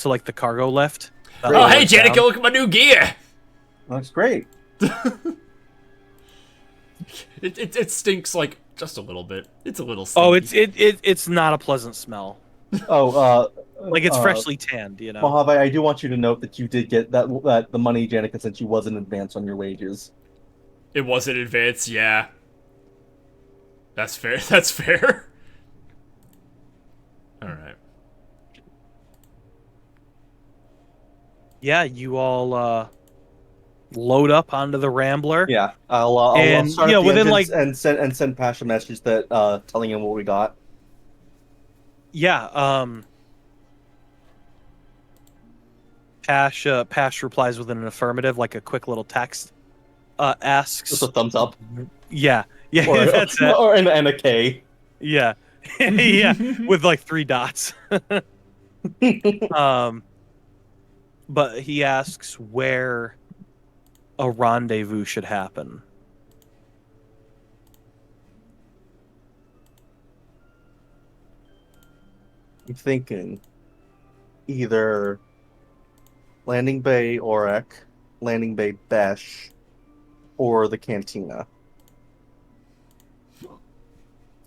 like the cargo lift. Oh, hey, Janica, look at my new gear. That's great. It stinks like just a little bit. It's a little stinky. Oh, it's not a pleasant smell. Oh, Like it's freshly tanned, you know. Mojave, I do want you to note that you did get that the money Janica sent you was in advance on your wages. It was in advance, yeah. That's fair. That's fair. All right. Yeah, you all load up onto the Rambler. Yeah, I'll And, start you know, up the within, engines like- and send Pash a message that telling him what we got. Yeah, Pash replies with an affirmative, like a quick little text. Asks. Just a thumbs up. Yeah, Or, that's it. Or and a K. Yeah, yeah, with like 3 dots. But he asks where a rendezvous should happen. I'm thinking either Landing Bay Orek, Landing Bay Besh, or the Cantina.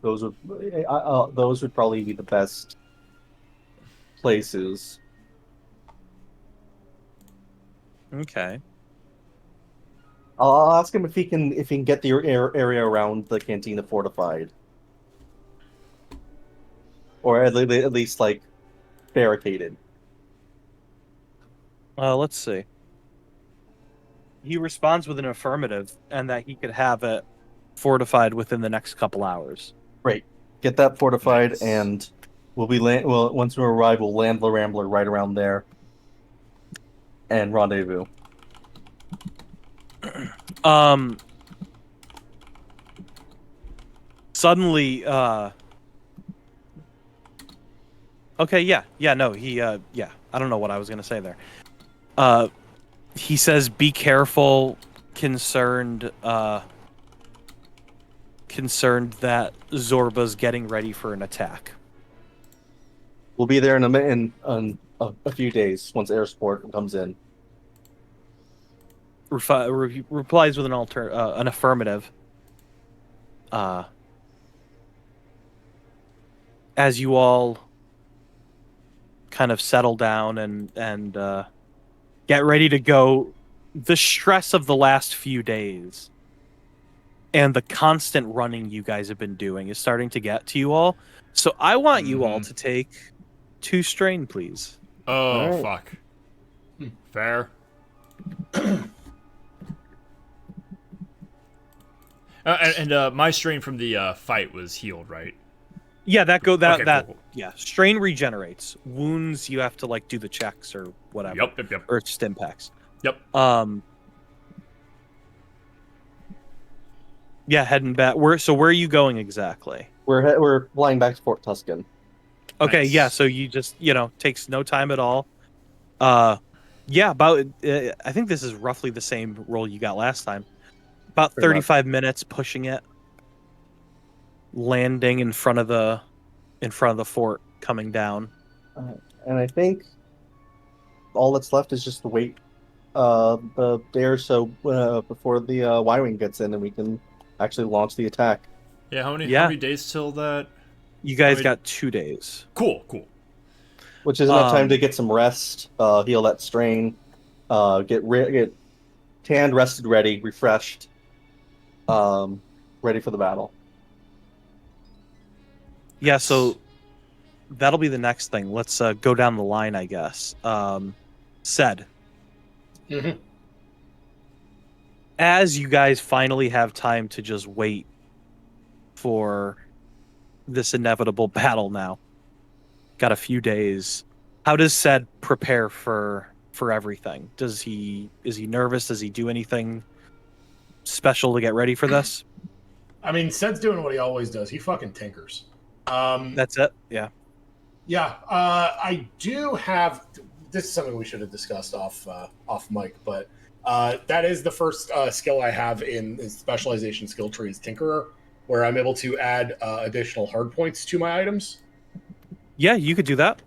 Those would probably be the best places. Okay. I'll ask him if he can get the area around the Cantina fortified, or at least like barricaded. Let's see. He responds with an affirmative, and that he could have it fortified within the next couple hours. Great, get that fortified, Nice. and once we arrive, we'll land the Rambler right around there, and rendezvous. Suddenly, okay, yeah, no, yeah, I don't know what I was gonna say there. He says, "Be careful," concerned that Zorba's getting ready for an attack. We'll be there in a few days once air support comes in. Replies with an affirmative. As you all kind of settle down and get ready to go, the stress of the last few days and the constant running you guys have been doing is starting to get to you all. So I want you all to take 2 strain, please. Oh, Alright. fuck. Fair. And my strain from the fight was healed, right? Yeah, Okay, cool. yeah. Strain regenerates. Wounds, you have to like do the checks or whatever. Yep. Or stim packs. Yep. Yeah, heading back. Where are you going exactly? We're flying back to Fort Tusken. Okay, Nice. yeah. So you just takes no time at all. Yeah, about I think this is roughly the same roll you got last time. About Pretty 35 minutes pushing it, landing in front of the fort, coming down. And I think all that's left is just to wait the day or so before the Y-wing gets in, and we can actually launch the attack. Yeah, how many days till that? You guys Wait. got 2 days. Cool. Which is enough time to get some rest, heal that strain, get tanned, rested, ready, refreshed, ready for the battle. Yeah, so that'll be the next thing. Let's go down the line, I guess. Said. Mhm. As you guys finally have time to just wait for this inevitable battle now, got a few days. How does Said prepare for everything? Is he nervous? Does he do anything special to get ready for this? I mean, Sed's doing what he always does. He fucking tinkers. That's it. Yeah. Yeah, I do have. This is something we should have discussed off mic, but that is the first skill I have in the specialization skill tree is Tinkerer, where I'm able to add additional hard points to my items. Yeah, you could do that.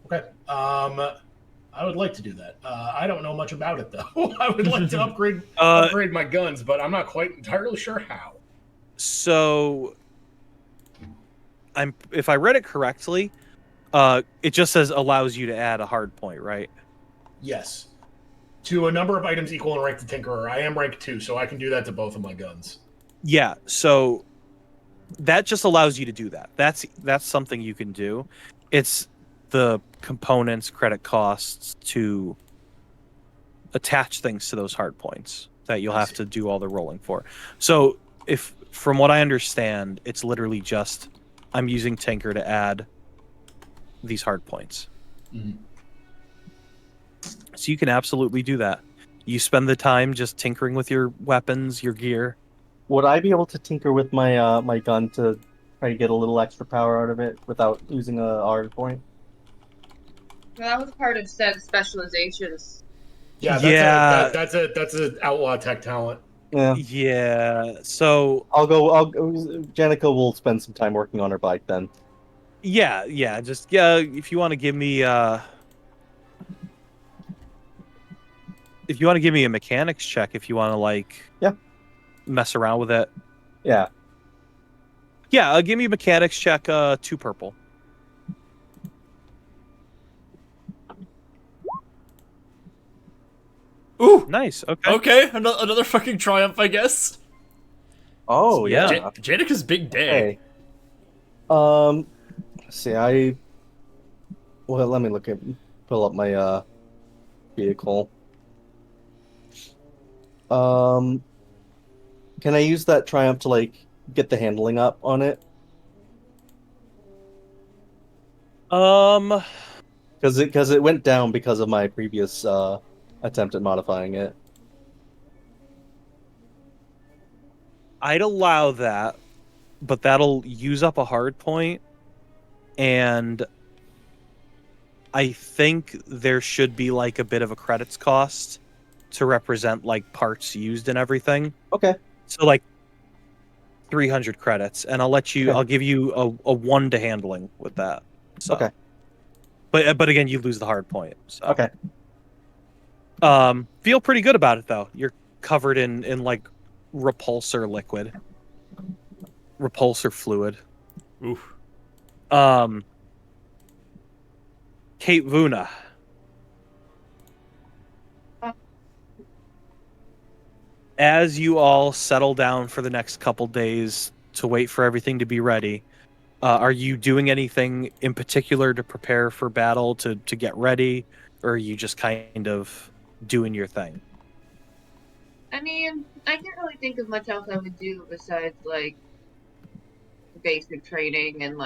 Okay. I would like to do that. I don't know much about it though. I would like to upgrade my guns, but I'm not quite entirely sure how. So, if I read it correctly, it just says allows you to add a hard point, right? Yes. To a number of items equal in rank to Tinkerer. I am rank 2, so I can do that to both of my guns. Yeah. So that just allows you to do that. That's something you can do. It's the components, credit costs to attach things to those hard points that you'll have to do all the rolling for. So if, from what I understand, it's literally just I'm using Tinker to add these hard points. Mm-hmm. So you can absolutely do that. You spend the time just tinkering with your weapons, your gear. Would I be able to tinker with my my gun to try to get a little extra power out of it without using a hard point? That was part of said specializations. Yeah, that's a outlaw tech talent. Yeah. Yeah. So I'll go. Janica will spend some time working on her bike then. yeah. Just if you want to give me if you want to give me a mechanics check, if you want to mess around with it. Yeah. Yeah, give me a mechanics check, 2 purple. Ooh, Nice. Okay. okay, another fucking triumph, I guess. Oh Yeah. yeah. Janica's big day. Hey. See, well, let me pull up my vehicle. Can I use that triumph to get the handling up on it? Because it went down because of my previous attempt at modifying it. I'd allow that, but that'll use up a hard point, and I think there should be a bit of a credits cost to represent parts used and everything. Okay. So 300 credits, and I'll give you a 1 to handling with that. So. Okay. But again, you lose the hard point. So. Okay. Feel pretty good about it though. You're covered in repulsor liquid, repulsor fluid. Oof. Kate Vuna. As you all settle down for the next couple days to wait for everything to be ready, are you doing anything in particular to prepare for battle, to get ready, or are you just kind of doing your thing? I mean, I can't really think of much else I would do besides basic training and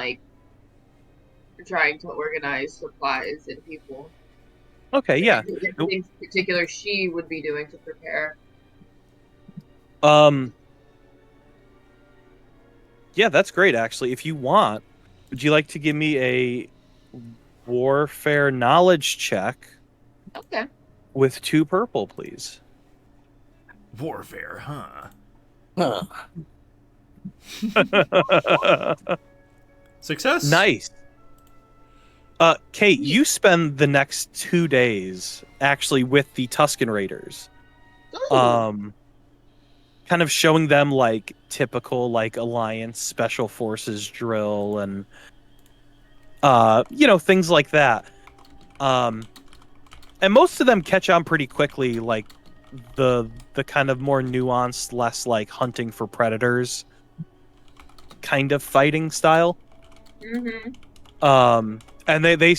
trying to organize supplies and people. Okay, yeah. Anything in particular she would be doing to prepare. Yeah, that's great actually. If you want, would you like to give me a warfare knowledge check? Okay. With 2 purple, please. Warfare, huh? Success. Nice. Kate, you spend the next 2 days actually with the Tusken Raiders. Ooh. Kind of showing them typical Alliance Special Forces drill and things like that. And most of them catch on pretty quickly, the kind of more nuanced, less hunting for predators kind of fighting style. Mm-hmm. And they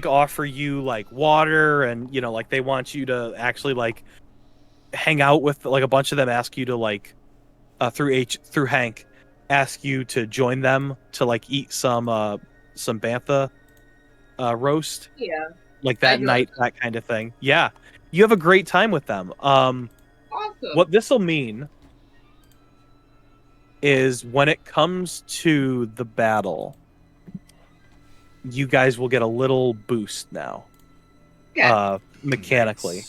offer you water, and they want you to actually hang out with a bunch of them, ask you to through Hank, ask you to join them to eat some bantha roast. Yeah. That night, that kind of thing. Yeah. You have a great time with them. Awesome. What this will mean is when it comes to the battle, you guys will get a little boost now. Yeah. Mechanically.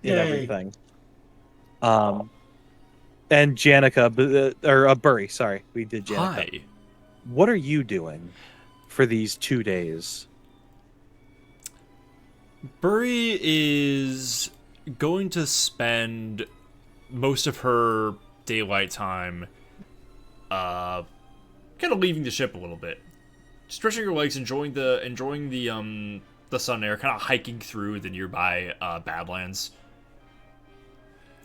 Yay. And everything. And Janica, or Burry, sorry, we did Janica. Hi. What are you doing for these 2 days? Burry is going to spend most of her daylight time kind of leaving the ship a little bit. Stretching her legs, enjoying the sun air, kind of hiking through the nearby Badlands.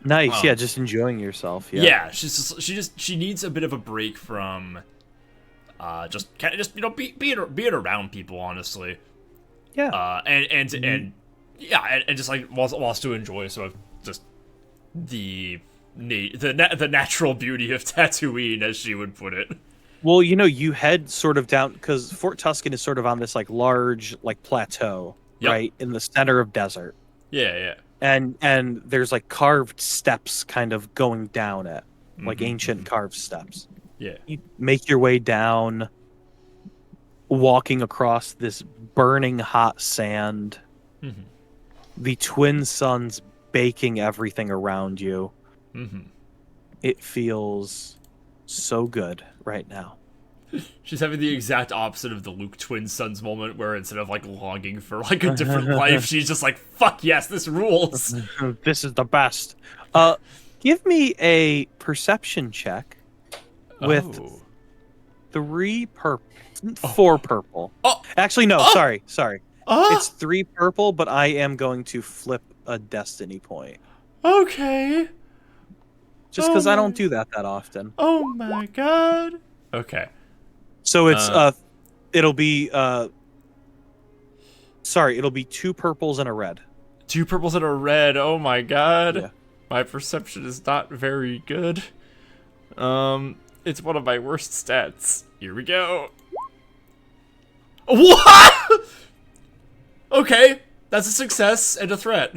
Nice, yeah, just enjoying yourself. Yeah, she needs a bit of a break from being around people, honestly. Yeah. And just like wants to enjoy sort of just the natural beauty of Tatooine, as she would put it. Well, you head sort of down because Fort Tusken is sort of on this like large like plateau, right, in the center of desert. Yeah. And there's like carved steps kind of going down it, like ancient carved steps. Yeah. You make your way down, walking across this burning hot sand. Mm-hmm. The twin suns baking everything around you. Mm-hmm. It feels so good right now. She's having the exact opposite of the Luke twin sons moment, where instead of like longing for like a different life, she's just like, "Fuck yes, this rules." This is the best. Give me a perception check with 4 purple. Oh. Actually, no. Sorry. Oh. It's 3 purple, but I am going to flip a destiny point. Okay. Just because I don't do that often. Oh my god. Okay. So it's it'll be 2 purples and a red. 2 purples and a red. Oh my god. Yeah. My perception is not very good. It's one of my worst stats. Here we go. What? Okay, that's a success and a threat.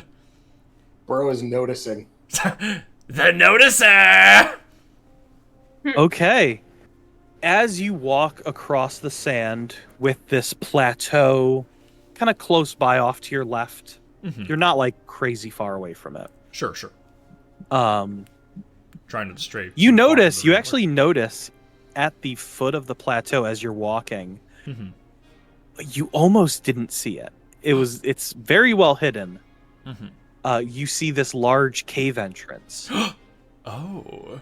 Bro is noticing. The noticer. Okay. As you walk across the sand with this plateau kind of close by off to your left, you're not like crazy far away from it. Sure. Um, Trying to stray. you actually notice at the foot of the plateau as you're walking, you almost didn't see it. It's very well hidden. You see this large cave entrance. Oh.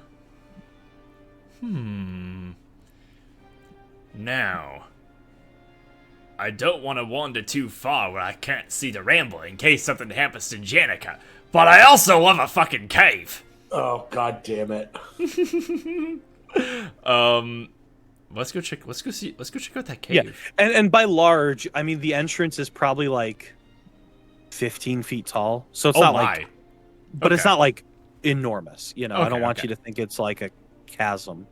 Now, I don't want to wander too far where I can't see the Rambler in case something happens to Janica, but I also love a fucking cave. Oh, god damn it. Let's go check out that cave. Yeah, and by large, I mean the entrance is probably like 15 feet tall, so it's not like, but it's not like enormous. I don't want you to think it's like a chasm.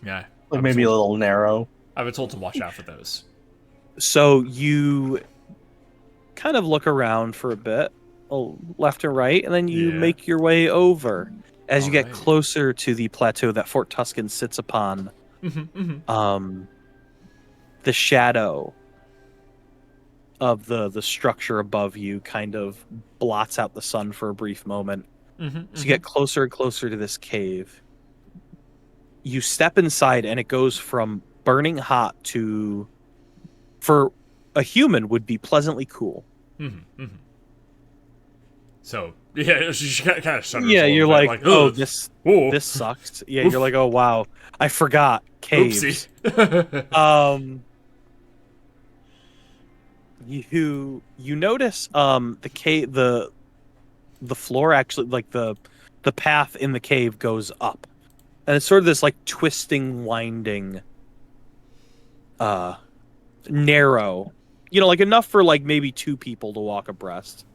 Yeah, Like maybe a little narrow. I've been told to watch out for those. So you kind of look around for a bit, left and right, and then you make your way over. As you get closer to the plateau that Fort Tusken sits upon, the shadow of the structure above you kind of blots out the sun for a brief moment. So you get closer and closer to this cave. You step inside, and it goes from burning hot to, for a human, would be pleasantly cool. So yeah, she kind of shudders. Yeah, you're like, oh, ugh. this Ooh. sucks. Yeah, you're like, oh wow, I forgot caves. Oopsie. You notice the cave, the floor actually, like the path in the cave goes up, and it's sort of this like twisting, winding, narrow, like enough for like maybe 2 people to walk abreast.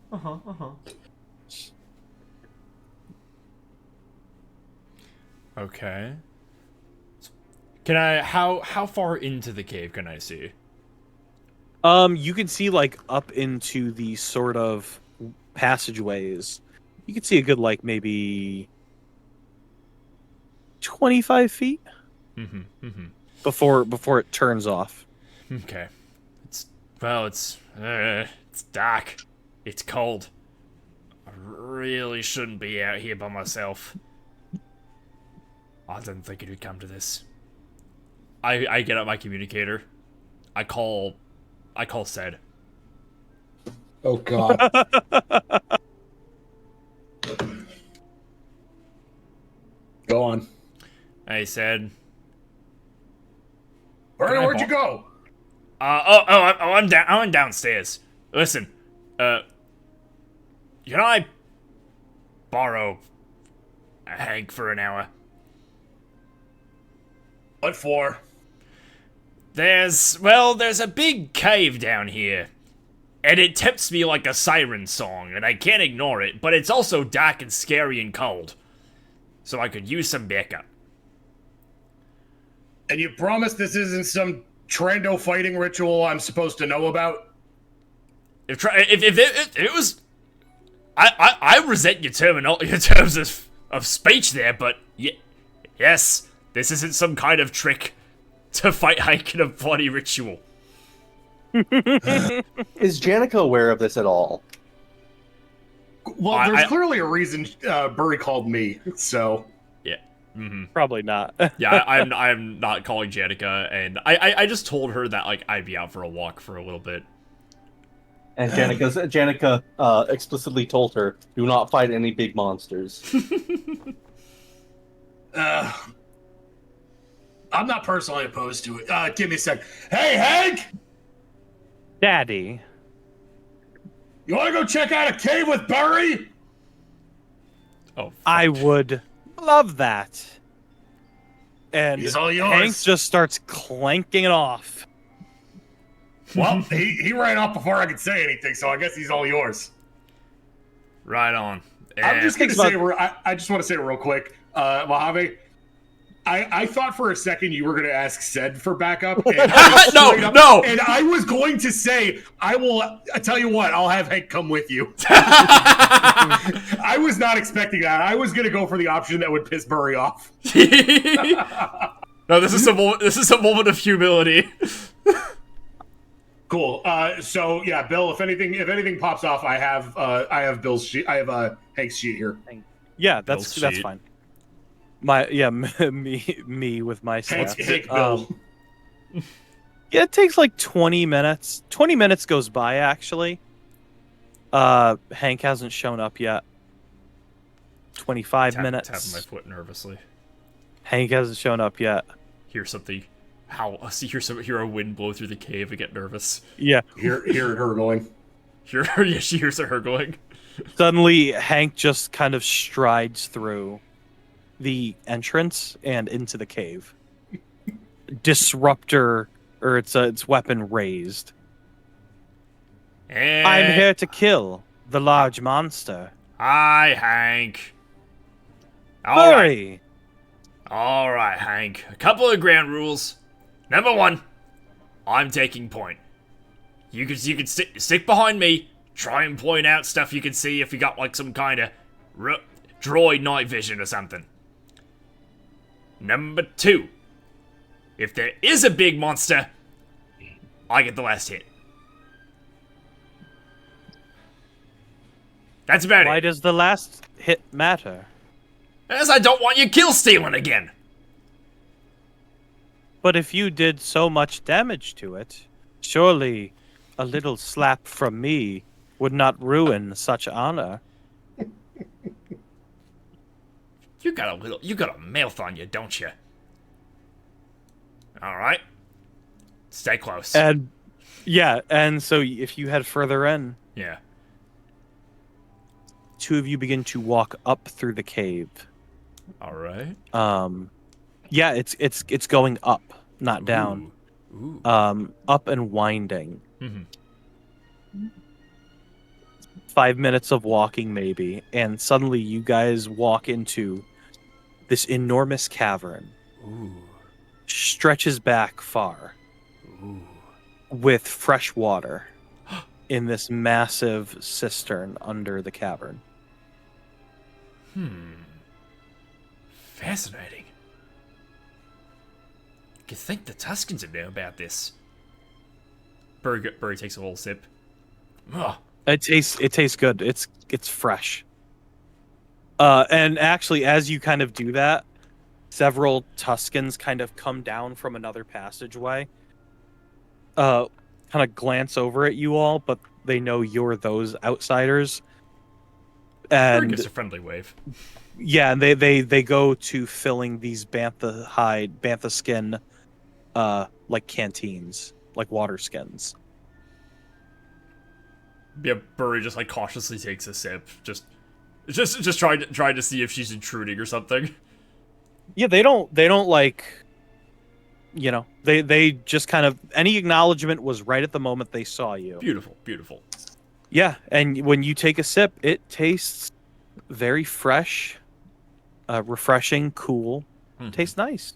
Okay. Can I? How far into the cave can I see? You can see like up into the sort of passageways. You can see a good like maybe 25 feet before it turns off. Okay. It's dark. It's cold. I really shouldn't be out here by myself. I didn't think it would come to this. I get out my communicator. I call Sed. Oh God. Go on. Hey, Sed. Where'd you go? I'm downstairs. Listen, can I borrow Hank for an hour? What for? There's a big cave down here, and it tempts me like a siren song, and I can't ignore it, but it's also dark and scary and cold. So I could use some backup. And you promise this isn't some Trando fighting ritual I'm supposed to know about? If it was, I resent your terms of speech there, but yes, this isn't some kind of trick to fight Hank in a bloody ritual. Is Janica aware of this at all? Well, there's clearly a reason Burry called me, so... Yeah. Mm-hmm. Probably not. Yeah, I'm not calling Janica, and I just told her that, like, I'd be out for a walk for a little bit. And Janica explicitly told her, do not fight any big monsters. I'm not personally opposed to it. Give me a sec. Hey, Hank! Daddy. You want to go check out a cave with Burry? Oh, fuck. I would love that. And He's all yours. Hank just starts clanking it off. Well, he ran off before I could say anything, so I guess he's all yours. Right on. I'm just going to say, I just want to say real quick, Mojave, I thought for a second you were going to ask Sed for backup. And No. And I was going to say, I tell you what, I'll have Hank come with you. I was not expecting that. I was going to go for the option that would piss Burry off. No, this is a moment of humility. Cool. So yeah, Bill. If anything pops off, I have Bill's sheet. I have Hank's sheet here. Yeah, that's fine. Me with my stuff. Hank Bill. Yeah, it takes like 20 minutes. 20 minutes goes by actually. Hank hasn't shown up yet. 25 minutes. Tapping my foot nervously. Hank hasn't shown up yet. Hear something. Hear a wind blow through the cave and get nervous. Yeah. Hear her going. Yeah, she hears her going. Suddenly, Hank just kind of strides through the entrance and into the cave. Disruptor, or its weapon raised. I'm here to kill the large monster. Hi, Hank. Hurry! All right, Hank. A couple of ground rules. Number one, I'm taking point. You can stick behind me. Try and point out stuff you can see if you got like some kind of droid night vision or something. Number two, if there is a big monster, I get the last hit. That's about it. Why does the last hit matter? As I don't want you kill stealing again. But if you did so much damage to it, surely a little slap from me would not ruin such honor. You got a mouth on you, don't you? All right. Stay close. And yeah, and so if you head further in, yeah. two of you begin to walk up through the cave. All right. Yeah, it's going up, not down. Ooh. Up and winding. Mm-hmm. 5 minutes of walking maybe, and suddenly you guys walk into this enormous cavern. Ooh. Stretches back far. Ooh. With fresh water in this massive cistern under the cavern. Fascinating. You think the Tuskens would know about this? Burry takes a little sip. Ugh. It tastes good. It's fresh. And actually, as you kind of do that, several Tuskens kind of come down from another passageway kind of glance over at you all, but they know you're those outsiders. Or And gives a friendly wave. yeah, and they go to filling these bantha skin, like canteens, like water skins. Yeah, Burry just like cautiously takes a sip, just trying to see if she's intruding or something. Yeah, they don't like, you know, they just kind of, any acknowledgement was right at the moment they saw you. Beautiful, beautiful. Yeah, and when you take a sip, it tastes very fresh, refreshing, cool. Tastes nice.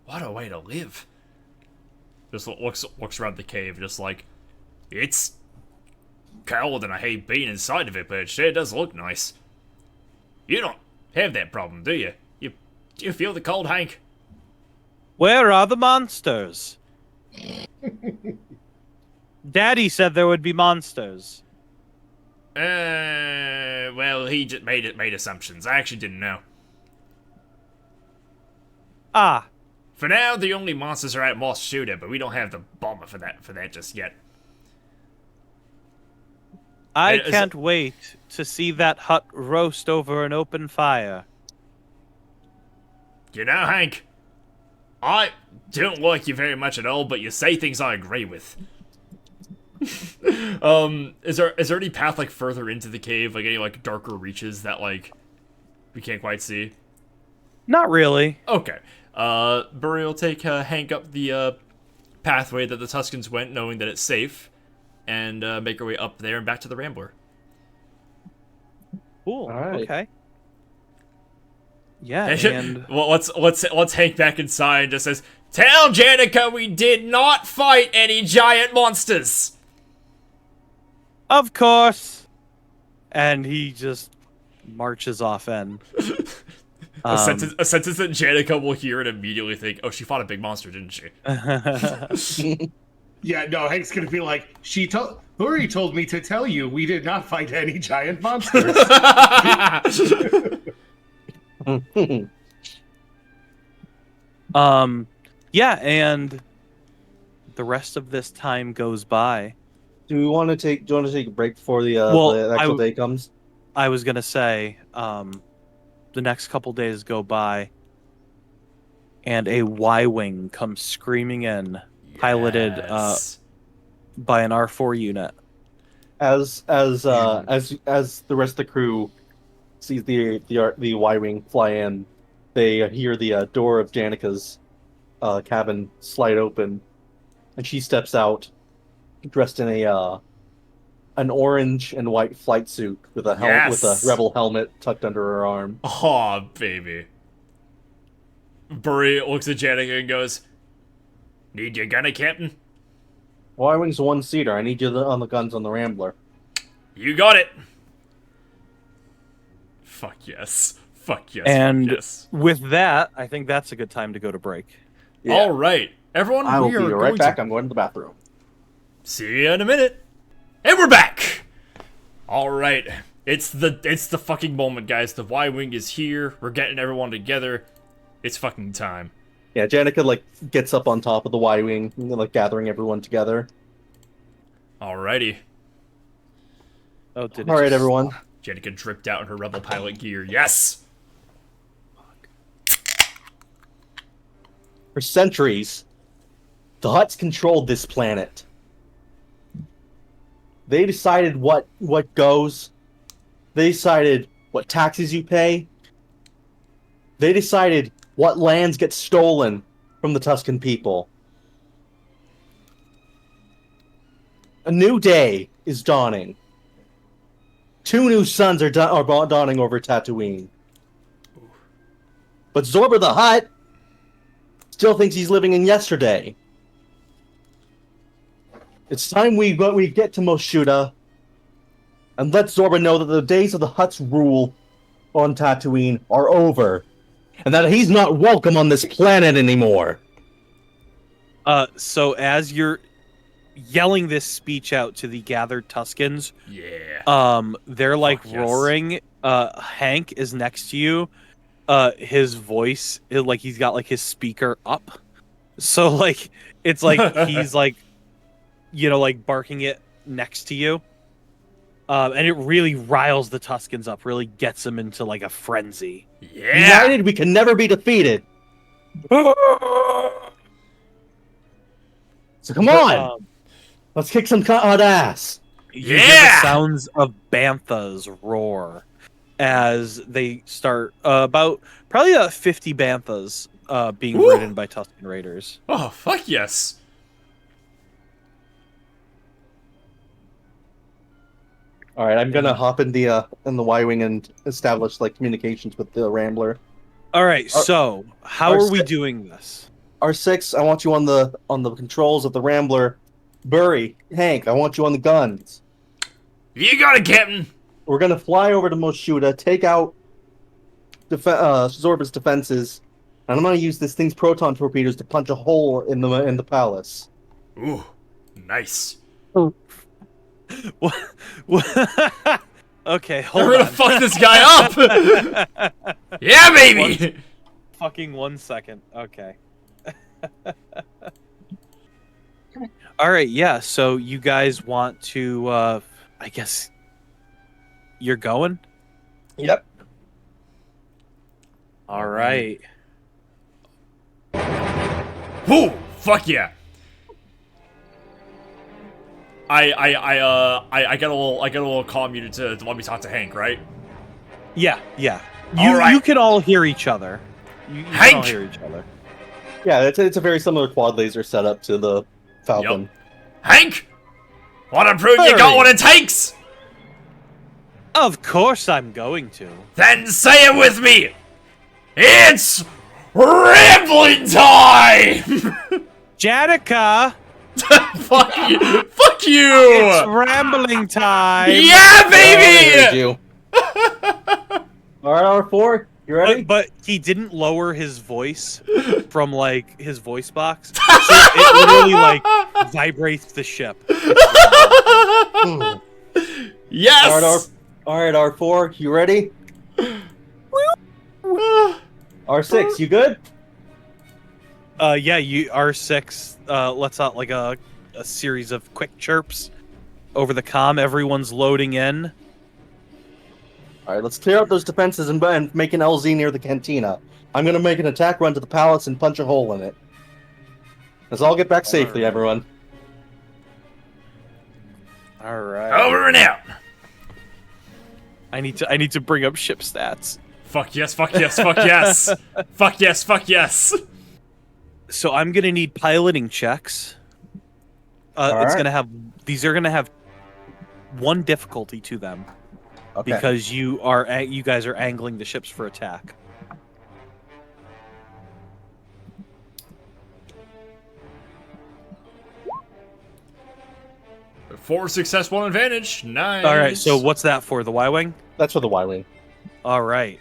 What a way to live. Just looks around the cave, just like, it's cold and I hate being inside of it, but it sure does look nice. You don't have that problem, do you? Do you feel the cold, Hank? Where are the monsters? Daddy said there would be monsters. Well, he just made assumptions. I actually didn't know. Ah, For now, the only monsters are at Mos Shuuta, but we don't have the bomber for that just yet. I can't wait to see that hut roast over an open fire. You know, Hank, I don't like you very much at all, but you say things I agree with. Is there any path like further into the cave, like any like darker reaches that like we can't quite see? Not really. Okay. Burry will take Hank up the pathway that the Tuskens went, knowing that it's safe, and make her way up there and back to the Rambler. Cool. All right. Okay. Yeah, and well, let's Hank back inside and just says, "Tell Janica we did not fight any giant monsters." of course. And he just marches off in. A sentence that Janica will hear and immediately think, "Oh, she fought a big monster, didn't she?" Yeah, no, Hank's gonna be like, Lori told me to tell you we did not fight any giant monsters. Yeah, and the rest of this time goes by. Do you want to take a break before the actual day comes? I was gonna say, the next couple days go by, and a Y-wing comes screaming in, piloted Yes. by an R4 unit. As the rest of the crew sees the Y-wing fly in, they hear the door of Janica's cabin slide open, and she steps out, dressed in an orange and white flight suit with a with a rebel helmet tucked under her arm. Aw, baby. Burry looks at Janica and goes, "Need your gunner, Captain?" Y-wing's a one-seater. I need you on the guns on the Rambler. You got it. Fuck yes. Fuck yes. And fuck yes. with that, I think that's a good time to go to break. Yeah. All right, everyone. I will we be are right going back. to I'm going to the bathroom. see you in a minute. And we're back. All right, it's the fucking moment, guys. The Y-wing is here. We're getting everyone together. It's fucking time. Yeah, Janica gets up on top of the Y-wing, gathering everyone together. Alrighty. Oh, did All right, everyone. Janica dripped out in her rebel pilot gear. Yes. For centuries, the Hutts controlled this planet. They decided what goes. They decided what taxes you pay. They decided what lands get stolen from the Tusken people. A new day is dawning. 2 new suns are dawning over Tatooine. But Zorba the Hutt still thinks he's living in yesterday. It's time we get to Mos Shuuta and let Zorba know that the days of the Hutt's rule on Tatooine are over, and that he's not welcome on this planet anymore. So as you're yelling this speech out to the gathered Tuskens, Yeah. they're like Fuck yes. roaring. Hank is next to you. His voice, he's got his speaker up, So like it's like he's like, you know, like barking it next to you. And it really riles the Tuskens up, really gets them into like a frenzy. Yeah. United, we can never be defeated. So come on, let's kick some ass. You hear the sounds of banthas roar as they start about probably 50 banthas being ridden by Tusken Raiders. Oh, fuck yes. All right, I'm gonna hop in the Y-wing and establish like communications with the Rambler. All right, so how are we doing this? R6, I want you on the controls of the Rambler. Burry, Hank, I want you on the guns. You got it, Captain. We're gonna fly over to Mos Shuuta, take out Zorba's defenses, and I'm gonna use this thing's proton torpedoes to punch a hole in the palace. Ooh, nice. Okay, hold on. We're gonna fuck this guy up. Yeah, baby. Fucking 1 second. Okay. All right, yeah. So you guys want to? I guess you're going. Yep. All right. Whoo! Fuck yeah. I got a little call muted to let me talk to Hank, right? Yeah. All right. You can all hear each other. You Hank! can all hear each other. Yeah, it's a very similar quad laser setup to the Falcon. Yep. Hank! Wanna prove you got what it takes? Of course I'm going to. Then say it with me! It's rambling time! Janica! Fuck you! Fuck you! It's rambling time! Yeah, baby! You. All right, R4, you ready? But he didn't lower his voice from like his voice box, so it literally like vibrates the ship. Yes! All right, R4, you ready? R6, you good? Yeah, you R6 lets out like a series of quick chirps over the comm. Everyone's loading in. All right, let's clear out those defenses and make an LZ near the cantina. I'm gonna make an attack run to the palace and punch a hole in it. Let's all get back safely, everyone. All right. Over and out! I need to bring up ship stats. Fuck yes, fuck yes, fuck yes! Fuck yes, fuck yes! So I'm gonna need piloting checks. These are gonna have one difficulty to them. Okay. Because you guys are angling the ships for attack. Four success, one advantage. Nice. All right. So what's that for? The Y-wing? That's for the Y-wing. All right.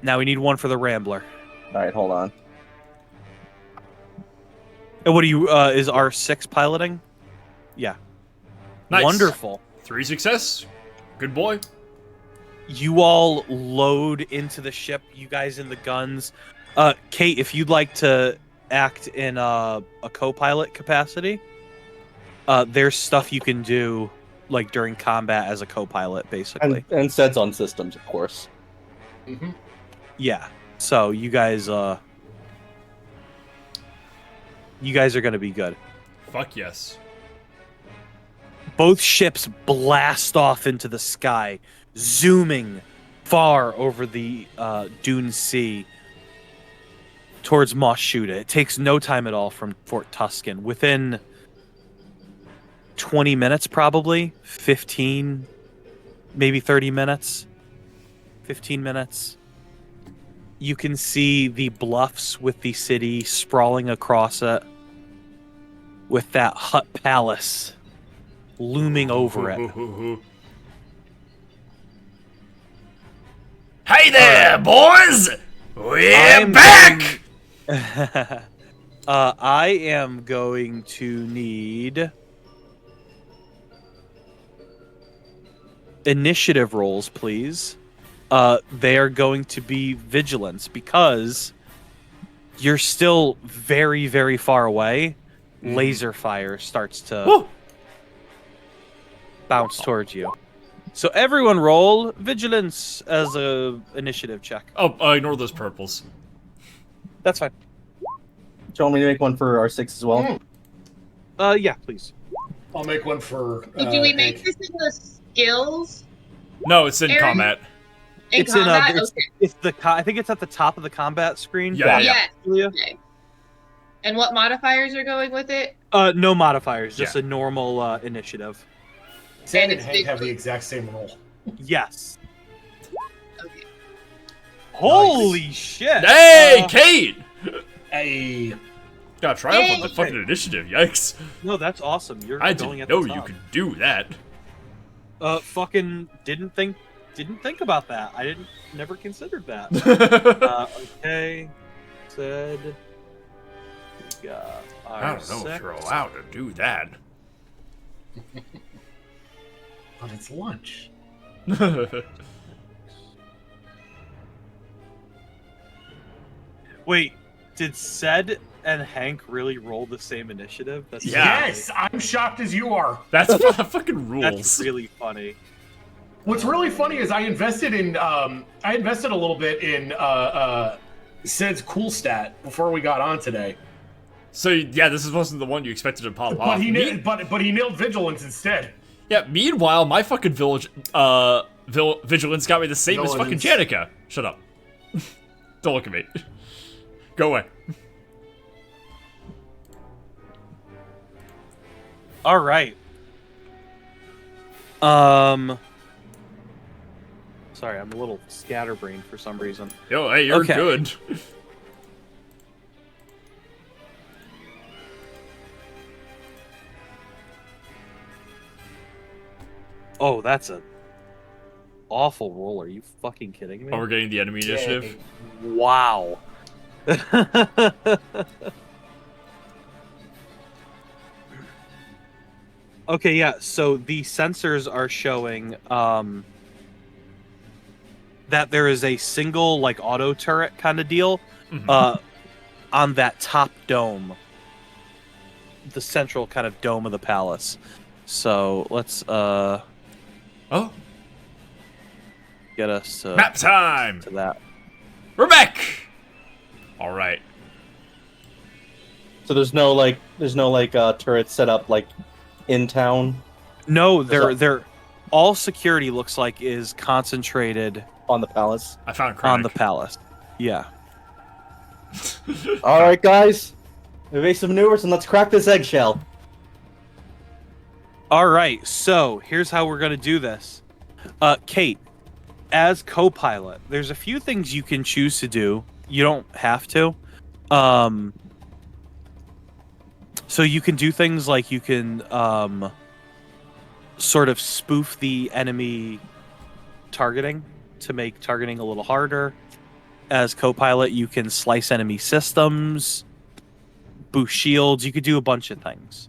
Now we need one for the Rambler. All right, hold on. And what do you? Is R6 piloting? Yeah. Nice. Wonderful. 3 success. Good boy. You all load into the ship. You guys in the guns. Kate, if you'd like to act in a co-pilot capacity, there's stuff you can do like during combat as a co-pilot, basically. And SED's on systems, of course. Mm-hmm. Yeah. So you guys are gonna be good. Fuck yes. Both ships blast off into the sky, zooming far over the Dune Sea towards Mos Shuuta. It takes no time at all from Fort Tusken. Within 20 minutes, probably 15, maybe 30 minutes, 15 minutes. You can see the bluffs with the city sprawling across it, with that Hutt palace looming over it. Hey there, boys! We're back! I am going to need initiative rolls, please. They are going to be vigilance because you're still very, very far away. Mhm. Laser fire starts to Woo! bounce towards you. So everyone roll vigilance as a initiative check. Oh, ignore those purples. That's fine. Do you want me to make one for R6 as well? Yeah, please. I'll make one for. Do we make Hank. this in the skills? No, it's in Aaron? combat. In It's combat? in it's the I think it's at the top of the combat screen. Yeah. Yes. Julia? Okay. And what modifiers are going with it? No modifiers, just Yeah. a normal initiative. Sam And and it's Hank have the big- exact same roll. Yes. Okay. Holy shit! Hey, Kate! Hey. Got triumph with the Yay! fucking initiative. Yikes! No, that's awesome. You're I going didn't at know the you top. could do that. Fucking didn't think about that. I never considered that. Okay. Said. We got I don't know if you're allowed to do that. But it's lunch. Wait, did Sed and Hank really roll the same initiative? That's so Yeah. Yes, I'm shocked as you are. That's fucking funny. rules. That's really funny. What's really funny is I invested a little bit in Sid's cool stat before we got on today. So yeah, this wasn't the one you expected to pop But off. he but he nailed vigilance instead. Yeah. Meanwhile, my fucking vigilance got me the same as fucking Vigilance. Janica. Shut up. Don't look at me. Go away. All right. Sorry, I'm a little scatterbrained for some reason. Yo, hey, you're Okay. good. Oh, that's a awful roll. Are you fucking kidding me? Oh, we're getting the enemy initiative. Wow. Okay, yeah, so the sensors are showing that there is a single like auto turret kind of deal Mhm. on that top dome. The central kind of dome of the palace. So let's Oh, get us to, map time. to that. We're back. All right. So there's no turrets set up like in town No, There's they're all security looks like is concentrated on the palace. I found on the Krennic. palace. Yeah. All right, guys, evasive maneuvers and let's crack this eggshell. All right. So here's how we're gonna do this. Kate, as co-pilot, there's a few things you can choose to do. You don't have to. So you can do things like you can sort of spoof the enemy targeting to make targeting a little harder. As co-pilot, you can slice enemy systems, boost shields. You could do a bunch of things.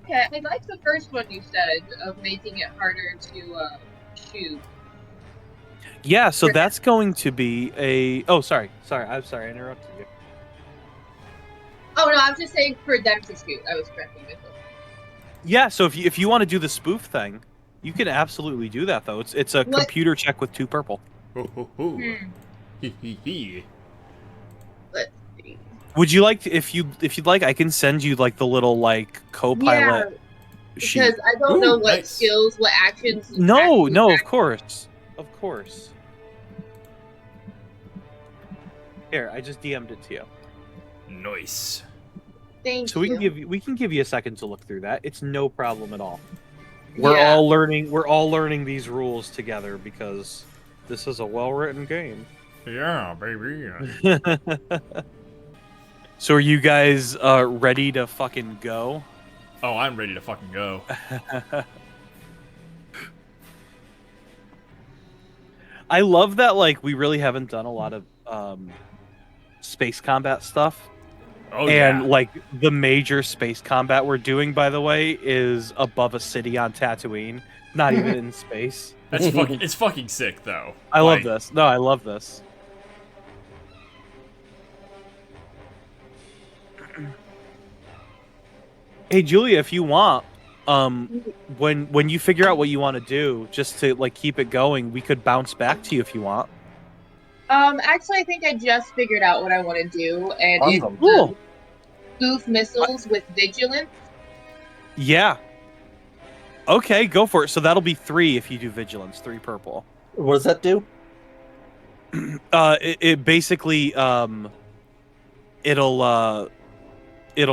Okay, I like the first one you said of making it harder to shoot. Yeah, so Sure. that's going to be a. Oh, sorry, I'm sorry, I interrupted you. Oh no, I'm just saying for them to shoot. I was correcting myself. Yeah, so if you want to do the spoof thing, you can absolutely do that though. It's a What? computer check with 2 purple. Ho, ho, ho. Hmm. Hee, hee, hee. Let's see. Would you like to, if you'd like, I can send you like the little like co-pilot sheet. Because I don't know Ooh, what nice. skills, what actions. No, actually no, act- of course. Here, I just DM'd it to you. Nice. Thank So we you. can give you a second to look through that. It's no problem at all. We're Yeah. all learning these rules together because this is a well-written game. Yeah, baby. So are you guys ready to fucking go? Oh, I'm ready to fucking go. I love that like we really haven't done a lot of space combat stuff. Oh And yeah. like the major space combat we're doing, by the way, is above a city on Tatooine, not even in space. That's fucking. It's fucking sick though. I love Like, this. No, I love this. Hey Julia, if you want, when you figure out what you want to do, just to like keep it going, we could bounce back to you if you want. Actually, I think I just figured out what I want to do, and Awesome. it's Cool. spoof missiles with vigilance. Yeah. Okay, go for it. So that'll be 3 if you do vigilance, 3 purple. What does that do? It basically it'll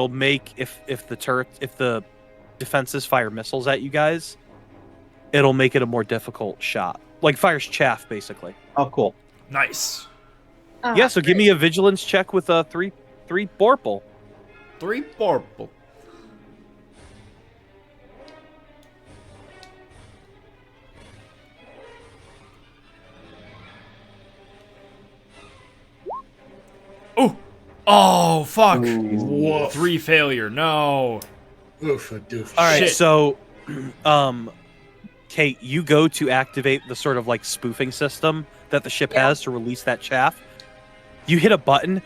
make if the defenses fire missiles at you guys, it'll make it a more difficult shot. Like fires chaff, basically. Oh, cool. Nice. Yeah, so give me a vigilance check with a 3 purple. 3 purple. Oh! Oh, fuck! Woof. 3 failure, no. Oof, a doof. All right, Shit. so Kate, you go to activate the sort of like spoofing system that the ship has to release that chaff. You hit a button,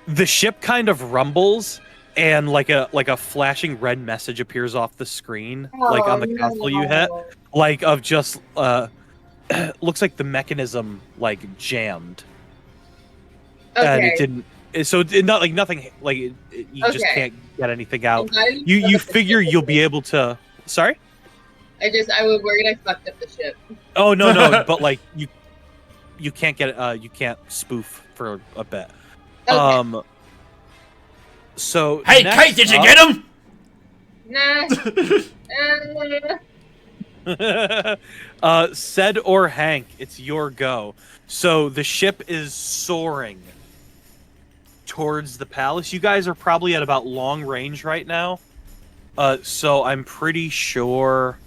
the ship kind of rumbles, and like a flashing red message appears off the screen, like on the console you hit, like of just looks like the mechanism like jammed, and it didn't. So it not like nothing like you just can't get anything out. You figure you'll be able to. Sorry. I was worried I fucked up the ship. Oh no, but like you can't get you can't spoof for a bit. Okay. So Hey, next Kate, did you up- get him? Nah. Sed or Hank, it's your go. So the ship is soaring towards the palace. You guys are probably at about long range right now. So I'm pretty sure.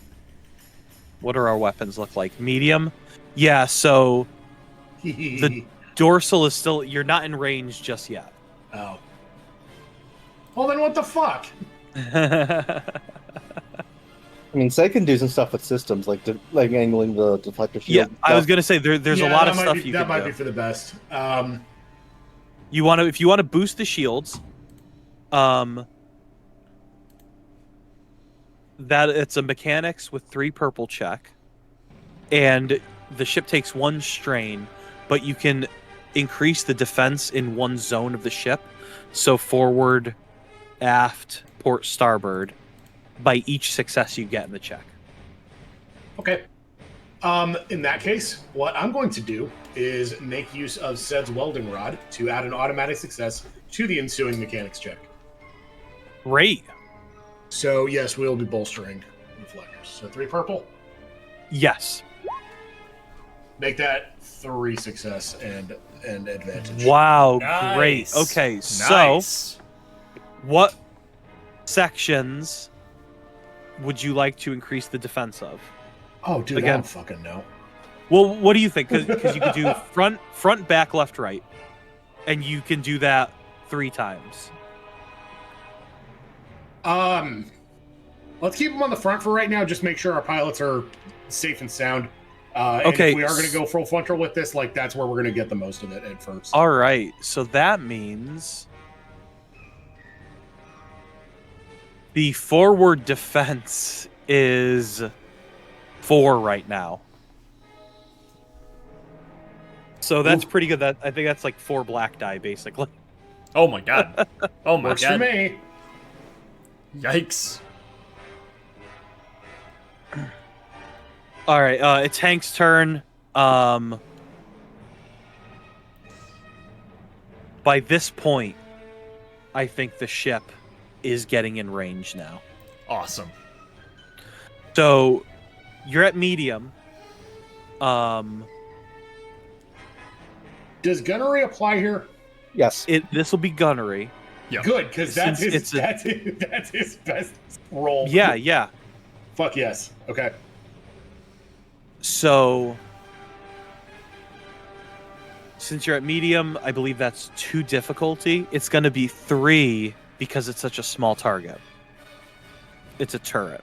What do our weapons look like? Medium? Yeah, so the dorsal is still. You're not in range just yet. Oh. Well, then what the fuck? I mean, Sai can do some stuff with systems, like angling the deflector Yeah, shield. I was gonna say there's a lot of stuff you can That might do. be for the best. You want to if you want to boost the shields, that it's a mechanics with 3 purple check, and the ship takes 1 strain, but you can increase the defense in 1 zone of the ship, so forward, aft, port, starboard, by each success you get in the check. Okay. In that case, what I'm going to do is make use of Sed's welding rod to add an automatic success to the ensuing mechanics check. Great. So yes, we'll be bolstering reflectors. So 3 purple. Yes. Make that 3 success and advantage. Wow. Nice. Great. Okay. So, Nice. what sections would you like to increase the defense of? Oh, dude, I Again. don't fucking know. Well, what do you think? Because you could do front, back, left, right, and you can do that 3 times. Let's keep them on the front for right now. Just make sure our pilots are safe and sound. And Okay. if we are going to go full frontal with this, like that's where we're going to get the most of it at first. All right. So that means the forward defense is 4 right now. So that's pretty good. That I think that's like 4 black die, basically. Oh my god. Oh my Works god. for me. Yikes. All right, it's Hank's turn. By this point, I think the ship is getting in range now. Awesome. So you're at medium. Does gunnery apply here? Yes. This will be gunnery. Yeah. Good, because that's Since his it's that's his best role. Yeah. Fuck yes. Okay. So since you're at medium, I believe that's 2 difficulty. It's going to be 3 because it's such a small target. It's a turret.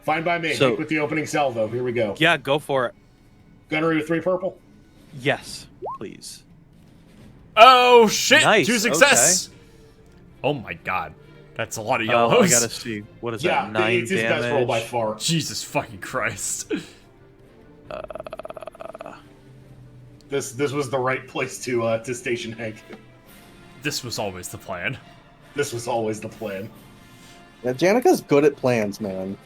Fine by me. So- Hit with the opening salvo. Here we go. Yeah, go for it. Gunnery with 3 purple. Yes, please. Oh shit! Nice, 2 success. Oh my god. That's a lot of Oh, yellows. I gotta see. What is Yeah, that? 9 it's his damage. best roll by far. Jesus fucking Christ. This was the right place to station Hank. This was always the plan. This was always the plan. Yeah, Janica's good at plans, man.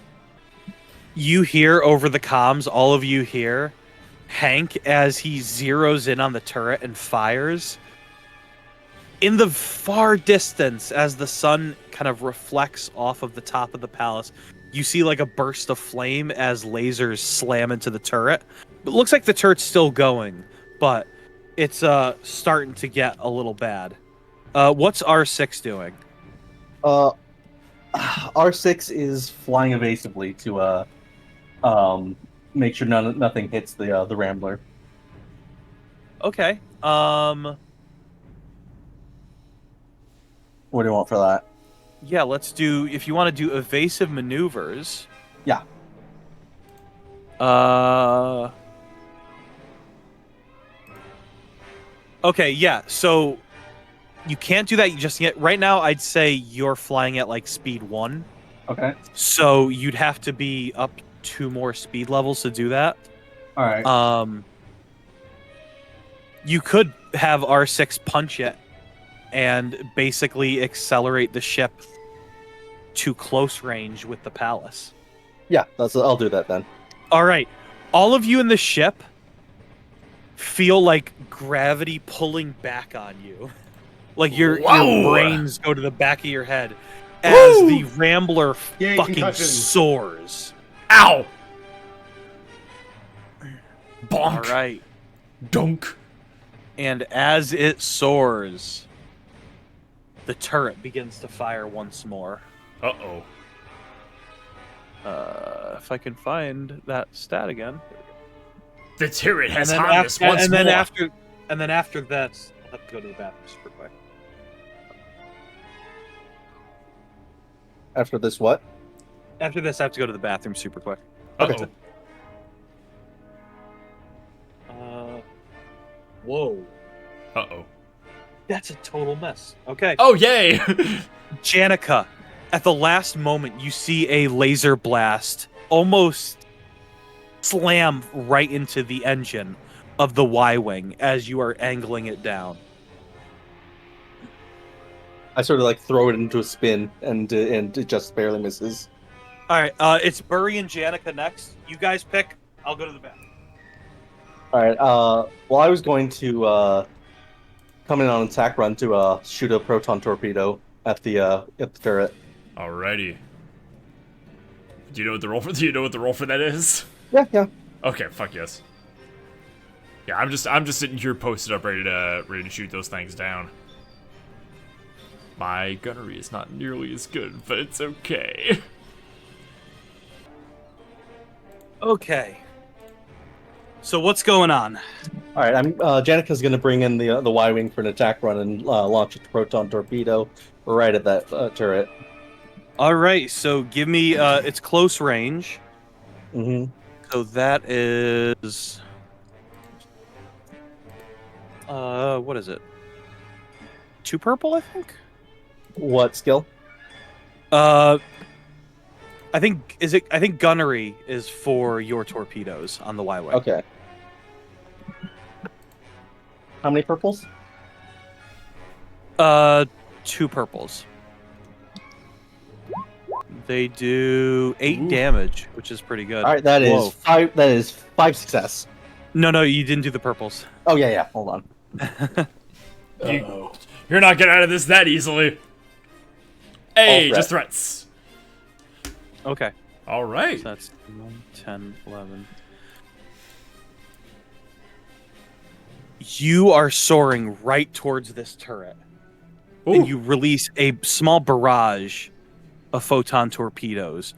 You hear over the comms, all of you hear Hank as he zeroes in on the turret and fires. In the far distance, as the sun kind of reflects off of the top of the palace, you see like a burst of flame as lasers slam into the turret. It looks like the turret's still going, but it's starting to get a little bad. What's R6 doing? R6 is flying evasively to make sure nothing hits the Rambler. Okay. What do you want for that? Yeah, let's do, if you want to do evasive maneuvers. Yeah. Okay, yeah, so you can't do that just yet. Right now, I'd say you're flying at like speed 1. Okay. So you'd have to be up 2 more speed levels to do that. All right. You could have R6 punch it and basically accelerate the ship to close range with the palace. Yeah, I'll do that then. All right. All of you in the ship feel like gravity pulling back on you. Like your brains go to the back of your head as the Rambler Yay, fucking concussions. soars. Ow! Bonk. All right. Dunk. And as it soars, the turret begins to fire once more. Uh-oh. If I can find that stat again. The turret has And then harmed us once and more. then after that, I'll have to go to the bathroom super quick. After this, what? After this, I have to go to the bathroom super quick. Uh-oh. Whoa. Uh-oh. That's a total mess. Okay. Oh, yay! Janica, at the last moment, you see a laser blast almost slam right into the engine of the Y-Wing as you are angling it down. I sort of like throw it into a spin, and it just barely misses. All right, it's Burry and Janica next. You guys pick. I'll go to the bathroom. All right. Well, I was going to come in on an attack run to shoot a proton torpedo at the turret. Alrighty. Do you know what the roll for that is? Yeah. Okay, fuck yes. Yeah, I'm just sitting here posted up ready to shoot those things down. My gunnery is not nearly as good, but it's okay. Okay. So what's going on? All right. Janica's going to bring in the Y-wing for an attack run and launch a proton torpedo right at that turret. All right, so give me it's close range. Mm-hmm. So that is what is it? 2 purple, I think. What skill? I think gunnery is for your torpedoes on the Y-Wing. Okay. How many purples? 2 purples. They do 8 damage, which is pretty good. All right, that Whoa. is 5. That is 5 success. No, you didn't do the purples. Oh yeah. Hold on. You're not getting out of this that easily. Hey, All just threats. Okay. All right. So that's 9, 10, 11. You are soaring right towards this turret. Ooh. And you release a small barrage of photon torpedoes.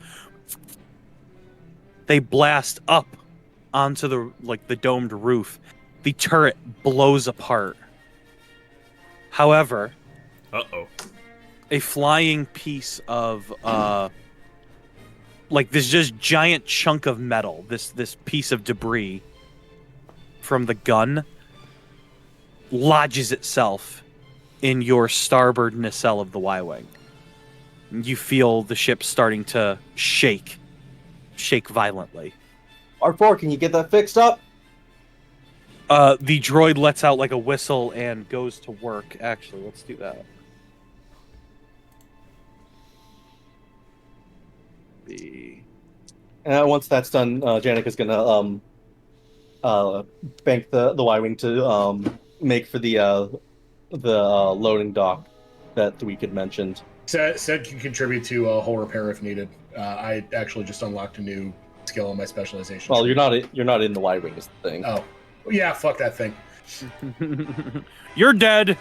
They blast up onto the domed roof. The turret blows apart. However, Uh-oh. a flying piece of this just giant chunk of metal, this piece of debris from the gun lodges itself in your starboard nacelle of the Y-wing. You feel the ship starting to shake violently. R4, can you get that fixed up? The droid lets out like a whistle and goes to work. Actually, let's do that. Once that's done, Janica's gonna bank the Y-wing to make for the loading dock that we could mentioned. Said can contribute to hull repair if needed. I actually just unlocked a new skill on my specialization. Well, you're not in the Y-wing is the thing. Oh, well, yeah, fuck that thing. You're dead.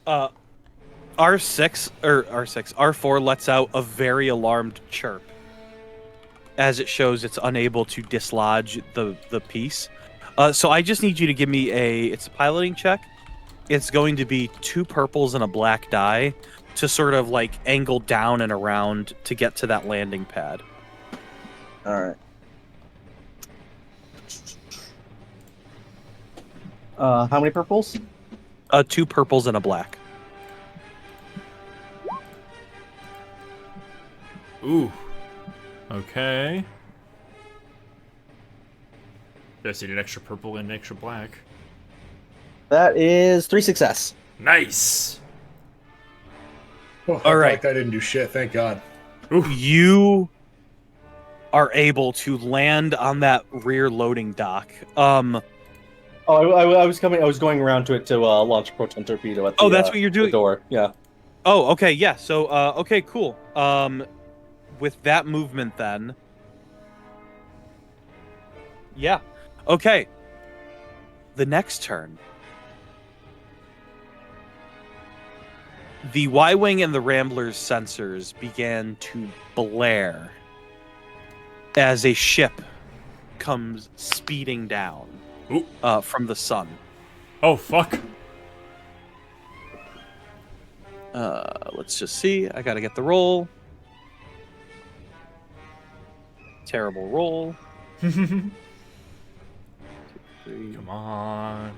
R4 lets out a very alarmed chirp as it shows it's unable to dislodge the piece. So I just need you to give me it's a piloting check. It's going to be 2 purples and a black die to sort of like angle down and around to get to that landing pad. All right. How many purples? 2 purples and a black. Ooh. Okay. Just need an extra purple and an extra black. That is 3 success. Nice. Oh, All right. That didn't do shit. Thank God. Oof. You are able to land on that rear loading dock. Oh, I was coming. I was going around to it to launch a proton torpedo at the. Oh, that's what you're doing. The door. Yeah. Oh, okay, yeah. So, okay, cool. With that movement, then. Yeah. Okay. The next turn. The Y-wing and the Rambler's sensors began to blare as a ship comes speeding down from the sun. Oh, fuck. Let's just see. I gotta get the roll. Terrible roll. 2, 3. Come on.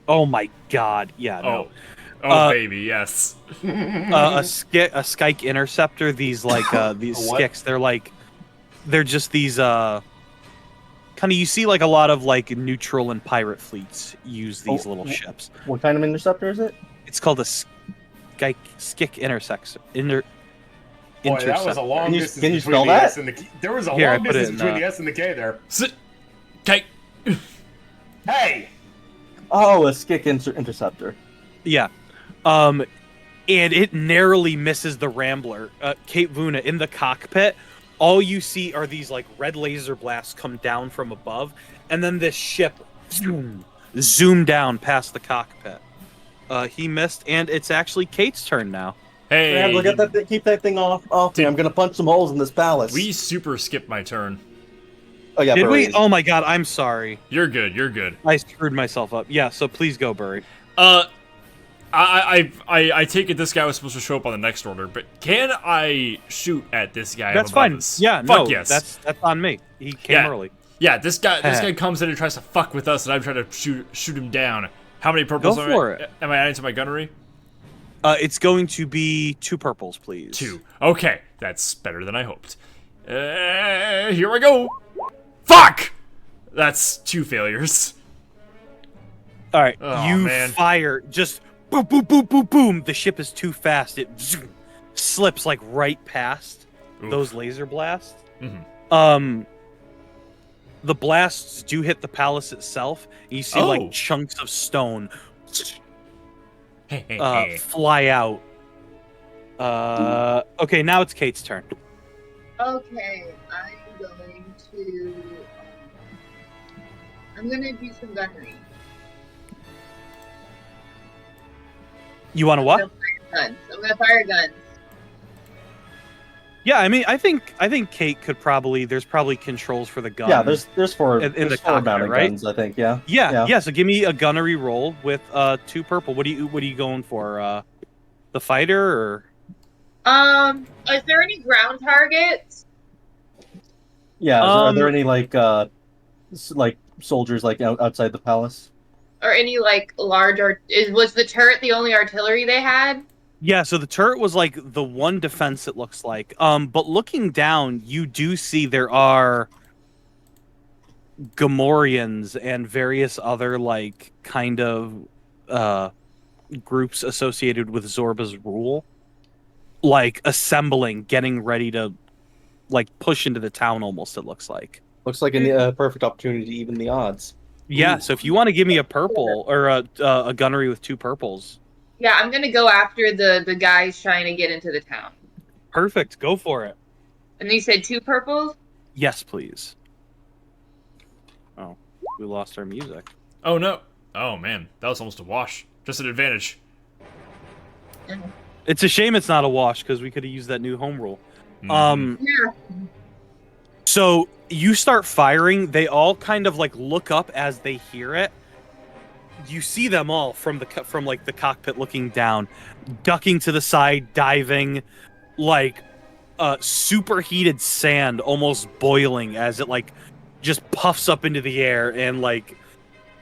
Oh my god. Yeah, no. Oh, baby, yes. A Skyke Interceptor, these like these skicks, they're just these kind of, you see like a lot of like neutral and pirate fleets use these little ships. What kind of interceptor is it? It's called a Skyke Interceptor. Boy, that was a long distance can you between spell the that? S and the K. There was a Here, long I put it distance in, between the S and the K there. Okay. Hey! Oh, a Skik interceptor. Yeah. And it narrowly misses the Rambler. Kate Vuna, in the cockpit, all you see are these like red laser blasts come down from above, and then this ship zoom down past the cockpit. He missed, and it's actually Kate's turn now. Hey. Man, look at that! Keep that thing off me. I'm gonna punch some holes in this palace. We super skipped my turn. Oh yeah. Did Burry. we? Oh my god, I'm sorry. You're good. You're good. I screwed myself up. Yeah, so please go, Burry. I take it this guy was supposed to show up on the next order, but can I shoot at this guy? That's above fine. us? Yeah, Fuck no, yes. that's on me. He came early. Yeah, this guy comes in and tries to fuck with us, and I'm trying to shoot him down. How many purples Go for it. am I adding to my gunnery? It's going to be 2 purples, please. 2. Okay, that's better than I hoped. Here we go. Fuck! That's 2 failures. All right, Oh, you man. fire, just boom, boom, boom, boom, boom. The ship is too fast. It slips like right past those laser blasts. Mhm. The blasts do hit the palace itself. And you see like chunks of stone fly out. Okay, now it's Kate's turn. Okay, I'm gonna do some gunnery. You want to what? I'm gonna fire guns. Yeah, I mean, I think Kate could probably. There's probably controls for the gun. Yeah, there's 4 in there's the 4 cockpit, mounted right? guns. I think. Yeah. Yeah. So give me a gunnery roll with 2 purple. What are you going for? The fighter or? Is there any ground targets? Yeah. Are there any like soldiers like outside the palace? Or any like large was the turret the only artillery they had? Yeah, so the turret was like the one defense, it looks like. But looking down, you do see there are Gamorreans and various other like kind of groups associated with Zorba's rule, like assembling, getting ready to like push into the town almost, it looks like. Looks like a perfect opportunity to even the odds. Yeah, Ooh. so if you want to give me a purple or a gunnery with 2 purples. Yeah, I'm gonna go after the guys trying to get into the town. Perfect, go for it. And you said 2 purples? Yes, please. Oh, we lost our music. Oh no. Oh man, that was almost a wash. Just an advantage. It's a shame it's not a wash because we could have used that new home rule. Mhm. Yeah. So you start firing. They all kind of like look up as they hear it. You see them all from like the cockpit looking down, ducking to the side, diving, like superheated sand almost boiling as it like just puffs up into the air and like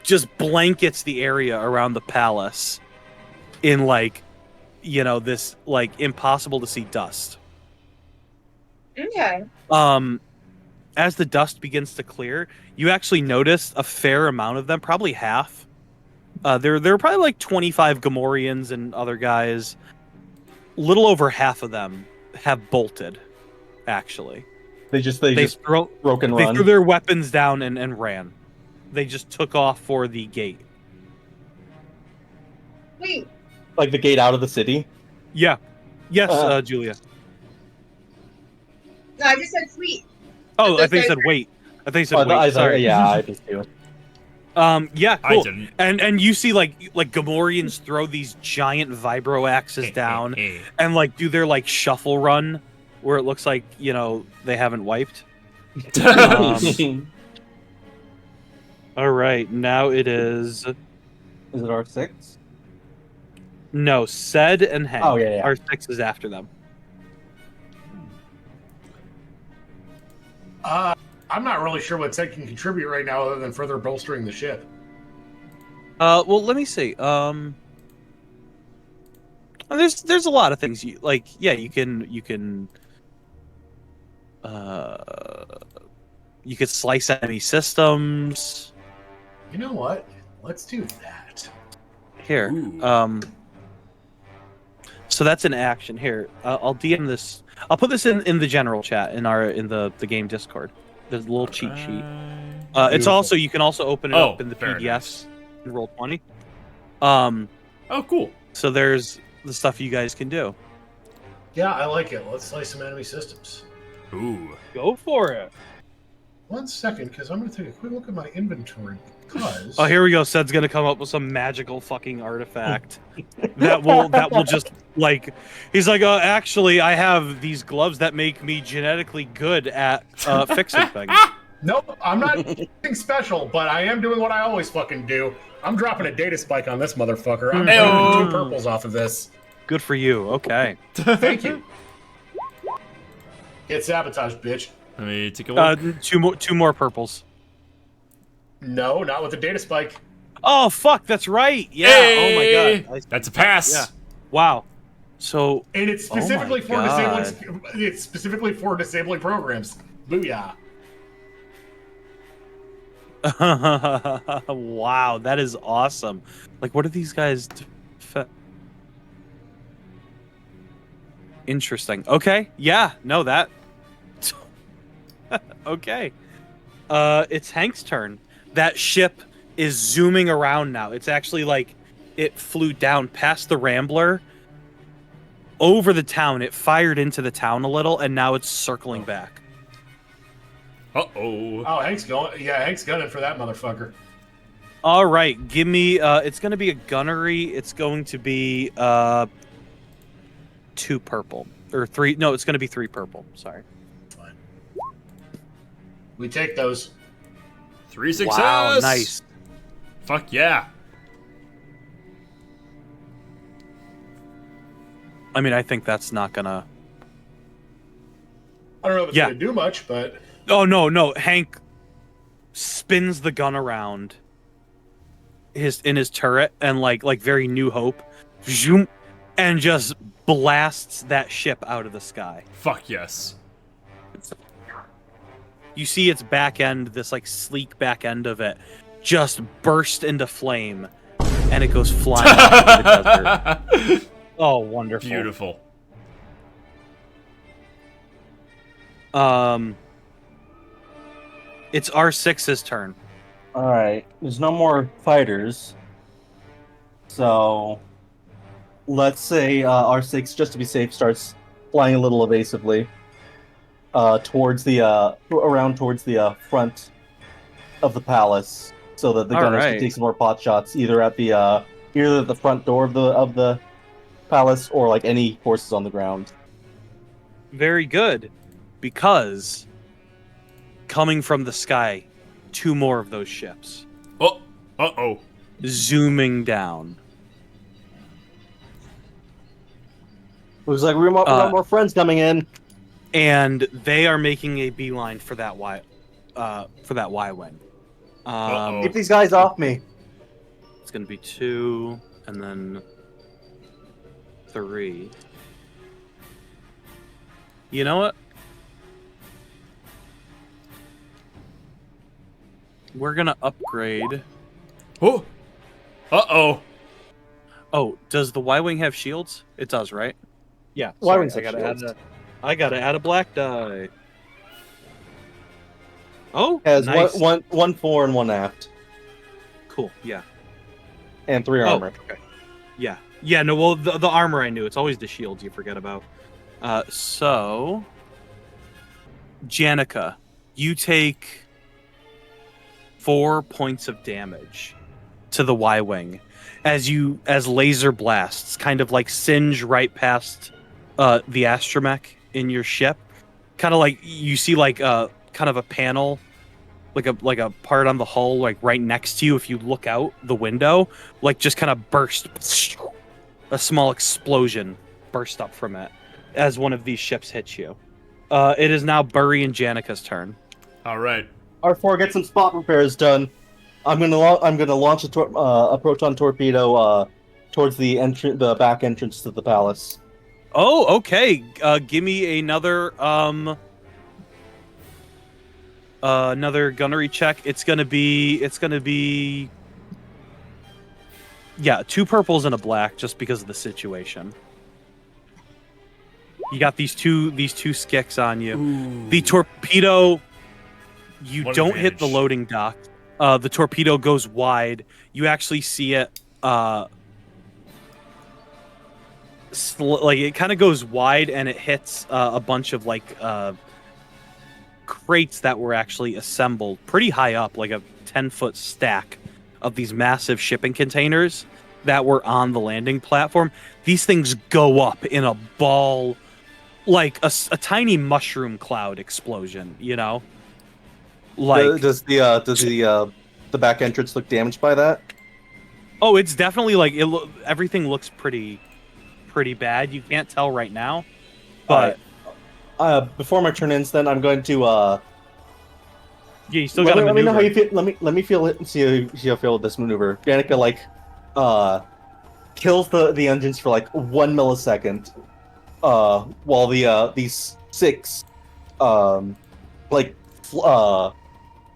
just blankets the area around the palace in like, you know, this like impossible to see dust. Okay. As the dust begins to clear, you actually notice a fair amount of them, probably half. There are probably like 25 Gamorreans and other guys. Little over half of them have bolted, actually. They just broke and They run. threw their weapons down and ran. They just took off for the gate. Wait. Like the gate out of the city. Yeah. Yes, Julia. No, I just said sweet. Oh, I think you said wait. I think you said wait. Sorry. Yeah, I just do. Yeah, I cool. didn't. And you see like Gamorreans throw these giant vibro axes down and like do their like shuffle run where it looks like, you know, they haven't wiped. All right, now it is Is it R6? no, Sed and Hank. Oh, yeah. R6 is after them. I'm not really sure what Ted can contribute right now other than further bolstering the ship. Well, let me see. There's a lot of things you like. Yeah, you can you could slice enemy systems. You know what? Let's do that. Here. Ooh. So that's an action. Here, I'll DM this. I'll put this in the general chat in the game Discord. There's a little cheat sheet. It's Beautiful. also you can also open it up in the very PDFs nice. and roll 20. Oh, cool. So there's the stuff you guys can do. Yeah, I like it. Let's slice some enemy systems. Ooh. Go for it. 1 second, because I'm going to take a quick look at my inventory. Because Oh, here we go. Sed's gonna come up with some magical fucking artifact that will just like he's like, actually, I have these gloves that make me genetically good at fixing things. Nope, I'm not anything special, but I am doing what I always fucking do. I'm dropping a data spike on this motherfucker. I'm Heyo. putting 2 purples off of this. Good for you. Okay. Thank you. Get sabotaged, bitch. Let me take a look. Two more purples. No, not with the data spike. Oh fuck, that's right. Yeah. Hey! Oh my god. That's a pass. Yeah. Wow. So And it's specifically Oh my God. it's specifically for disabling programs. Booyah. wow, that is awesome. Like, what are these guys? Interesting. Okay. Yeah. No, that. okay. It's Hank's turn. That ship is zooming around now. It's actually like it flew down past the Rambler, over the town. It fired into the town a little, and now it's circling back. Uh-oh. Oh, Hank's going. Yeah, Hank's gunning for that motherfucker. All right, give me. It's going to be a gunnery. It's going to be 2 purple or 3. No, it's going to be 3 purple. Sorry. Fine. We take those. 3 success. Wow, nice. Fuck yeah. I mean, I think that's not gonna. I don't know if it's Yeah. gonna do much, but Oh no, Hank spins the gun around in his turret and like very New Hope, zoom, and just blasts that ship out of the sky. Fuck yes. You see its back end, this like sleek back end of it, just burst into flame, and it goes flying out into the desert. Oh, wonderful! Beautiful. It's R6's turn. All right, there's no more fighters, so let's say R6, just to be safe, starts flying a little evasively towards the around towards the front of the palace, so that the gunners can take some more pot shots either at the front door of the palace or like any horses on the ground. Very good, because coming from the sky, 2 more of those ships. Oh, uh-oh. Zooming down. Looks like we got more friends coming in. And they are making a beeline for that Y-wing. Keep these guys off me. It's going to be 2, and then 3. You know what? We're going to upgrade. Oh! Uh-oh. Oh, does the Y-wing have shields? It does, right? Yeah. Y-wings sorry, have I gotta add a black die. Oh, has nice. one fore and 1 aft. Cool. Yeah. And 3 armor. Okay. Yeah. Yeah. No. Well, the armor I knew. It's always the shields you forget about. So, Janica, you take 4 points of damage to the Y-wing as laser blasts kind of like singe right past the astromech in your ship. Kind of like you see like kind of a panel, like a part on the hull like right next to you. If you look out the window, like just kind of burst, a small explosion burst up from it as one of these ships hits you. It is now Burry and Janica's turn. All right. R4, get some spot repairs done. I'm gonna launch a proton torpedo towards the back entrance to the palace. Oh, okay. Give me another gunnery check. It's gonna be yeah, 2 purples and a black just because of the situation. You got these two skicks on you. Ooh. The torpedo, you What don't advantage? hit the loading dock. The torpedo goes wide. You actually see it like it kind of goes wide, and it hits a bunch of like crates that were actually assembled pretty high up, like a 10-foot stack of these massive shipping containers that were on the landing platform. These things go up in a ball, like a tiny mushroom cloud explosion, you know? Like, does the back entrance look damaged by that? oh, it's definitely like everything looks pretty bad. You can't tell right now, but before my turn ends, then I'm going to yeah, you still got to let me know how maneuver. you feel. Let me feel it and see how you feel with this maneuver. Janica kills the engines for like 1 millisecond, while these 6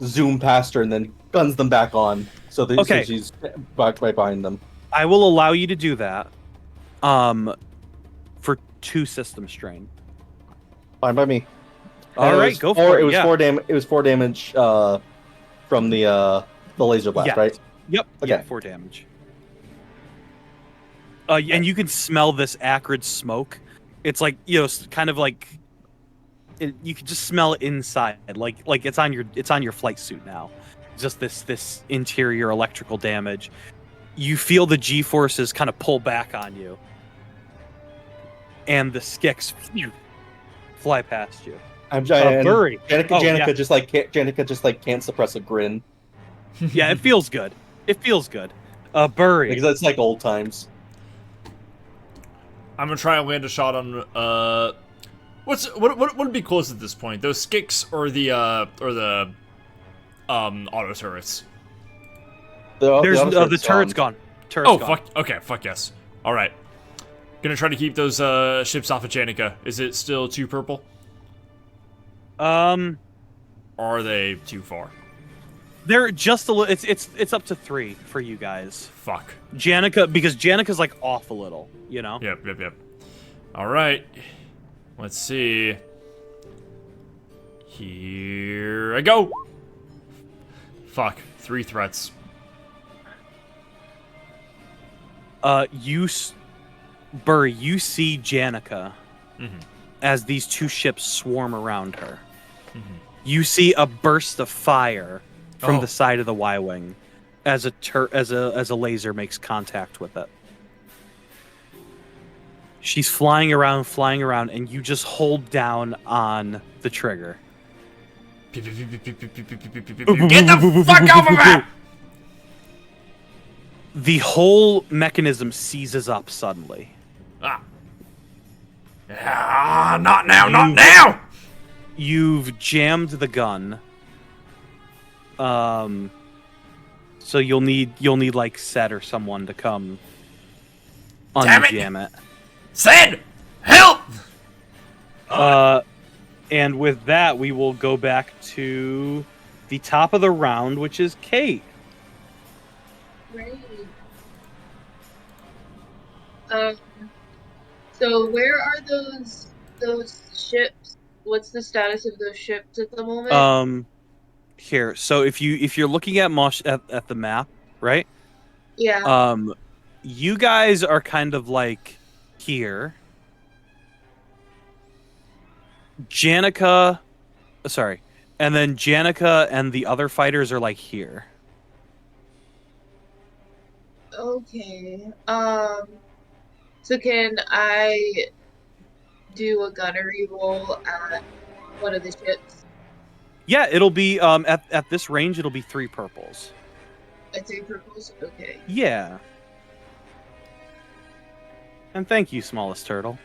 zoom past her and then guns them back on. So she's back right behind them. I will allow you to do that. For 2 system strain. Fine by me. All right, go for it. It was 4 damage from the laser blast, Yeah. right? Yep. Okay. Yeah, 4 damage. And you can smell this acrid smoke. It's like, you know, kind of like you can just smell it inside, like it's on your flight suit now. Just this interior electrical damage. You feel the G-forces kind of pull back on you, and the skicks fly past you. Janica, yeah. Janica just can't suppress a grin. Yeah, it feels good. Burry. Because it's like old times. I'm gonna try and land a shot on what would be close at this point? Those skicks or the auto turrets. The turret's gone. Turret's gone. Fuck. Okay, fuck yes. All right. Gonna try to keep those ships off of Janica. Is it still 2 purple? Or are they too far? They're just a little. It's up to 3 for you guys. Fuck. Janica, because Janica's like off a little, you know. Yep. All right. Let's see. Here I go. Fuck. 3 threats. Burry, you see Janica as these 2 ships swarm around her. You see a burst of fire from the side of the Y-wing as a laser makes contact with it. She's flying around, and you just hold down on the trigger. Get the fuck off of that! The whole mechanism seizes up suddenly. Not now, not now! You've jammed the gun. So you'll need like Set or someone to come unjam it. Set! Help! And with that, we will go back to the top of the round, which is Kate. Great. So where are those ships? What's the status of those ships at the moment? Here. So if you're looking at Mosh at the map, right? Yeah. You guys are kind of like here. Janica, sorry, and then Janica and the other fighters are like here. Okay. So can I do a gunnery roll at one of the ships? Yeah, it'll be at this range it'll be 3 purples. At 3 purples? Okay. Yeah. And thank you, smallest turtle.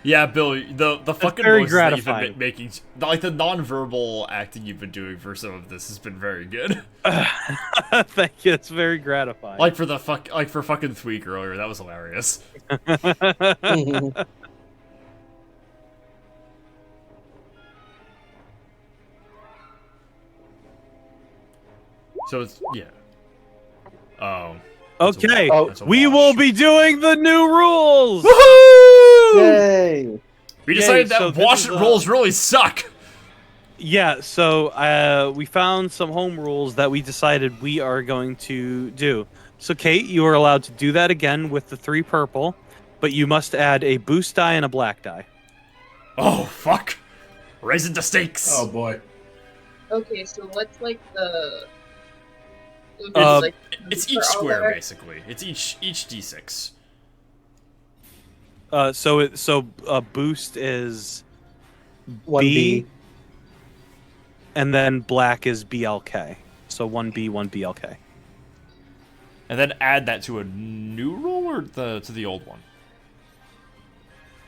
Yeah, Bill, the fucking very noises that you've gratifying. been making, like the non-verbal acting you've been doing for some of this has been very good. Thank you. It's very gratifying. Like for fucking Thweek earlier, that was hilarious. So it's Oh. Okay, That's a we wash. will be doing the new rules. Woohoo! Yay! We decided Yay, so that this wash is, it rolls really suck. Yeah, so we found some home rules that we decided we are going to do. So Kate, you are allowed to do that again with the 3 purple, but you must add a boost die and a black die. Oh fuck! Raising the stakes. Oh boy. Okay, so what's like the... It's each square basically. It's each d6. So boost is 1B. and then black is BLK. So 1B, 1BLK. And then add that to a new roll or to the old one.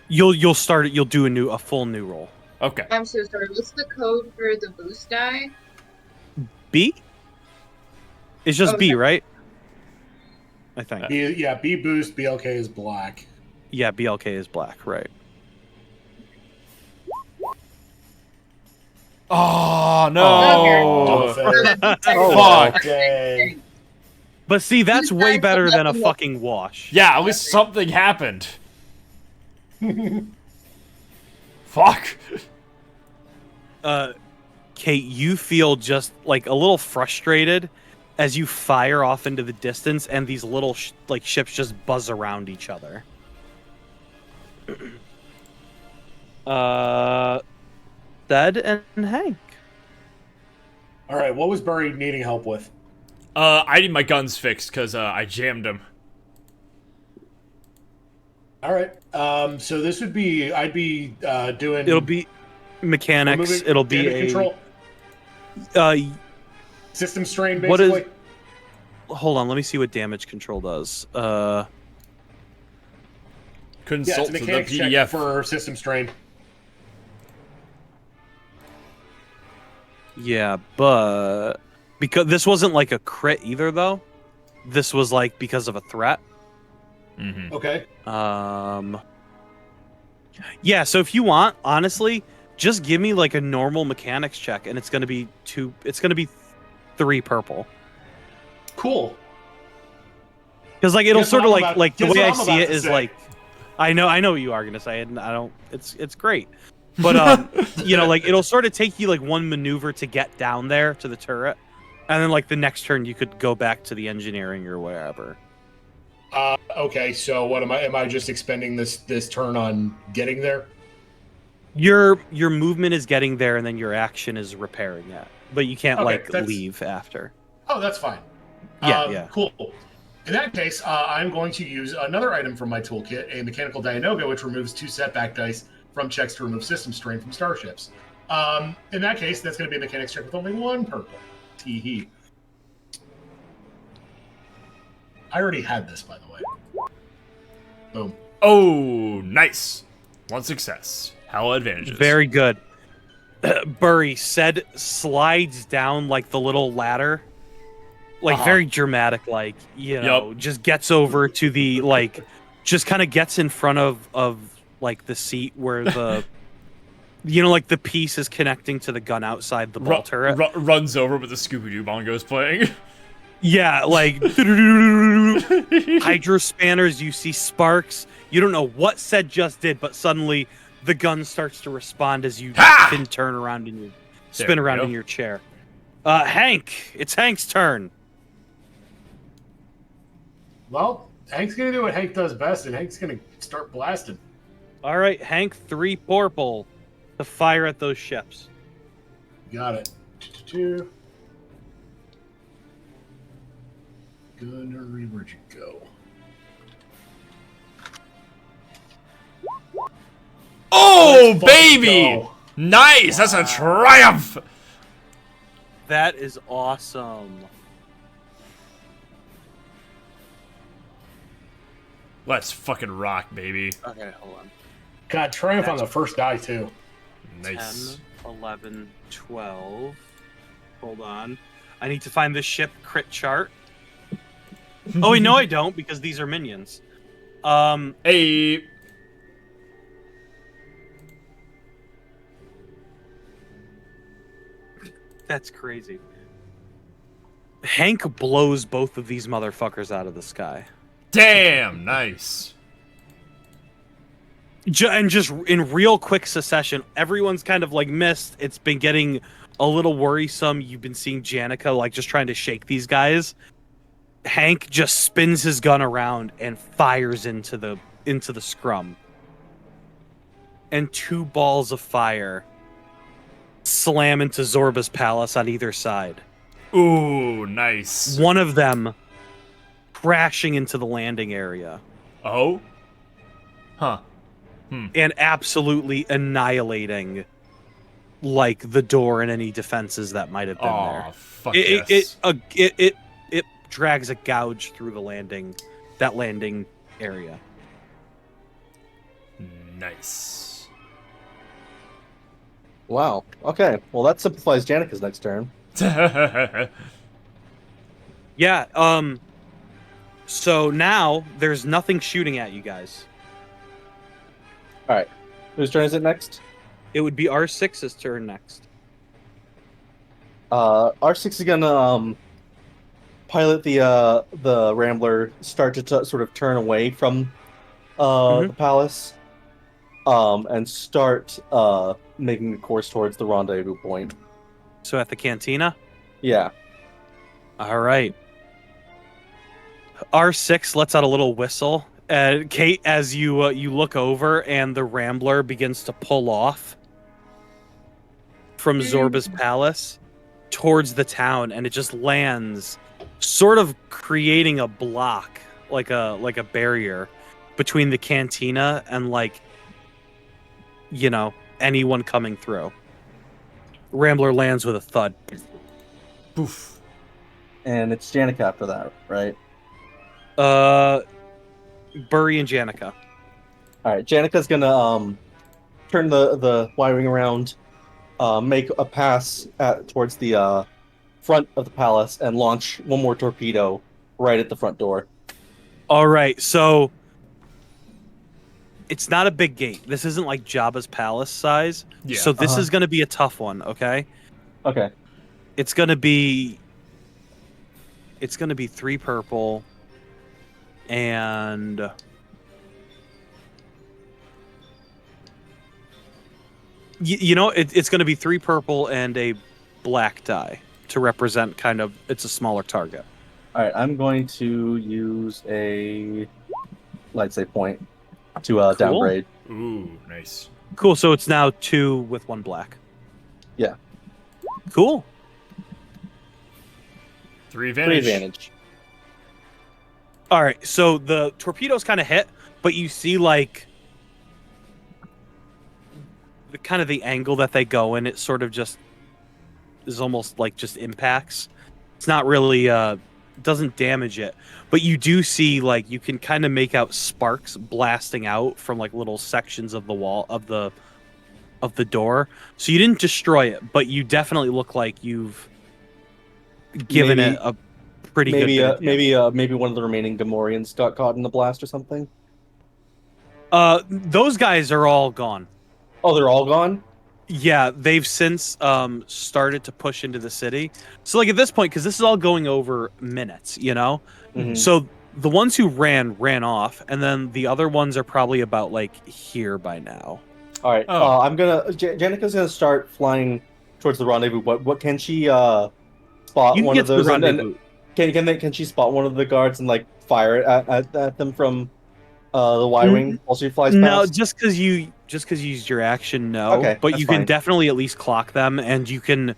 You'll do a full new roll. Okay. I'm so sorry. What's the code for the boost die? B? It's just B, Okay. right? I think. B boost, BLK is black. Yeah, BLK is black, right. Oh no! Fuck. Dang. But see, that's You way guys better have than a nothing fucking wash. Yeah, at least something happened. Fuck. Kate, you feel just like a little frustrated as you fire off into the distance, and these little ships just buzz around each other. Thad and Hank. All right, what was Burry needing help with? I need my guns fixed because I jammed them. All right. So this would be I'd be doing. It'll be mechanics. removing It'll be damage control, system strain, What is- basically. Hold on, let me see what damage control does. Yeah, Consult it's a the mechanics check PDF. for system strain. Yeah, but because this wasn't like a crit either, though. This was like because of a threat. Mm-hmm. Okay. Yeah. So if you want, honestly, just give me like a normal mechanics check, and it's gonna be 2. It's gonna be 3 purple. Cool. Because like it'll Guess sort what of I'm like about- like the guess way what I I'm see about it to is say. like, I know what you are gonna say, and I don't. It's great, but you know, like it'll sort of take you like one maneuver to get down there to the turret, and then like the next turn you could go back to the engineering or wherever. Okay, so what am I? Am I just expending this turn on getting there? Your movement is getting there, and then your action is repairing it, but you can't Okay, like that's- leave after. Oh, that's fine. Yeah. Cool. In that case, I'm going to use another item from my toolkit, a mechanical Dianoga, which removes 2 setback dice from checks to remove system strain from starships. In that case, that's going to be a mechanics check with only 1 purple. Tee-hee. I already had this, by the way. Boom. Oh, nice. 1 success. How advantageous. Very good. Burry said slides down like the little ladder. Like very dramatic, like, you know, just gets over to the like just kind of gets in front of like the seat where the you know, like the piece is connecting to the gun outside the ball turret. Runs over with the Scooby-Doo bongos playing. Yeah, like hydro spanners, you see sparks. You don't know what said just did, but suddenly the gun starts to respond as you turn around and you spin around in your chair. Hank, it's Hank's turn. Well, Hank's going to do what Hank does best, and Hank's going to start blasting. All right, Hank, 3 purple to fire at those ships. Got it. Gunnery, where'd you go? Oh, Let's baby! go. Nice! That's a triumph! That is awesome. Let's fucking rock, baby. Okay, hold on. God, triumph on the first die, too. Nice. 10, 11, 12. Hold on. I need to find this ship crit chart. Oh, wait, no, I don't, because these are minions. Hey. That's crazy. Hank blows both of these motherfuckers out of the sky. Damn, nice. And just in real quick succession, everyone's kind of like missed. It's been getting a little worrisome. You've been seeing Janica like just trying to shake these guys. Hank just spins his gun around and fires into the scrum. And 2 balls of fire slam into Zorba's palace on either side. Ooh, nice. One of them crashing into the landing area. Oh? Huh. And absolutely annihilating like the door and any defenses that might have been there. Fuck It drags a gouge through the landing area. Nice. Wow. Okay. Well, that simplifies Janica's next turn. Yeah, so now there's nothing shooting at you guys. All right. Whose turn is it next? It would be R6's turn next. R6 is gonna pilot the Rambler, start to sort of turn away from the palace, and start making the course towards the rendezvous point. So at the cantina? Yeah. All right. R6 lets out a little whistle. Kate, as you look over and the Rambler begins to pull off from Zorba's palace towards the town, and it just lands, sort of creating a block, like a barrier between the cantina and anyone coming through. Rambler lands with a thud. Poof. And it's Janica after that, right? Burry and Janica. All right. Janica's gonna turn the wiring around make a pass towards the front of the palace and launch one more torpedo right at the front door. All right, so it's not a big gate. This isn't like Jabba's palace size. Yeah. So this is going to be a tough one, okay? Okay. It's going to be 3 purple and it's going to be 3 purple and a black die to represent kind of it's a smaller target. All right, I'm going to use a let's say point to downgrade. Ooh, nice. Cool, so it's now 2 with 1 black. Yeah. Cool. 3 advantage. 3 advantage. All right, so the torpedoes kind of hit, but you see like the kind of the angle that they go in, it sort of just is almost like just impacts. It's not really doesn't damage it, but you do see like you can kind of make out sparks blasting out from like little sections of the wall of the door. So you didn't destroy it, but you definitely look like you've given it a pretty good bit of damage. Maybe one of the remaining Gamorreans got caught in the blast or something. Those guys are all gone. Oh, they're all gone? Yeah, they've since started to push into the city. So like at this point, because this is all going over minutes, you know? Mhm. So the ones who ran off, and then the other ones are probably about like here by now. All right. Oh. I'm gonna. Janica's gonna start flying towards the rendezvous. What can she spot You can one get of to the those? And rendezvous. can she spot one of the guards and like fire at them from the Y-wing while she flies No, past? just because you used your action, no. Okay, but that's you can fine. definitely at least clock them, and you can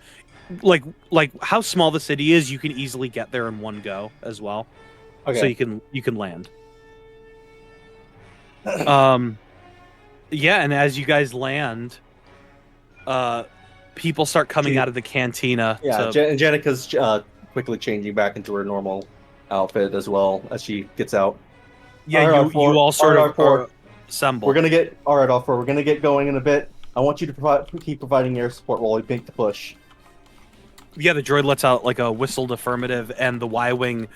like how small the city is. You can easily get there in one go as well. Okay. So you can land. Yeah, and as you guys land, people start coming out of the cantina. Yeah, to- and Janica's quickly changing back into her normal outfit as well as she gets out. yeah, RR4, you all sort of RR4. assemble. We're gonna get R4. We're gonna get going in a bit. I want you to keep providing air support while we make the push. Yeah, the droid lets out like a whistled affirmative, and the Y-wing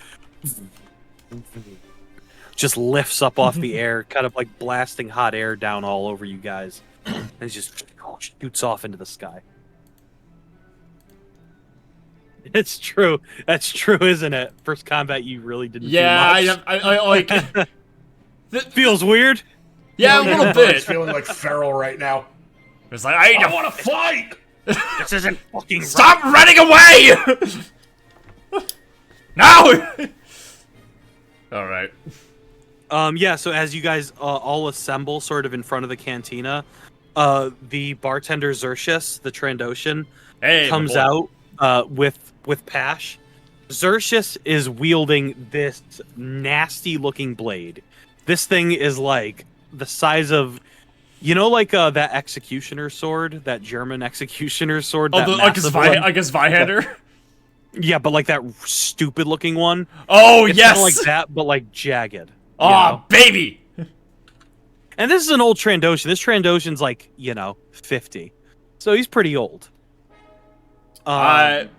just lifts up off the air, kind of like blasting hot air down all over you guys, and it just shoots off into the sky. It's true. That's true, isn't it? First combat, you really didn't. Yeah, do much. I like. Feels weird. Yeah, a little I'm bit. feeling like feral right now. It's like I need I to want to fight. This isn't fucking stop running away. No. All right. Yeah, so as you guys all assemble sort of in front of the cantina, the bartender Xerxes, the Trandoshan, Hey, my comes boy. out with Pash. Xerxes is wielding this nasty looking blade. This thing is like the size of, you know, like that executioner sword, that German executioner sword. Oh, that I guess massive one? Zweihander. Yeah, but like that stupid looking one. Oh It's yes. kinda like that, but like jagged. Oh you know? baby. And this is an old Trandoshan. This Trandoshan's like, 50. So he's pretty old.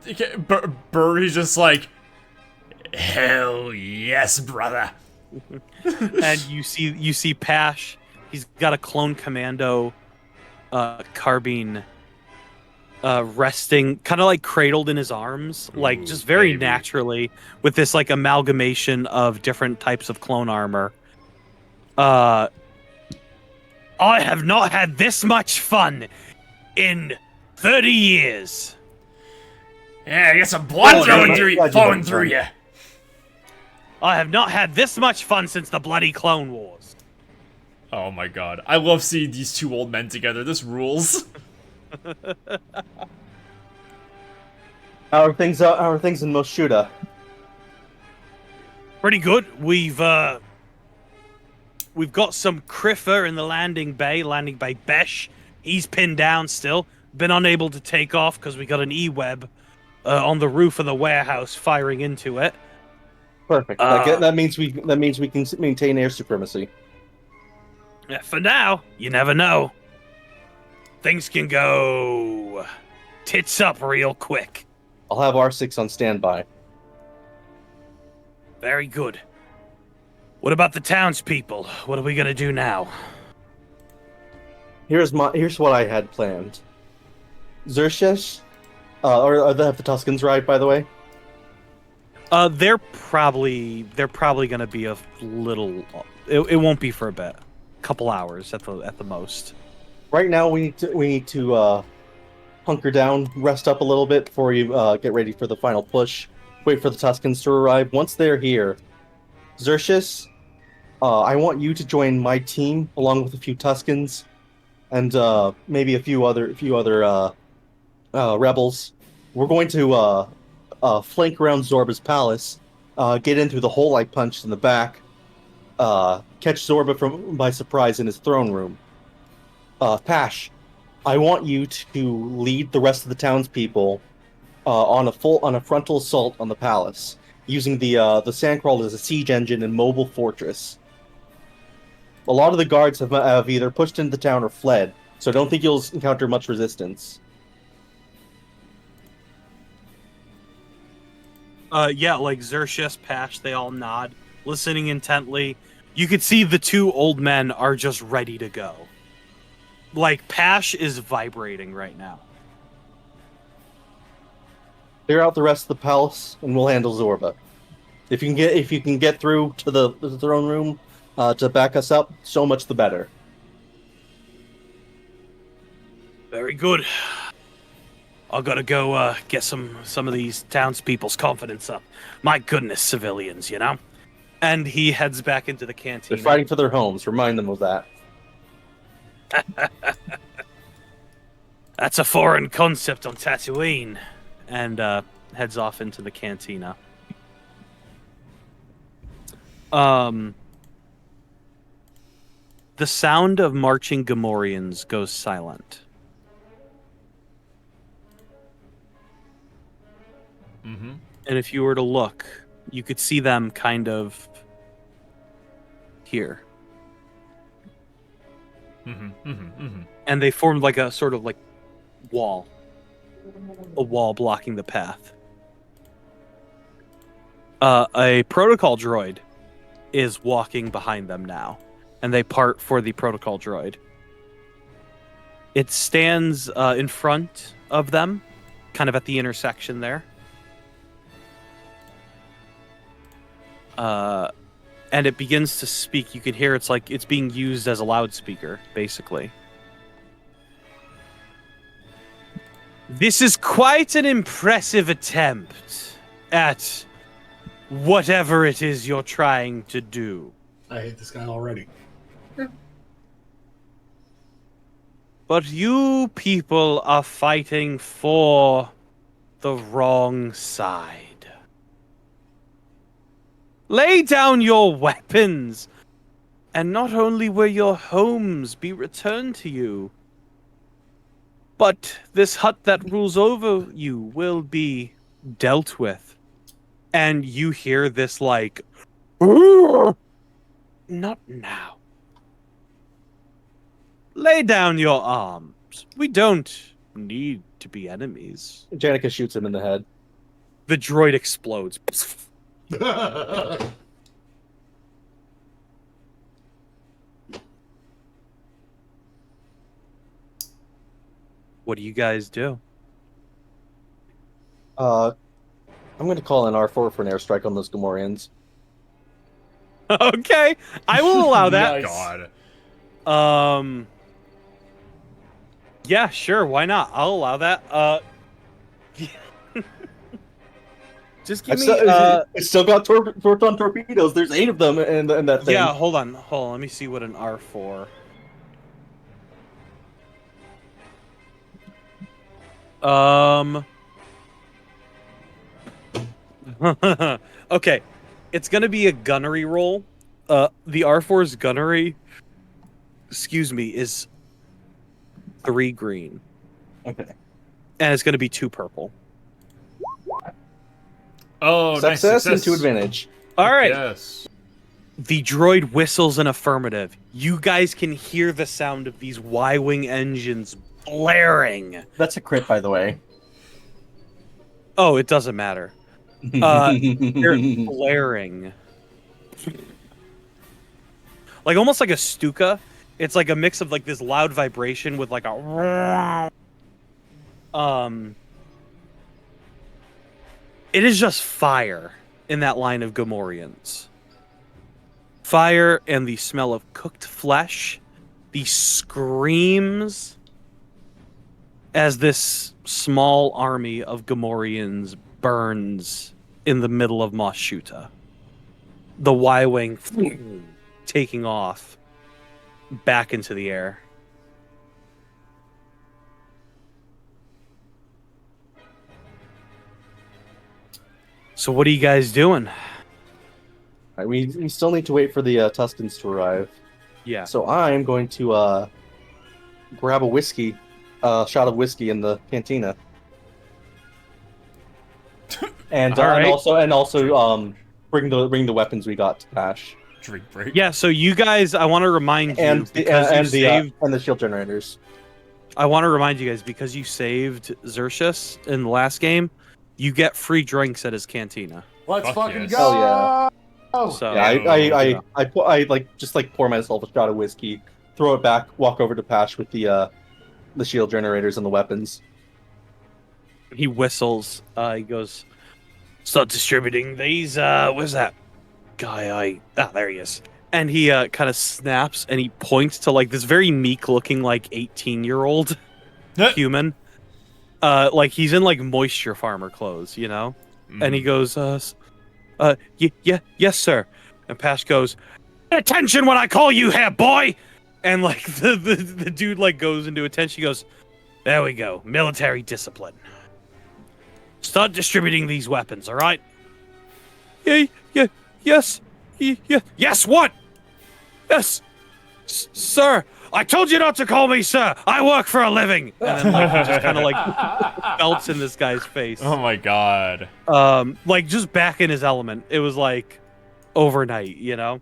He's just like, hell yes, brother. And you see Pash. He's got a clone commando carbine resting, kind of like cradled in his arms, like just very baby. naturally, with this like amalgamation of different types of clone armor. I have not had this much fun in 30 years. Yeah, I got some blood flowing glad you through had you. fun. I have not had this much fun since the bloody Clone Wars. Oh my god, I love seeing these two old men together. This rules. How are things in Mos Shuuta? Pretty good. We've got some Criffer in the landing bay Besh. He's pinned down still. Been unable to take off because we got an E-web on the roof of the warehouse firing into it. Perfect. That means we can maintain air supremacy. Yeah, for now, you never know. Things can go go. Tits up real quick. I'll have R6 on standby. Very good. What about the townspeople? What are we gonna do now? Here's what I had planned. Xerxes, or the Tuscans ride, by the way. They're probably gonna be a little. It won't be for a bit, couple hours at the most. Right now, we need to hunker down, rest up a little bit before you get ready for the final push. Wait for the Tuscans to arrive. Once they're here, Xerxes, I want you to join my team along with a few Tuscans, and maybe a few other rebels. We're going to flank around Zorba's palace, get in through the hole I punched in the back, catch Zorba by surprise in his throne room. Pash, I want you to lead the rest of the townspeople on a frontal assault on the palace, using the Sandcrawler as a siege engine and mobile fortress. A lot of the guards have either pushed into the town or fled, so I don't think you'll encounter much resistance. Yeah, like Xerxes, Pash, they all nod, listening intently. You could see the two old men are just ready to go. Like, Pash is vibrating right now. Clear out the rest of the palace, and we'll handle Zorba. If you can get through to the throne room to back us up, so much the better. Very good. I gotta go get some of these townspeople's confidence up. My goodness, civilians, you know? And he heads back into the canteen. They're fighting for their homes. Remind them of that. That's a foreign concept on Tatooine. And heads off into the cantina. The sound of marching Gamorreans goes silent. Mm-hmm. And if you were to look, you could see them kind of here. Mm-hmm. Mm-hmm. Mm-hmm. And they formed like a sort of like wall. A wall blocking the path. A protocol droid is walking behind them now. And they part for the protocol droid. It stands in front of them, kind of at the intersection there. And it begins to speak. You can hear it's like it's being used as a loudspeaker, basically. This is quite an impressive attempt at whatever it is you're trying to do. I hate this guy already. But you people are fighting for the wrong side. Lay down your weapons, and not only will your homes be returned to you, but this hut that rules over you will be dealt with. And you hear this like, not now. Lay down your arms. We don't need to be enemies. Janica shoots him in the head. The droid explodes. What do you guys do? I'm going to call an R4 for an airstrike on those Gamorreans. Okay, I will allow that. God. Yeah, sure, why not? I'll allow that. Just give me. It's still got proton torpedoes. There's 8 of them in that thing. Yeah, hold on. Let me see what an R4. Okay, it's gonna be a gunnery roll. The R4's gunnery, excuse me, is 3 green. Okay. And it's gonna be 2 purple. Oh, Success nice and success. 2 advantage. All right. Yes. The droid whistles an affirmative. You guys can hear the sound of these Y-wing engines flaring. That's a crit, by the way. Oh, it doesn't matter. They're flaring. Like almost like a Stuka. It's like a mix of like this loud vibration with like a it is just fire in that line of Gamorreans. Fire and the smell of cooked flesh, the screams as this small army of Gamorreans burns in the middle of Mos Shuuta. The Y-Wing taking off back into the air. So what are you guys doing? We still need to wait for the Tuskens to arrive. Yeah. So I'm going to grab a whiskey, shot of whiskey in the cantina, and All right. and also bring the weapons we got to Pash. Drink break. Yeah, so you guys, I want to remind you And because you saved. and the shield generators. I want to remind you guys because you saved Xerxes in the last game, you get free drinks at his cantina. Let's Fuck fucking yes. go. Oh, yeah. So Yeah, I like pour myself a shot of whiskey, throw it back, walk over to Pash with the shield generators and the weapons. he whistles. He goes, "Start distributing these." Where's that guy? There he is. And he kind of snaps and he points to like this very meek looking like 18-year-old human. Like he's in like moisture farmer clothes, you know? And he goes, yes, sir. And Pash goes, "Pay attention when I call you here, boy!" And like the dude like goes into attention. He goes, "There we go. Military discipline. Start distributing these weapons, all right?" Yes. Yes, what? Yes, sir. I told you not to call me sir. I work for a living. And then like he just kind of like belts in this guy's face. Oh my god. Like just back in his element. It was like overnight, you know.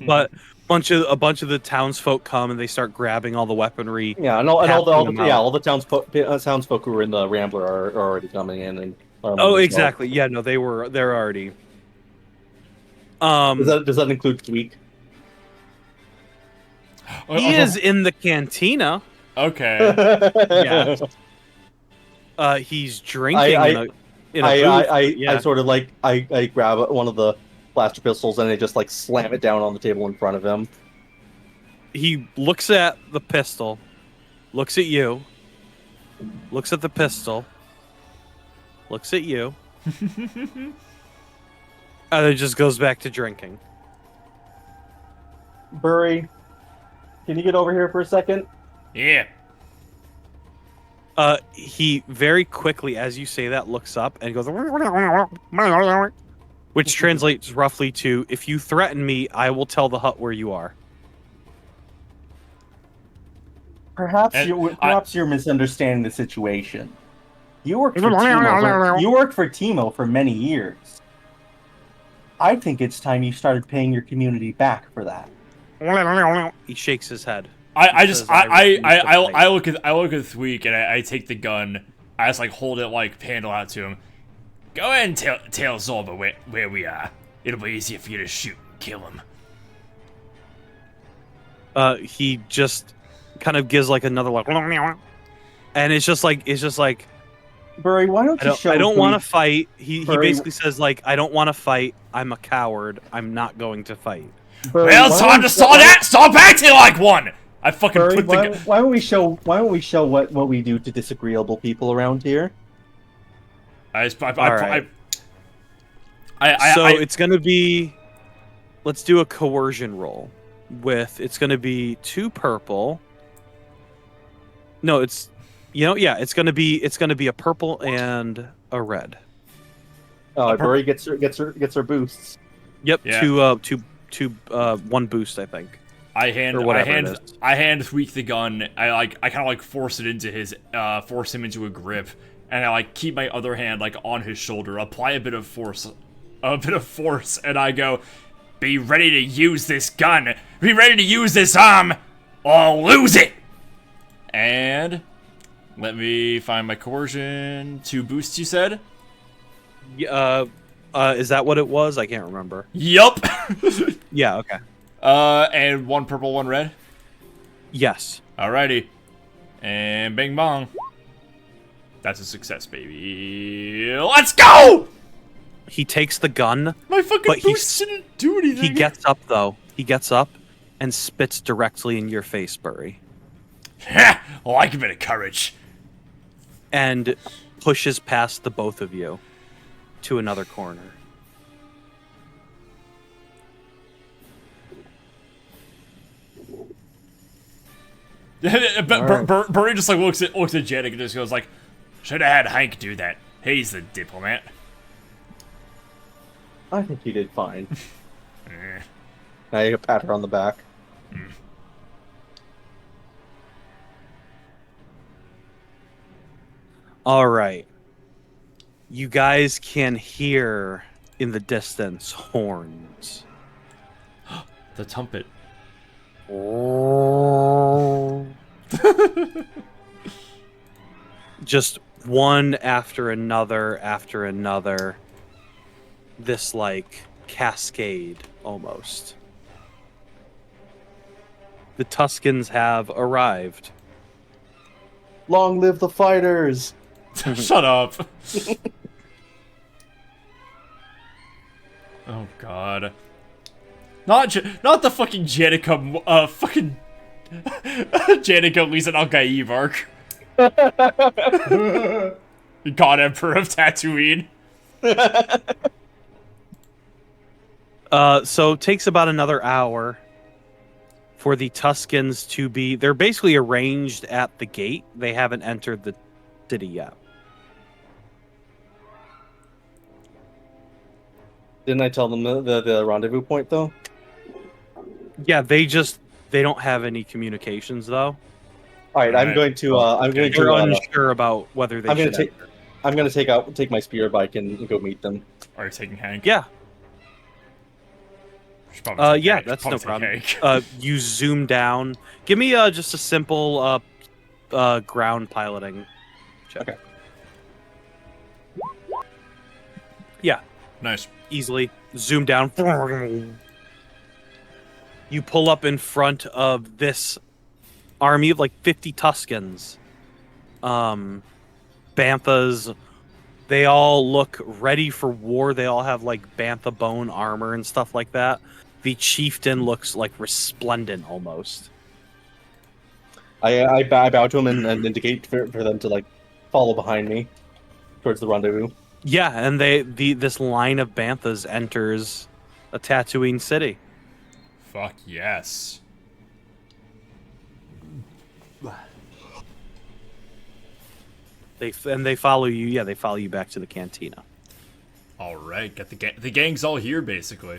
But a bunch of the townsfolk come and they start grabbing all the weaponry. Yeah, all the townsfolk who were in the Rambler are already coming in and. Oh, exactly. Yeah, no, they're already. Does that include Tweak? He is in the cantina. Okay. Yeah. He's drinking in a booth. I sort of like I grab one of the blaster pistols and I just like slam it down on the table in front of him. He looks at the pistol, looks at you, looks at the pistol, looks at you, and then just goes back to drinking. Burry, can you get over here for a second? Yeah. He very quickly, as you say that, looks up and goes, which translates roughly to, "If you threaten me, I will tell the Hutt where you are." Perhaps you're misunderstanding the situation. You worked for Timo for many years. I think it's time you started paying your community back for that. He shakes his head. I look at Thweek and I take the gun. I just like hold it like handle out to him. Go ahead and tell Zorba where we are. It'll be easier for you to shoot and kill him. He just kind of gives like another like, and it's just like Burry, why don't you show? I don't want to fight. He basically says like, "I don't want to fight. I'm a coward. I'm not going to fight." Burry, well, time to start acting like one. I fucking Burry, put the. Why don't we show what we do to disagreeable people around here? So it's gonna be. Let's do a coercion roll. It's gonna be 2 purple. No, it's gonna be a purple and a red. Oh, Burry gets her boosts. Yep, Yeah. 1 boost, I think. I hand Thweek the gun. I kind of like force him into a grip, and I like keep my other hand like on his shoulder, apply a bit of force, and I go, "Be ready to use this gun. Be ready to use this arm, or lose it." And let me find my coercion. 2 boosts, you said? Is that what it was? I can't remember. Yup. Yeah, okay. And 1 purple, 1 red. Yes. Alrighty. And bing bong. That's a success, baby. Let's go! He takes the gun. My fucking boost didn't do anything. He gets up, though. He gets up and spits directly in your face, Burry. I like a bit of courage. And pushes past the both of you to another corner. Burry just like looks at Janica and just goes like, should have had Hank do that. He's the diplomat. I think he did fine. I pat her on the back. All right. You guys can hear in the distance horns. The trumpet. Just one after another. This like cascade almost. The Tuskens have arrived. Long live the fighters! Shut up. Oh god. Not the fucking Janica, fucking Janica Lisa Al-Gaib arc. God Emperor of Tatooine. So it takes about another hour for the Tuskens to be... They're basically arranged at the gate. They haven't entered the city yet. Didn't I tell them the rendezvous point, though? Yeah, they don't have any communications, though. Alright, I'm going to... They're unsure about whether they should enter. I'm going to take my speeder bike and go meet them. Are you taking Hank? Yeah. Yeah, Hank. that's no problem. Hank. You zoom down. Give me just a simple ground piloting check. Okay. Yeah. Nice. Easily. Zoom down. You pull up in front of this army of like 50 Tuskens. Banthas. They all look ready for war. They all have like bantha bone armor and stuff like that. The chieftain looks like resplendent almost. I bow to him and indicate for them to like follow behind me towards the rendezvous. Yeah, and this line of banthas enters a Tatooine city. Fuck yes. They follow you. Yeah, they follow you back to the cantina. All right, got the gang's all here basically.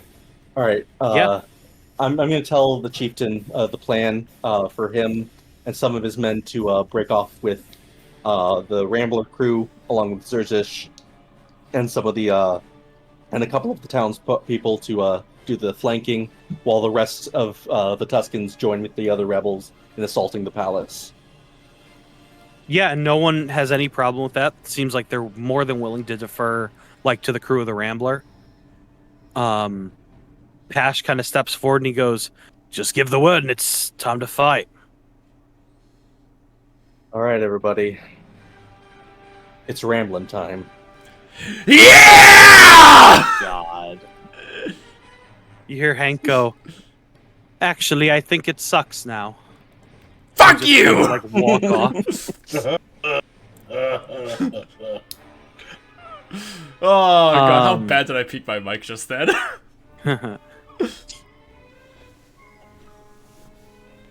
All right. Yeah. I'm going to tell the chieftain the plan for him and some of his men to break off with the Rambler crew along with Zerzish and some of the and a couple of the town's people to do the flanking, while the rest of the Tuskens join with the other rebels in assaulting the palace. Yeah, and no one has any problem with that. Seems like they're more than willing to defer, like, to the crew of the Rambler. Pash kind of steps forward and he goes, "Just give the word and it's time to fight." All right, everybody. It's rambling time. Yeah! God. You hear Hank go, "Actually, I think it sucks now." Fuck Just you! like walk off. Oh god, how bad did I peek my mic just then?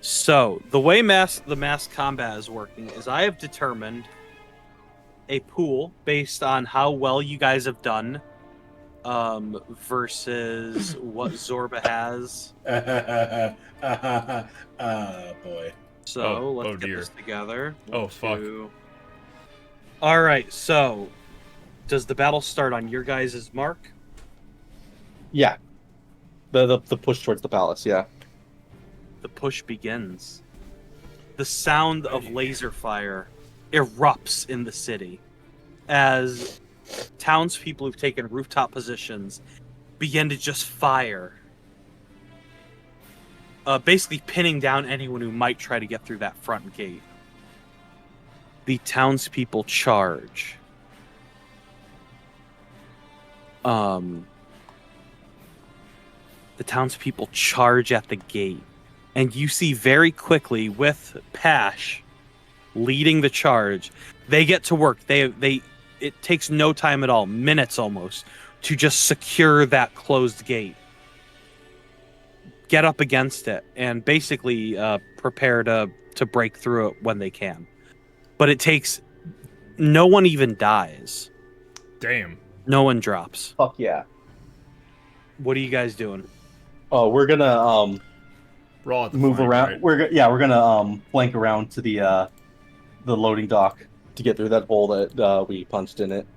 So, the way the mass combat is working is I have determined a pool based on how well you guys have done versus what Zorba has. Boy. So, let's get dear. this together. Oh, fuck. Alright, so does the battle start on your guys' mark? Yeah. The push towards the palace, yeah. The push begins. the sound of laser fire erupts in the city as townspeople who've taken rooftop positions begin to just fire, basically pinning down anyone who might try to get through that front gate. The townspeople charge. The townspeople charge at the gate, and you see very quickly, with Pash leading the charge, they get to work. It takes no time at all, minutes almost, to just secure that closed gate. Get up against it and basically prepare to break through it when they can. But it takes... No one even dies. Damn. No one drops. Fuck yeah. What are you guys doing? Oh, we're gonna We're at the move flank, around. right? We're gonna flank around to the loading dock to get through that hole that we punched in it.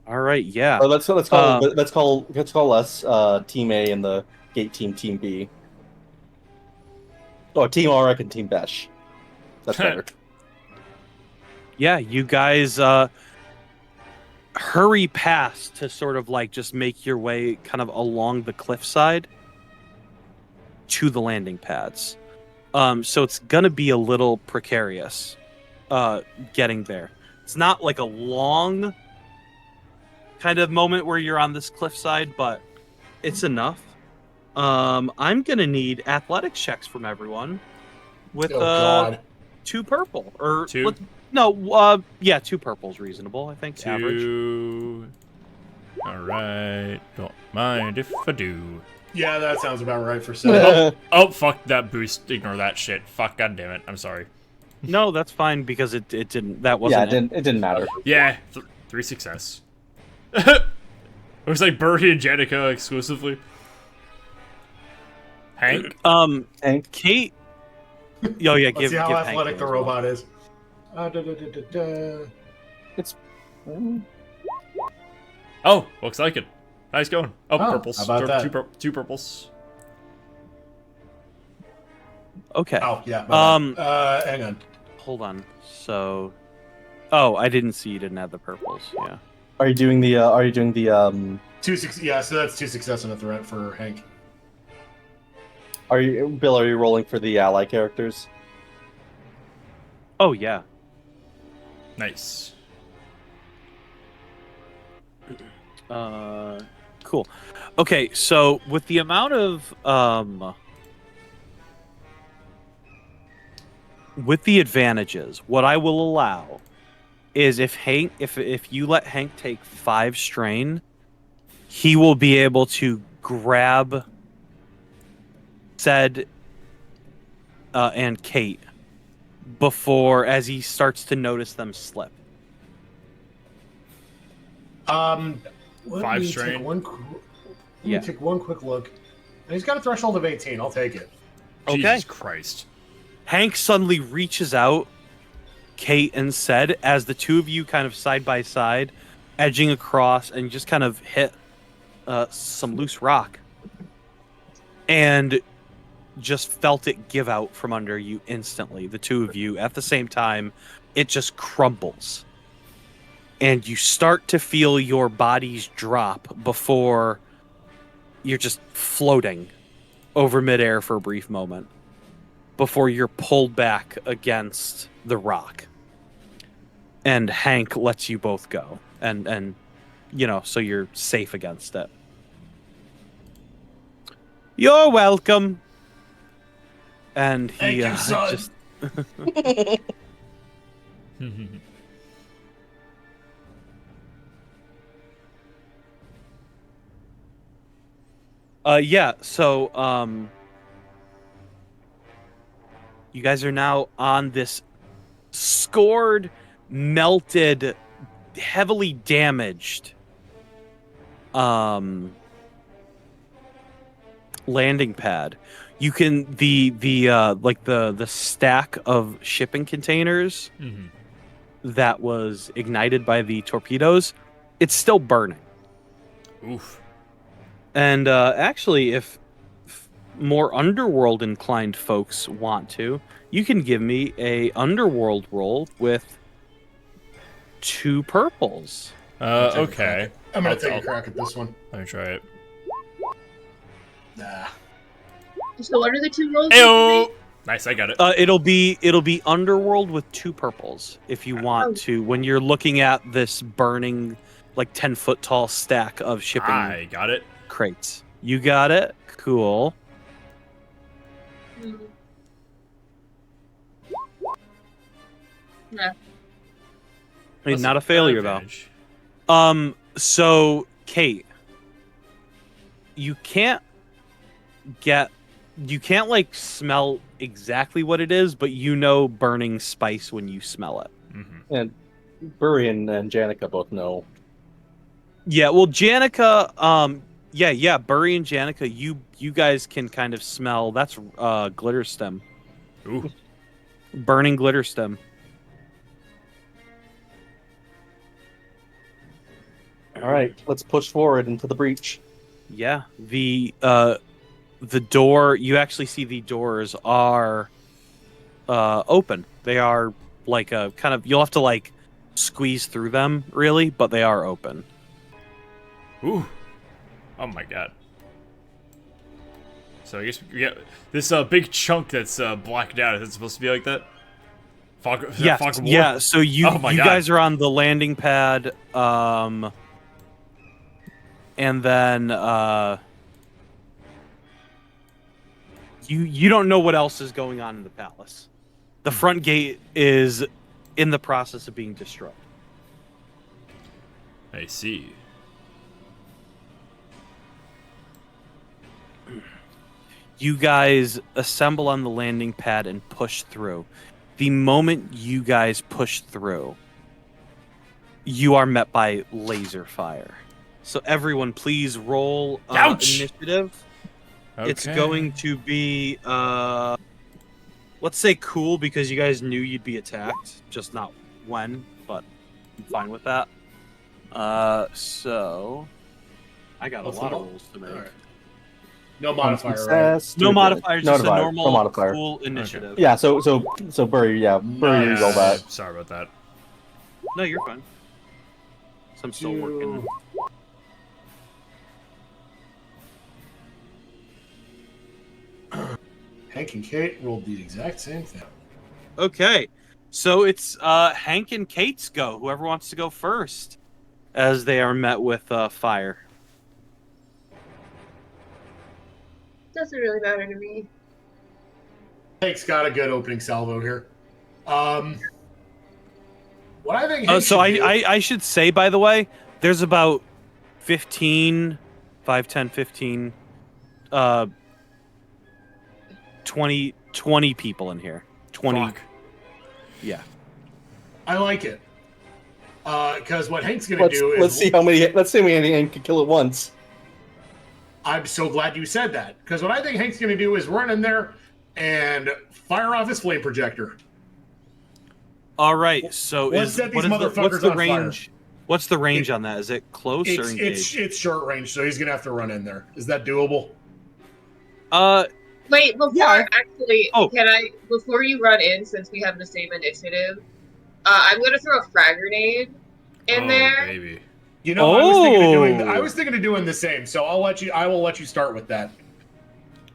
All right, yeah. Or let's call us Team A and the gate team Team B. Oh, Team Auric and Team Besh. That's better. Yeah, you guys hurry past to sort of like just make your way kind of along the cliffside to the landing pads. So it's gonna be a little precarious getting there. It's not like a long kind of moment where you're on this cliffside, but it's enough. I'm gonna need athletics checks from everyone with God. 2 purple or 2? yeah, 2 purple's reasonable. I think 2. average. All right. Don't mind if I do. Yeah, that sounds about right for 7. Oh, fuck that boost. Ignore that shit. Fuck, god damn it. I'm sorry. No, that's fine because it didn't. That wasn't. Yeah, it didn't matter. Yeah, 3 success. It was like Bertie and Janica exclusively. Hank? Hank? Kate. Oh yeah, Let's give see how give athletic Hank the as well. robot is. It's Oh, looks like it. Nice going. Oh, Oh, purples. how about that? Two purples. Okay. Oh, yeah. Hang on. Hold on. So. Oh, I didn't see you didn't have the purples. Yeah. Are you doing the 2 yeah, so that's 2 success and a threat for Hank. Are you rolling for the ally characters? Oh yeah. Nice. Cool. Okay, so with the amount of with the advantages, what I will allow is if you let Hank take 5 strain, he will be able to grab Zed and Kate as he starts to notice them slip. Let 5 me strain? take one quick look. And he's got a threshold of 18. I'll take it. Okay. Jesus Christ. Hank suddenly reaches out, Kate and Zed, as the two of you kind of side by side, edging across, and just kind of hit some loose rock. And just felt it give out from under you instantly, the two of you. At the same time, it just crumbles. And you start to feel your bodies drop before you're just floating over midair for a brief moment before you're pulled back against the rock. And Hank lets you both go. And so you're safe against it. You're welcome. And he Thank you, son. just so you guys are now on this scored, melted, heavily damaged landing pad. You can the stack of shipping containers that was ignited by the torpedoes, it's still burning. Oof. And actually, if more underworld inclined folks want to, you can give me a underworld roll with 2 purples. Okay. I'm gonna I'll- take I'll- a crack at this one. Let me try it. Nah. So what are the 2 rolls? Ayo! Nice, I got it. It'll be underworld with 2 purples if you want to. When you're looking at this burning, like 10-foot tall stack of shipping I got it. crates, you got it. Cool. Yeah. I mean, not a failure though. Advantage. So Kate, you can't like smell exactly what it is, but you know burning spice when you smell it. Mm-hmm. And Burry and Janica both know. Yeah, well, Janica, yeah, Burry and Janica, you guys can kind of smell. That's glitter stem, Ooh. burning glitter stem. All right, let's push forward into the breach. Yeah, the door. You actually see the doors are open. They are like a kind of. You'll have to like squeeze through them, really, but they are open. Ooh. Oh my god. So I guess we get this big chunk that's blacked out. Is it supposed to be like that? Fog, is that Yeah, fog of war? yeah. So you Oh my you God. guys are on the landing pad, and then you don't know what else is going on in the palace. The front gate is in the process of being destroyed. I see. You guys assemble on the landing pad and push through. The moment you guys push through, you are met by laser fire. So everyone, please roll Ouch! initiative. Okay. It's going to be, let's say cool, because you guys knew you'd be attacked, just not when, but I'm fine with that. So I got What's a lot the of roll? rolls to make. Alright. No modifier, right? Success, No modifier, just modifier, a normal no modifier. cool initiative. Yeah, so Burry, Burry Nice. roll that. Sorry about that. No, you're fine. So I'm still working. Hank and Kate rolled the exact same thing. Okay, so it's Hank and Kate's go. Whoever wants to go first, as they are met with fire. Doesn't really matter to me. Hank's got a good opening salvo here. What I think. Hank So should do- I should say, by the way, there's about 15, 5, 10, 15, 20 people in here. 20. Fuck. Yeah. I like it. Because what Hank's gonna do is Let's see how many Hank can kill at once. I'm so glad you said that. Because what I think Hank's gonna do is run in there and fire off his flame projector. All right. So Let's set these motherfuckers what's the on range? What's the range on that? Is it close or engaged? It's short range, so he's gonna have to run in there. Is that doable? Wait, before Yeah. actually, Oh. can I? Before you run in, since we have the same initiative, I'm gonna throw a frag grenade in Oh, there. baby. You know, I was thinking of doing the same. So I will let you start with that.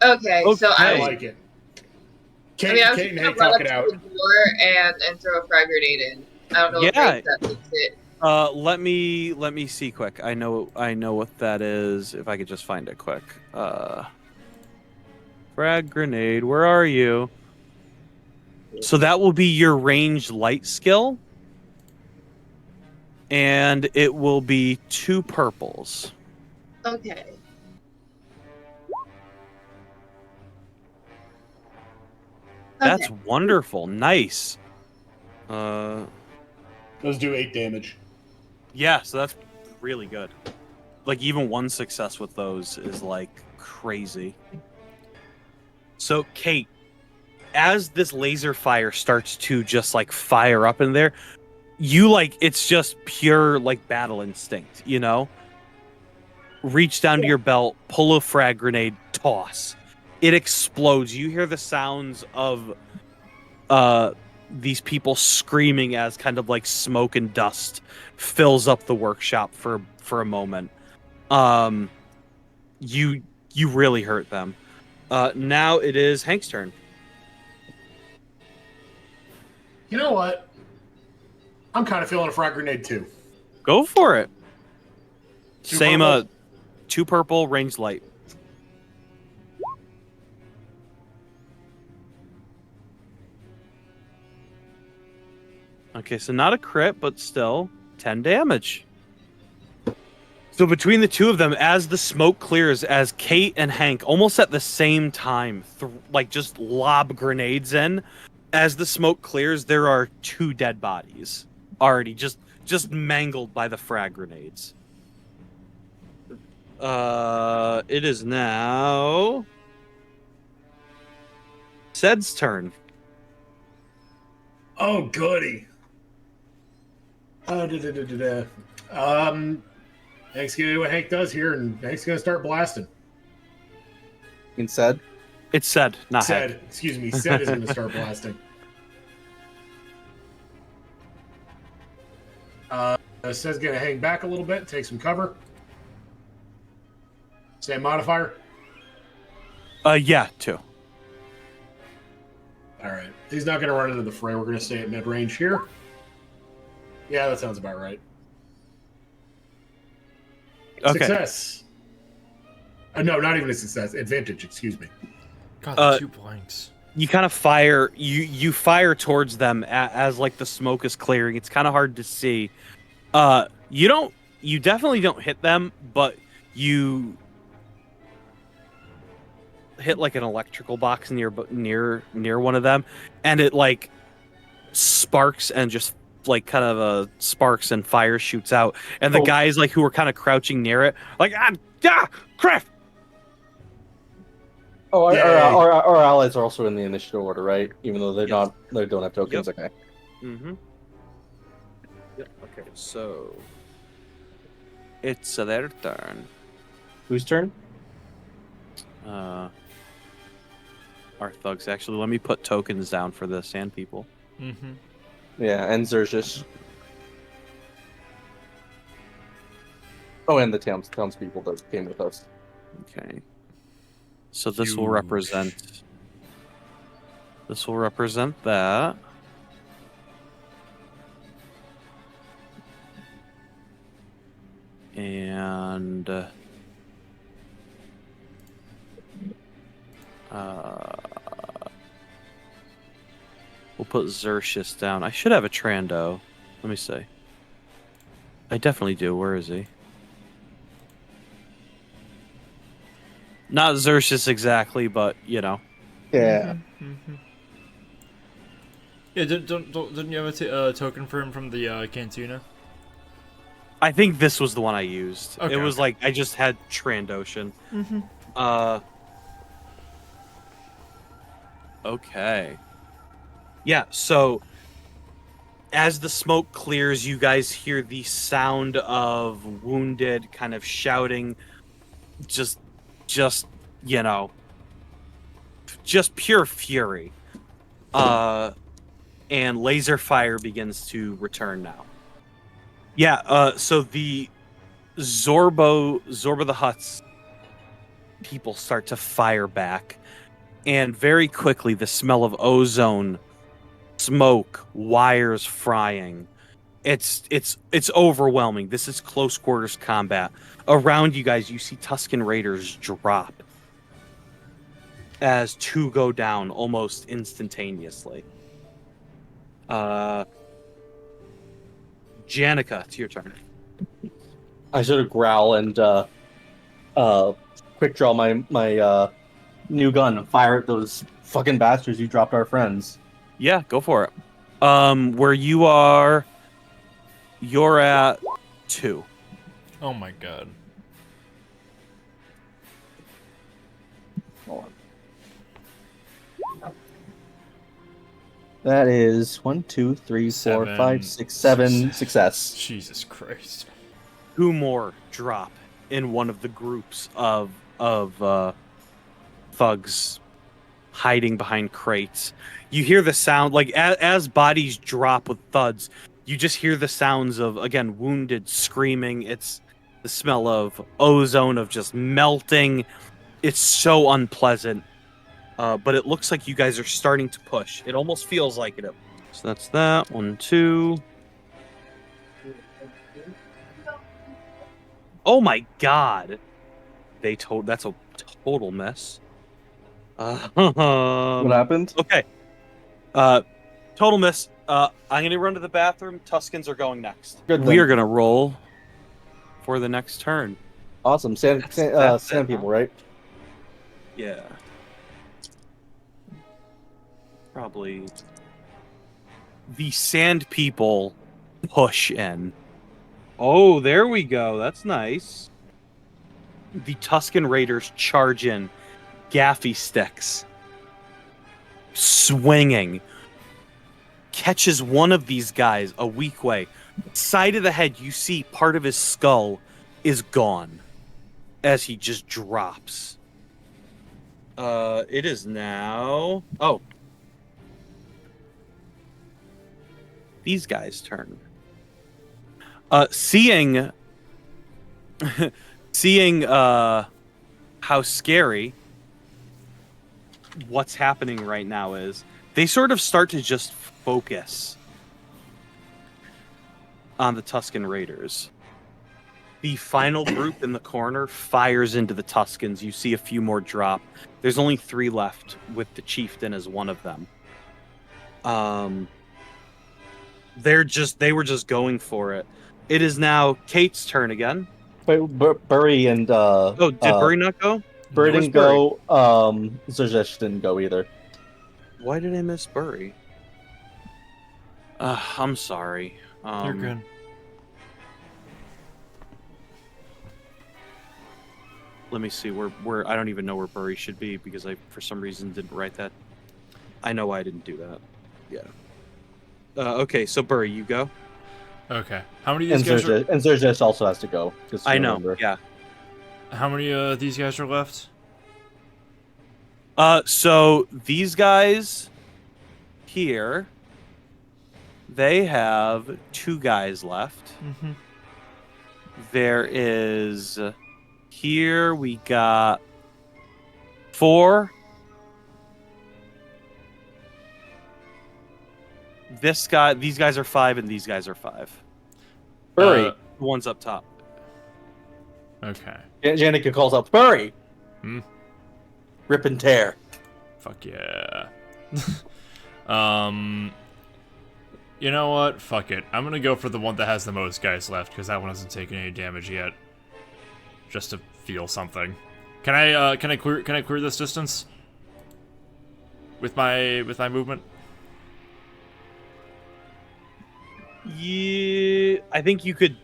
Okay, so I Hey. like it. I mean, I was Kate and just Hank gonna run talk up it out. to the door and throw a frag grenade in. I don't know if Yeah. that makes it. Let me see quick. I know what that is. If I could just find it quick. Frag grenade. Where are you? So that will be your ranged light skill, and it will be 2 purples. Okay. That's Okay. wonderful. Nice. Those do 8 damage. Yeah, so that's really good. Like even one success with those is like crazy. So Kate, as this laser fire starts to just like fire up in there, you like it's just pure like battle instinct, you know? Reach down to your belt, pull a frag grenade, toss. it explodes. You hear the sounds of these people screaming as kind of like smoke and dust fills up the workshop for a moment. You really hurt them. Now it is Hank's turn. You know what? I'm kind of feeling a frag grenade too. Go for it. Two Same, purple? 2 purple, ranged light. Okay, so not a crit, but still 10 damage. So between the two of them, as the smoke clears, as Kate and Hank almost at the same time, like just lob grenades in, as the smoke clears, there are 2 dead bodies already just mangled by the frag grenades. It is now Sed's turn. Oh, goody. Hank's gonna do what Hank does here, and Hank's gonna start blasting. Instead, It's Sed, not Hank. Sed, excuse me, Sed is gonna start blasting. Sed's gonna hang back a little bit, take some cover. Same modifier. Yeah, 2. All right, he's not gonna run into the fray. We're gonna stay at mid range here. Yeah, that sounds about right. Okay. Success. No, not even a success. Advantage, excuse me. God, the 2 blanks. You kind of fire. You fire towards them as like the smoke is clearing. It's kind of hard to see. You definitely don't hit them, but you hit like an electrical box near one of them, and it like sparks and just like kind of sparks and fire shoots out, and the guys like who were kind of crouching near it like crap. Oh, Yeah. our allies are also in the initiative order, right? Even though they don't have tokens. Yep. Okay. Mm-hmm. Yep. Okay. So it's their turn. Whose turn? Our thugs. Actually, let me put tokens down for the sand people. Mm-hmm. Yeah, and Xerxes. Oh, and the townspeople that came with us. Okay. So this will Huge. represent. This will represent that. And we'll put Xerxes down. I should have a Trando. Let me see. I definitely do. Where is he? Not Xerxes exactly, but you know. Yeah. Mm-hmm. Yeah, didn't you have a token for him from the cantina? I think this was the one I used. Okay, It was okay. like I just had Trandoshan. Mm-hmm. Okay. Yeah, so as the smoke clears, you guys hear the sound of wounded kind of shouting, just you know, just pure fury. And laser fire begins to return now. Yeah, so the Zorba the Hutt's people start to fire back, and very quickly the smell of ozone, smoke, wires frying. It's overwhelming. This is close quarters combat. Around you guys, you see Tusken Raiders drop as 2 go down almost instantaneously. Janica, it's your turn. I sort of growl and quick draw my new gun and fire at those fucking bastards who dropped our friends. Yeah, go for it. Where you are, you're at 2. Oh my god. Hold on. That is 1, 2, 3, 4, 7. 5, 6, 7 success. Jesus Christ. 2 more drop in one of the groups of thugs hiding behind crates. You hear the sound, like as bodies drop with thuds, you just hear the sounds of, again, wounded screaming. It's the smell of ozone, of just melting. It's so unpleasant. But it looks like you guys are starting to push. It almost feels like it. So that's that. 1, 2. Oh my god. That's a total mess. What happened? Okay. Total miss. I'm gonna run to the bathroom. Tuskens are going next. Good We then. are gonna roll for the next turn. Awesome. Sand it, people, right? Yeah. Probably. The sand people push in. Oh, there we go. That's nice. The Tusken Raiders charge in. Gaffy sticks. Swinging. Catches one of these guys a weak way. Side of the head, you see part of his skull is gone as he just drops. It is now... Oh. These guys' turn. Seeing how scary what's happening right now is, they sort of start to just focus on the Tusken Raiders. The final group in the corner fires into the Tuskens. You see a few more drop. There's only 3 left, with the chieftain as one of them. They were just going for it. It is now Kate's turn again. But Burry and Oh, did Burry not go? Burry Where's didn't go. Zerjesh didn't go either. Why did I miss Burry? I'm sorry. You're good. Let me see where I don't even know where Burry should be, because I for some reason didn't write that. I know I didn't do that. Yeah. Okay, so Burry, you go. Okay. How many of these guys are... And Zerjesh also has to go. Just to I know. remember. Yeah. How many of these guys are left? So these guys here, they have 2 guys left. Mm-hmm. There is here we got 4. These guys are 5, and these guys are 5. Burry. The one's up top. Okay. Janica calls out, Burry! Rip and tear. Fuck yeah. You know what? Fuck it. I'm gonna go for the one that has the most guys left, because that one hasn't taken any damage yet. Just to feel something. Can I clear this distance? With my movement? Yeah, I think you could.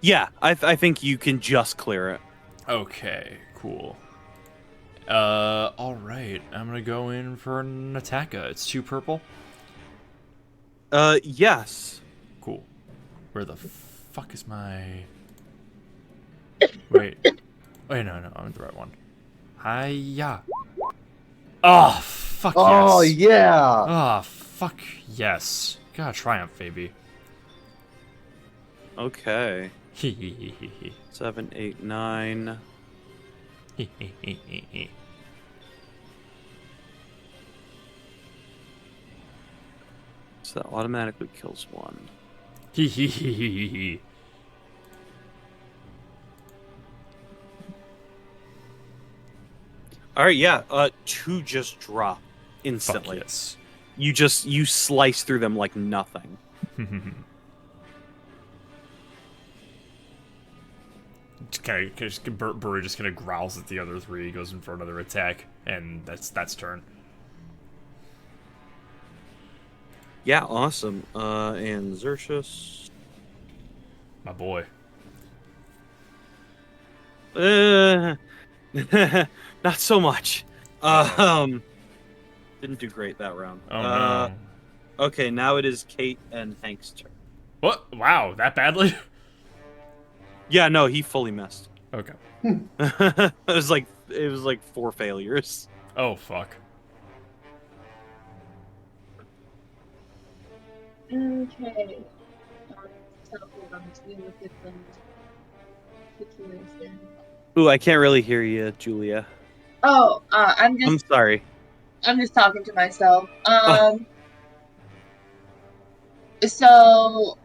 Yeah, I think you can just clear it. Okay, cool. Alright. I'm gonna go in for an attacka. It's 2 purple. Yes. Cool. Where the fuck is my... Wait. Wait, no, I'm in the right one. Hiya. Oh, fuck yes. Oh, yeah! Oh, fuck yes. God, triumph, baby. Okay. 7, 7, 8, 9. So that automatically kills 1. All right, yeah. 2 just drop instantly. Fuck yes. You slice through them like nothing. Burry just kind of growls at the other 3, goes in for another attack, and that's turn. Yeah, awesome. And Xerxes. My boy. Not so much. Didn't do great that round. Oh no. Okay, now it is Kate and Hank's turn. What? Wow, that badly? Yeah, no, he fully missed. Okay. it was like 4 failures. Oh fuck. Okay. Teleport on to look at the situation. Ooh, I can't really hear you, Julia. Oh, I'm sorry. I'm just talking to myself. Oh. So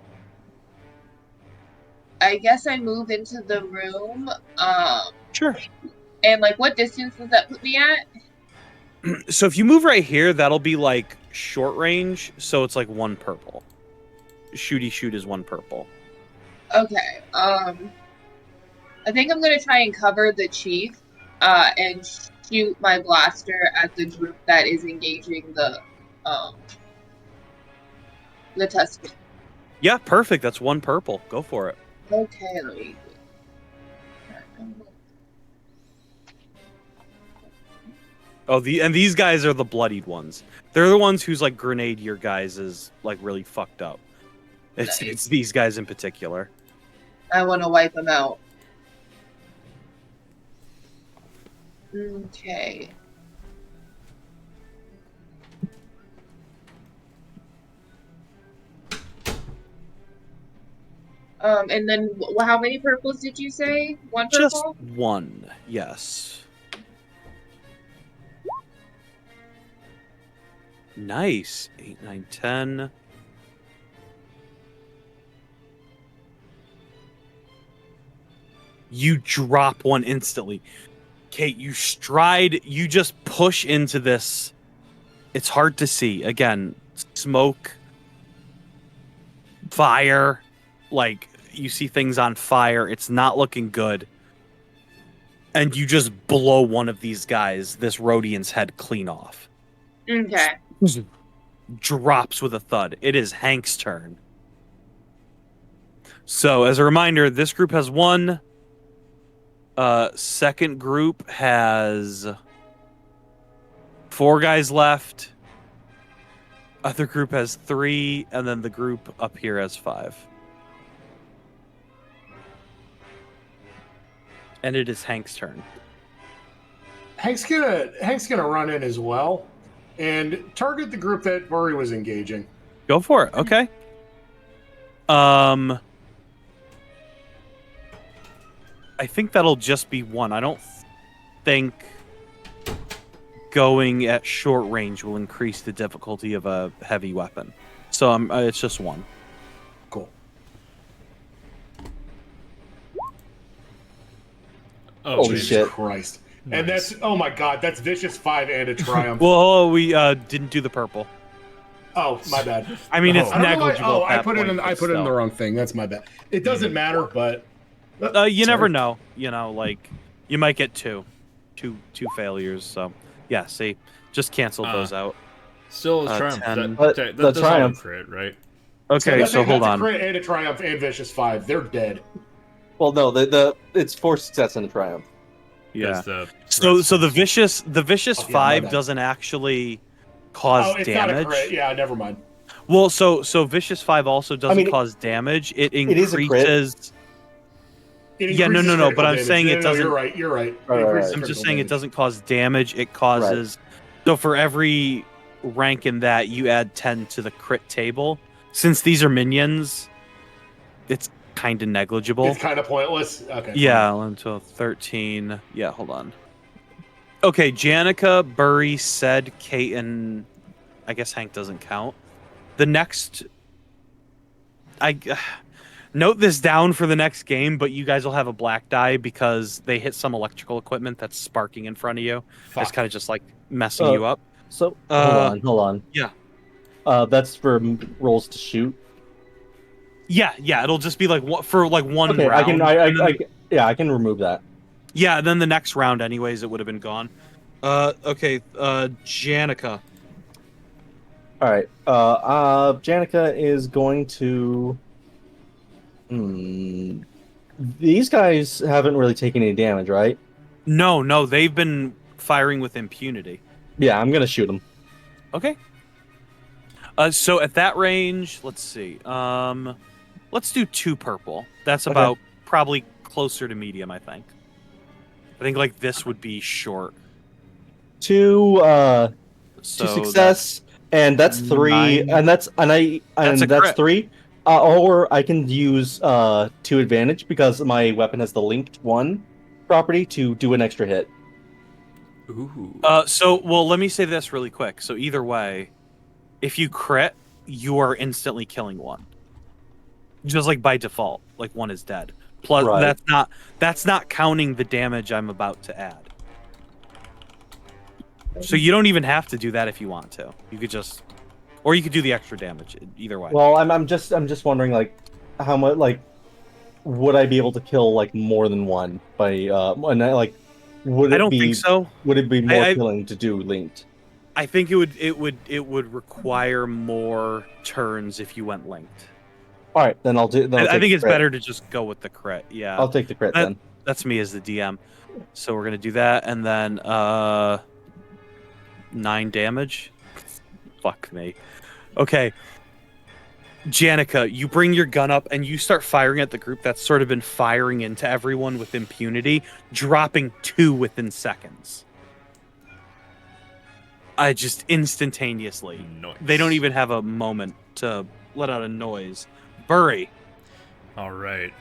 I guess I move into the room. Sure. And like, what distance does that put me at? So if you move right here, that'll be like short range. So it's like 1 purple. Shooty shoot is 1 purple. Okay. I think I'm gonna try and cover the chief, and shoot my blaster at the group that is engaging the Tusken. Yeah, perfect. That's 1 purple. Go for it. Okay, let me. Oh, these guys are the bloodied ones. They're the ones whose like grenade your guys is like really fucked up. It's these guys in particular. I want to wipe them out. Okay. And then how many purples did you say? 1 purple? Just 1, yes. Nice. 8, 9, 10. You drop 1 instantly. Kate, you stride, you just push into this. It's hard to see. Again, smoke, fire, like you see things on fire. It's not looking good. And you just blow one of these guys, this Rhodian's head, clean off. Okay. Drops with a thud. It is Hank's turn. So, as a reminder, this group has 1. Second group has 4 guys left. Other group has 3, and then the group up here has 5. And it is Hank's turn. Hank's gonna run in as well, and target the group that Murray was engaging. Go for it. Okay. I think that'll just be 1. I don't think going at short range will increase the difficulty of a heavy weapon. So it's just 1. Cool. Oh, Holy Jesus shit. Christ. Nice. And that's, oh my god, that's Vicious 5 and a Triumph. Well, we didn't do the purple. Oh, my bad. I mean, it's I don't know why- negligible. Oh, at I that put it point, in but the wrong thing. That's my bad. It doesn't matter, but You never sorry. know. You know, like you might get two failures. So yeah, see, just cancel those out. Still a triumph. 10. But That the doesn't triumph- crit, right? Okay, That's so hold that's on. a crit and a Triumph and Vicious 5. They're dead. Well, no, it's 4 success and a triumph. Yeah. The So the vicious Oh, yeah, my 5 bad. doesn't actually cause Oh, it's not a damage. crit. Yeah, never mind. Well, so vicious 5 also doesn't mean, cause damage. It is a crit. increases. It Yeah, no, increases no, critical but I'm damage. saying it No, doesn't- You're right. You're right. Right, It right, increases right. I'm just critical saying it damage. doesn't cause damage. It causes. So for every rank in that, you add 10 to the crit table. Since these are minions, it's kind of negligible. It's kind of pointless. Okay. Yeah, 11, 12, 13. Yeah, hold on. Okay, Janica, Burry, Said, Kate, and I guess Hank doesn't count. The next... Note this down for the next game, but you guys will have a black die because they hit some electrical equipment that's sparking in front of you. It's kind of just like messing you up. So hold on. Yeah. That's for rolls to shoot. Yeah, it'll just be like for like one Okay, round. I can remove that. Yeah, then the next round, anyways, it would have been gone. Okay, Janica. All right. Janica is going to. These guys haven't really taken any damage, right? No, they've been firing with impunity. Yeah, I'm gonna shoot them. Okay. So at that range, let's see. Let's do 2 purple. That's about probably closer to medium, I think. I think like this would be short. Two So success, and that's 3, 9. and that's a crit. 3. Or I can use 2 advantage because my weapon has the linked 1 property to do an extra hit. Ooh. Well, let me say this really quick. So either way, if you crit, you are instantly killing one. Just like by default, like one is dead. Plus, Right. that's not counting the damage I'm about to add. So you don't even have to do that if you want to. You could just, or you could do the extra damage. Either way. Well, I'm just wondering, like, how much, like, would I be able to kill like more than one by and would it I don't be, think so. Would it be more I- killing to do linked? I think it would require more turns if you went linked. All right, then I'll do. I think it's better to just go with the crit. Yeah, I'll take the crit then. that's me as the DM. So we're gonna do that, and then 9 damage. Fuck me. Okay, Janica, you bring your gun up and you start firing at the group that's sort of been firing into everyone with impunity, dropping 2 within seconds. I just instantaneously. Nice. They don't even have a moment to let out a noise. Bury. All right.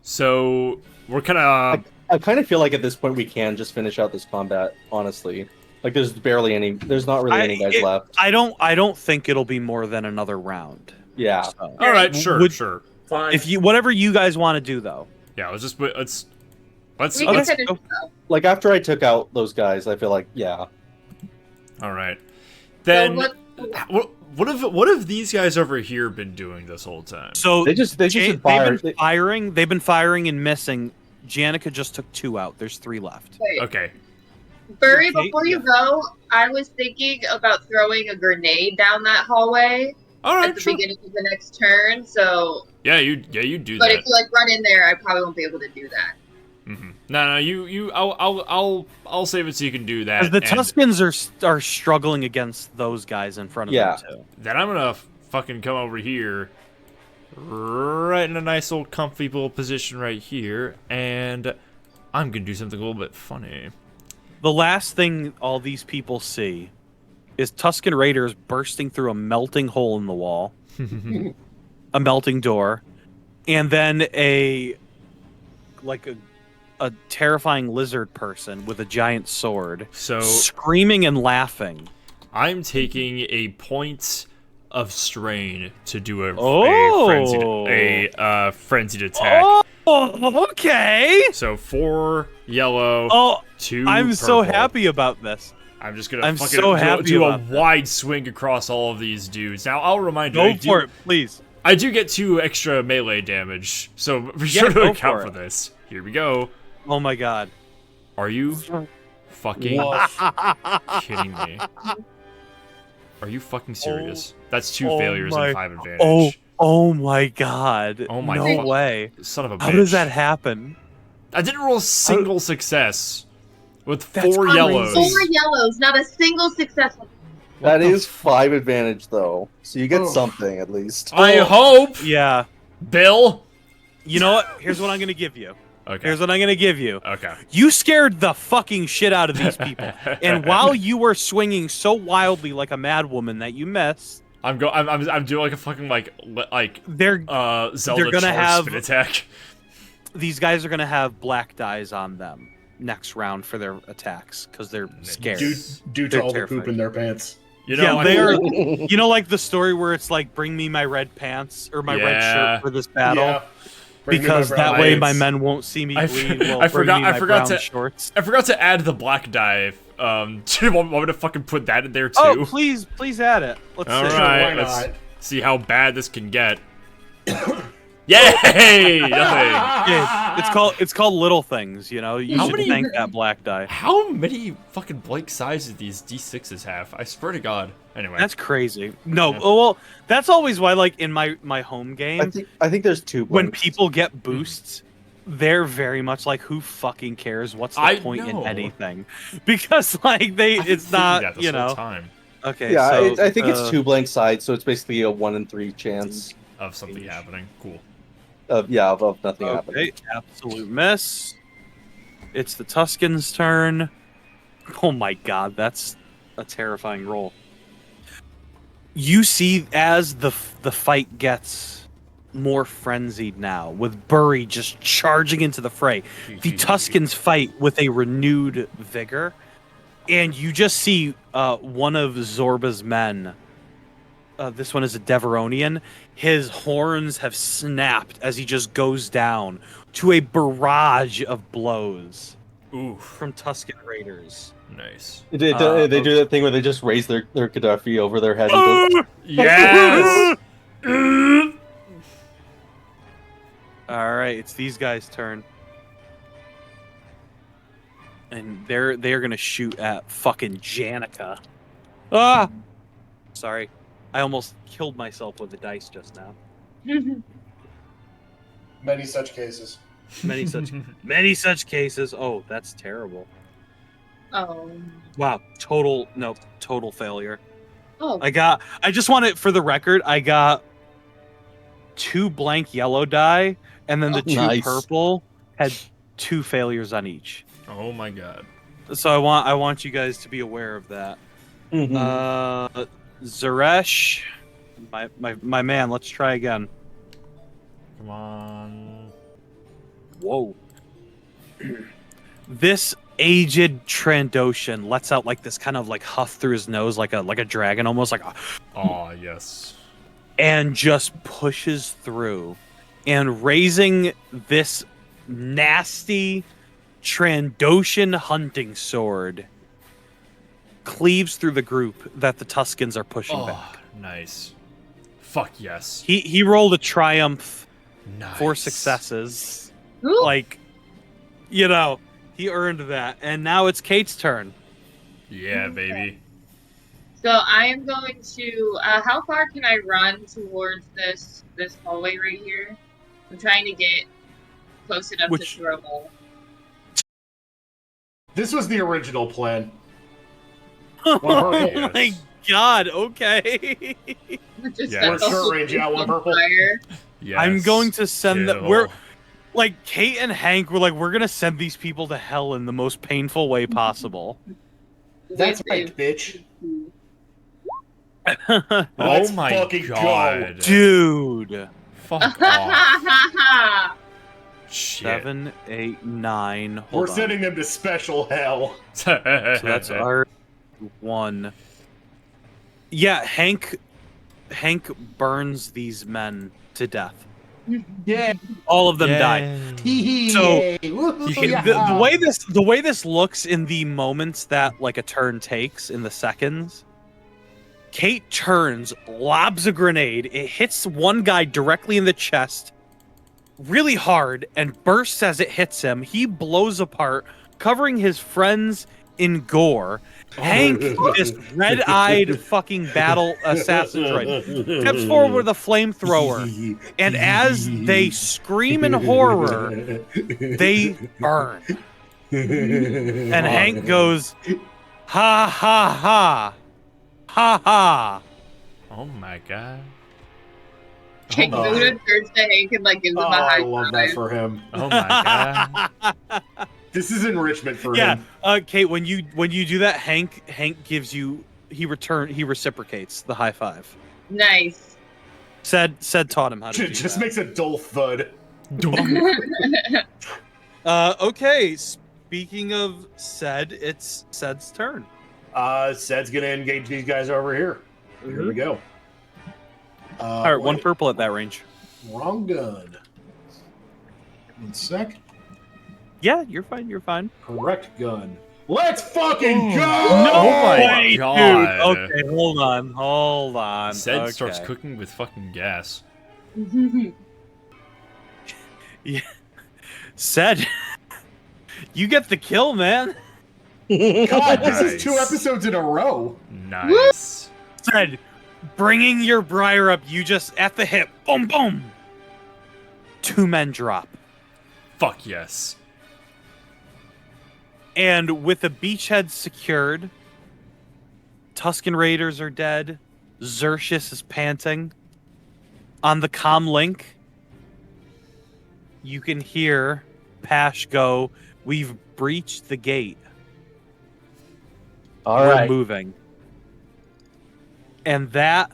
So we're kind of. I kind of feel like at this point we can just finish out this combat. Honestly, like there's barely any. There's not really any guys left. I don't think it'll be more than another round. Yeah. So, All right. Sure. Fine. if you whatever you guys want to do though. Yeah. Let's. We can let's finish go. it up. Like after I took out those guys, I feel like yeah. All right. Then. So What have these guys over here been doing this whole time? So They just they've fire. been firing. They've been firing and missing. Janica just took 2 out. There's 3 left. wait, Okay. Burry, Okay, before you go, I was thinking about throwing a grenade down that hallway All at right. the Sure. beginning of the next turn. So, Yeah. You do but that. if you like run in there, I probably won't be able to do that. Mm-hmm. No. You. I'll save it so you can do that. As the and Tuskens are struggling against those guys in front of Yeah. them too. Then I'm gonna fucking come over here, right in a nice old comfy little position right here, and I'm gonna do something a little bit funny. The last thing all these people see is Tusken Raiders bursting through a melting hole in the wall, a melting door, and then a terrifying lizard person with a giant sword, So screaming and laughing. I'm taking a point of strain to do a frenzied attack. Oh, okay. So 4 yellow, Oh, 2 I'm so purple. happy about this. I'm just gonna I'm fucking so happy do a about that. wide swing across all of these dudes. Now I'll remind you, Go for it, please. I do get 2 extra melee damage, so be Yeah, sure to go account for for it. this. Here we go. Oh my god. Are you fucking kidding me? Are you fucking serious? That's 2 oh failures my- and 5 advantage. Oh my god. Oh my no fuck- way. Son of a bitch. How does that happen? I didn't roll a single success with That's 4 crazy. yellows. 4 yellows, not a single successful. That is 5 advantage though, so you get Oh. something at least. I hope, Yeah. Bill. You know what? Here's what I'm gonna give you. Okay. Here's what I'm gonna give you. Okay. You scared the fucking shit out of these people. And while you were swinging so wildly like a madwoman that you missed, I'm doing like a fucking they're Zelda gonna charge have- spin attack. these guys are gonna have black dies on them next round for their attacks because they're scared. Due to They're all the terrified. poop in their pants. You know, Yeah, they are. You know, like the story where it's like, "Bring me my red pants or my red Yeah. shirt for this battle," Yeah. Bring me my because brown that way pants. my men won't see me I bleed. f- Well, I bring forgot- me I my forgot brown to- shorts. I forgot to add the black die. Do you want me to fucking put that in there too? Oh, please add it. Let's All see. right, why let's not? see how bad this can get. Yay! Nothing. Yeah, it's called little things. You know, you How should many- thank that black die. How many fucking Blake sizes these D6s have? I swear to God. Anyway, That's crazy. No, Yeah. well, that's always why, like in my home game, I think there's 2 when blanks. people get boosts, they're very much like, who fucking cares? What's the I point know. in anything? Because like I've been it's thinking not, that this you whole know. time. Okay. Yeah, so, I think it's 2 blank sides, so it's basically a 1 in 3 chance Of something happening. Cool. of nothing happening. Okay, absolute miss. It's the Tusken's turn. Oh my god, that's a terrifying roll. You see, as the fight gets more frenzied now, with Burry just charging into the fray, the Tuskens fight with a renewed vigor, and you just see one of Zorba's men. This one is a Deveronian. His horns have snapped as he just goes down to a barrage of blows from Tusken Raiders. Nice. They do that thing where they just raise their Gaddafi over their head and go, Yes! All right, it's these guys' turn. And they're gonna shoot at fucking Janica. Ah! Sorry. I almost killed myself with the dice just now. Many such cases. Many such cases. Oh, that's terrible. Oh. Wow, total failure. Oh. I just want it for the record, I got 2 blank yellow die, and then the 2 nice. purple had 2 failures on each. Oh my god. So I want you guys to be aware of that. Zaresh, my man, let's try again. Come on. Whoa. This aged Trandoshan lets out like this kind of like huff through his nose, like a dragon, almost like a... Oh, yes. And just pushes through, and raising this nasty Trandoshan hunting sword, cleaves through the group that the Tuskens are pushing back. Nice. Fuck yes. He rolled a triumph, Nice. 4 successes. Ooh. Like, you know, he earned that. And now it's Kate's turn. Yeah, baby. So I am going to. How far can I run towards this hallway right here? I'm trying to get close enough to throw a hole. This was the original plan. Oh my god, okay. Just Yeah. We're short range, yeah, 1 purple. fire. Yes. I'm going to send that. Kill. We're like Kate and Hank were like, we're gonna send these people to hell in the most painful way possible. That's right, bitch. Oh Let's my fucking god. Dude. Fuck off. Shit. 7, 8, 9. Hold We're on. sending them to special hell. So that's our 1. Yeah, Hank burns these men to death. Yeah. All of them die. So the way this looks in the moments that like a turn takes in the seconds, Kate turns, lobs a grenade, it hits one guy directly in the chest really hard and bursts as it hits him. He blows apart, covering his friends in gore. Hank, this red-eyed fucking battle assassin droid, steps forward with a flamethrower, and as they scream in horror, they burn. And Hank goes, ha ha ha, ha ha. Oh my god. King Buddha turns to Hank and like gives him a high I love that five. for him. Oh my god. This is enrichment for Yeah, him. Kate, when you do that, Hank gives you he reciprocates the high five. Nice. Said taught him how to do Just that. makes a dull thud. Okay, speaking of Sed, it's Sed's turn. Sed's gonna engage these guys over here. Here we go. All right, 1 purple at that range. Wrong gun. 1 sec. Yeah, you're fine. You're fine. Correct gun. Let's fucking go! Oh my way, god. Dude. Okay, hold on. Zed starts Okay. cooking with fucking gas. Yeah. Sed, you get the kill, man. God, this is Nice. 2 episodes in a row. Nice. Sed, bringing your briar up, you just at the hip, boom, boom. 2 men drop. Fuck yes. And with the beachhead secured, Tusken Raiders are dead. Xerxes is panting. On the comm link, you can hear Pash go, "We've breached the gate. All We're right. moving." And that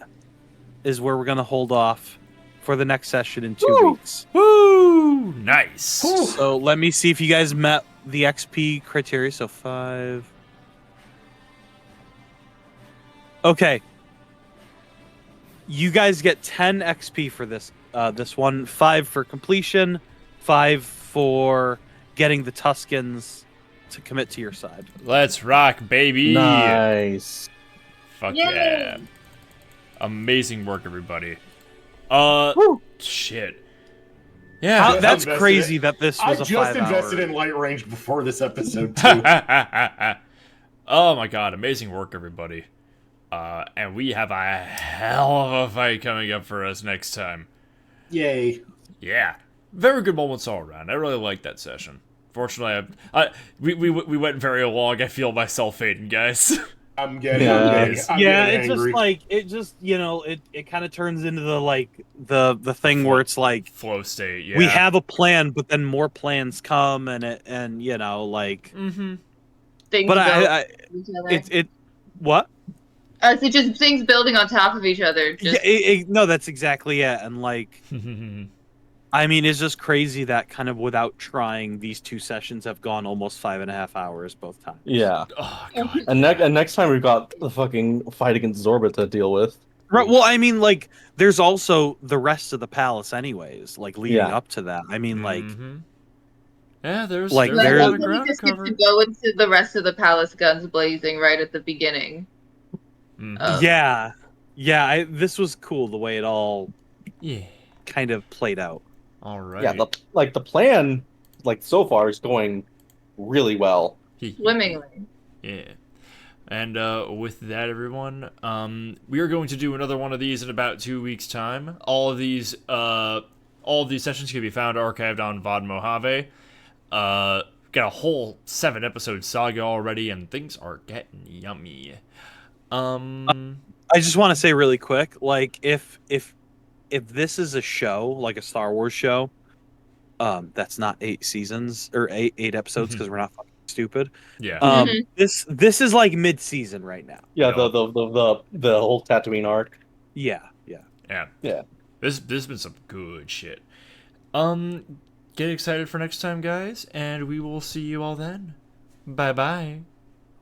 is where we're going to hold off for the next session in 2 weeks. Woo! Nice. So let me see if you guys met the XP criteria. So 5. Okay. You guys get 10 XP for this this one. 5 for completion. 5 for getting the Tuskens to commit to your side. Let's rock, baby. Nice. Fuck Yay. yeah. Amazing work, everybody. Shit. Yeah. That's invested crazy in- that this I was a just 5 invested hour. in light range before this episode too. Oh my god, amazing work, everybody. And we have a hell of a fight coming up for us next time. Yay! Yeah. Very good moments all around. I really liked that session. Fortunately, we went very long. I feel myself fading, guys. I'm getting Yeah, angry. it's just like it kind of turns into the thing where it's like Flow state, yeah. we have a plan, but then more plans come, and like. Mm-hmm. Things But build each other. it what? So just things building on top of each other. Just... Yeah, no, that's exactly it, and like. I mean, it's just crazy that kind of without trying, these 2 sessions have gone almost 5.5 hours both times. Yeah. Oh god. And next time we've got the fucking fight against Zorba to deal with. Right. Well, I mean, like, there's also the rest of the palace, anyways. Like leading Yeah. up to that. I mean, like, yeah, there's Like, there's a there- lot Like, of we ground just get covered. to go into the rest of the palace guns blazing right at the beginning. yeah, this was cool the way it all Yeah. kind of played out. All right. Yeah, the plan so far is going really well. Swimmingly. Yeah. And with that, everyone, we are going to do another one of these in about 2 weeks' time. All of these sessions can be found archived on VOD Mojave. Got a whole 7-episode saga already, and things are getting yummy. I just want to say really quick, like, if this is a show, like a Star Wars show, that's not 8 seasons or 8 episodes because we're not fucking stupid. Yeah. This is like mid-season right now. Yeah, No. the whole Tatooine arc. Yeah. Yeah. This has been some good shit. Get excited for next time, guys, and we will see you all then. Bye-bye.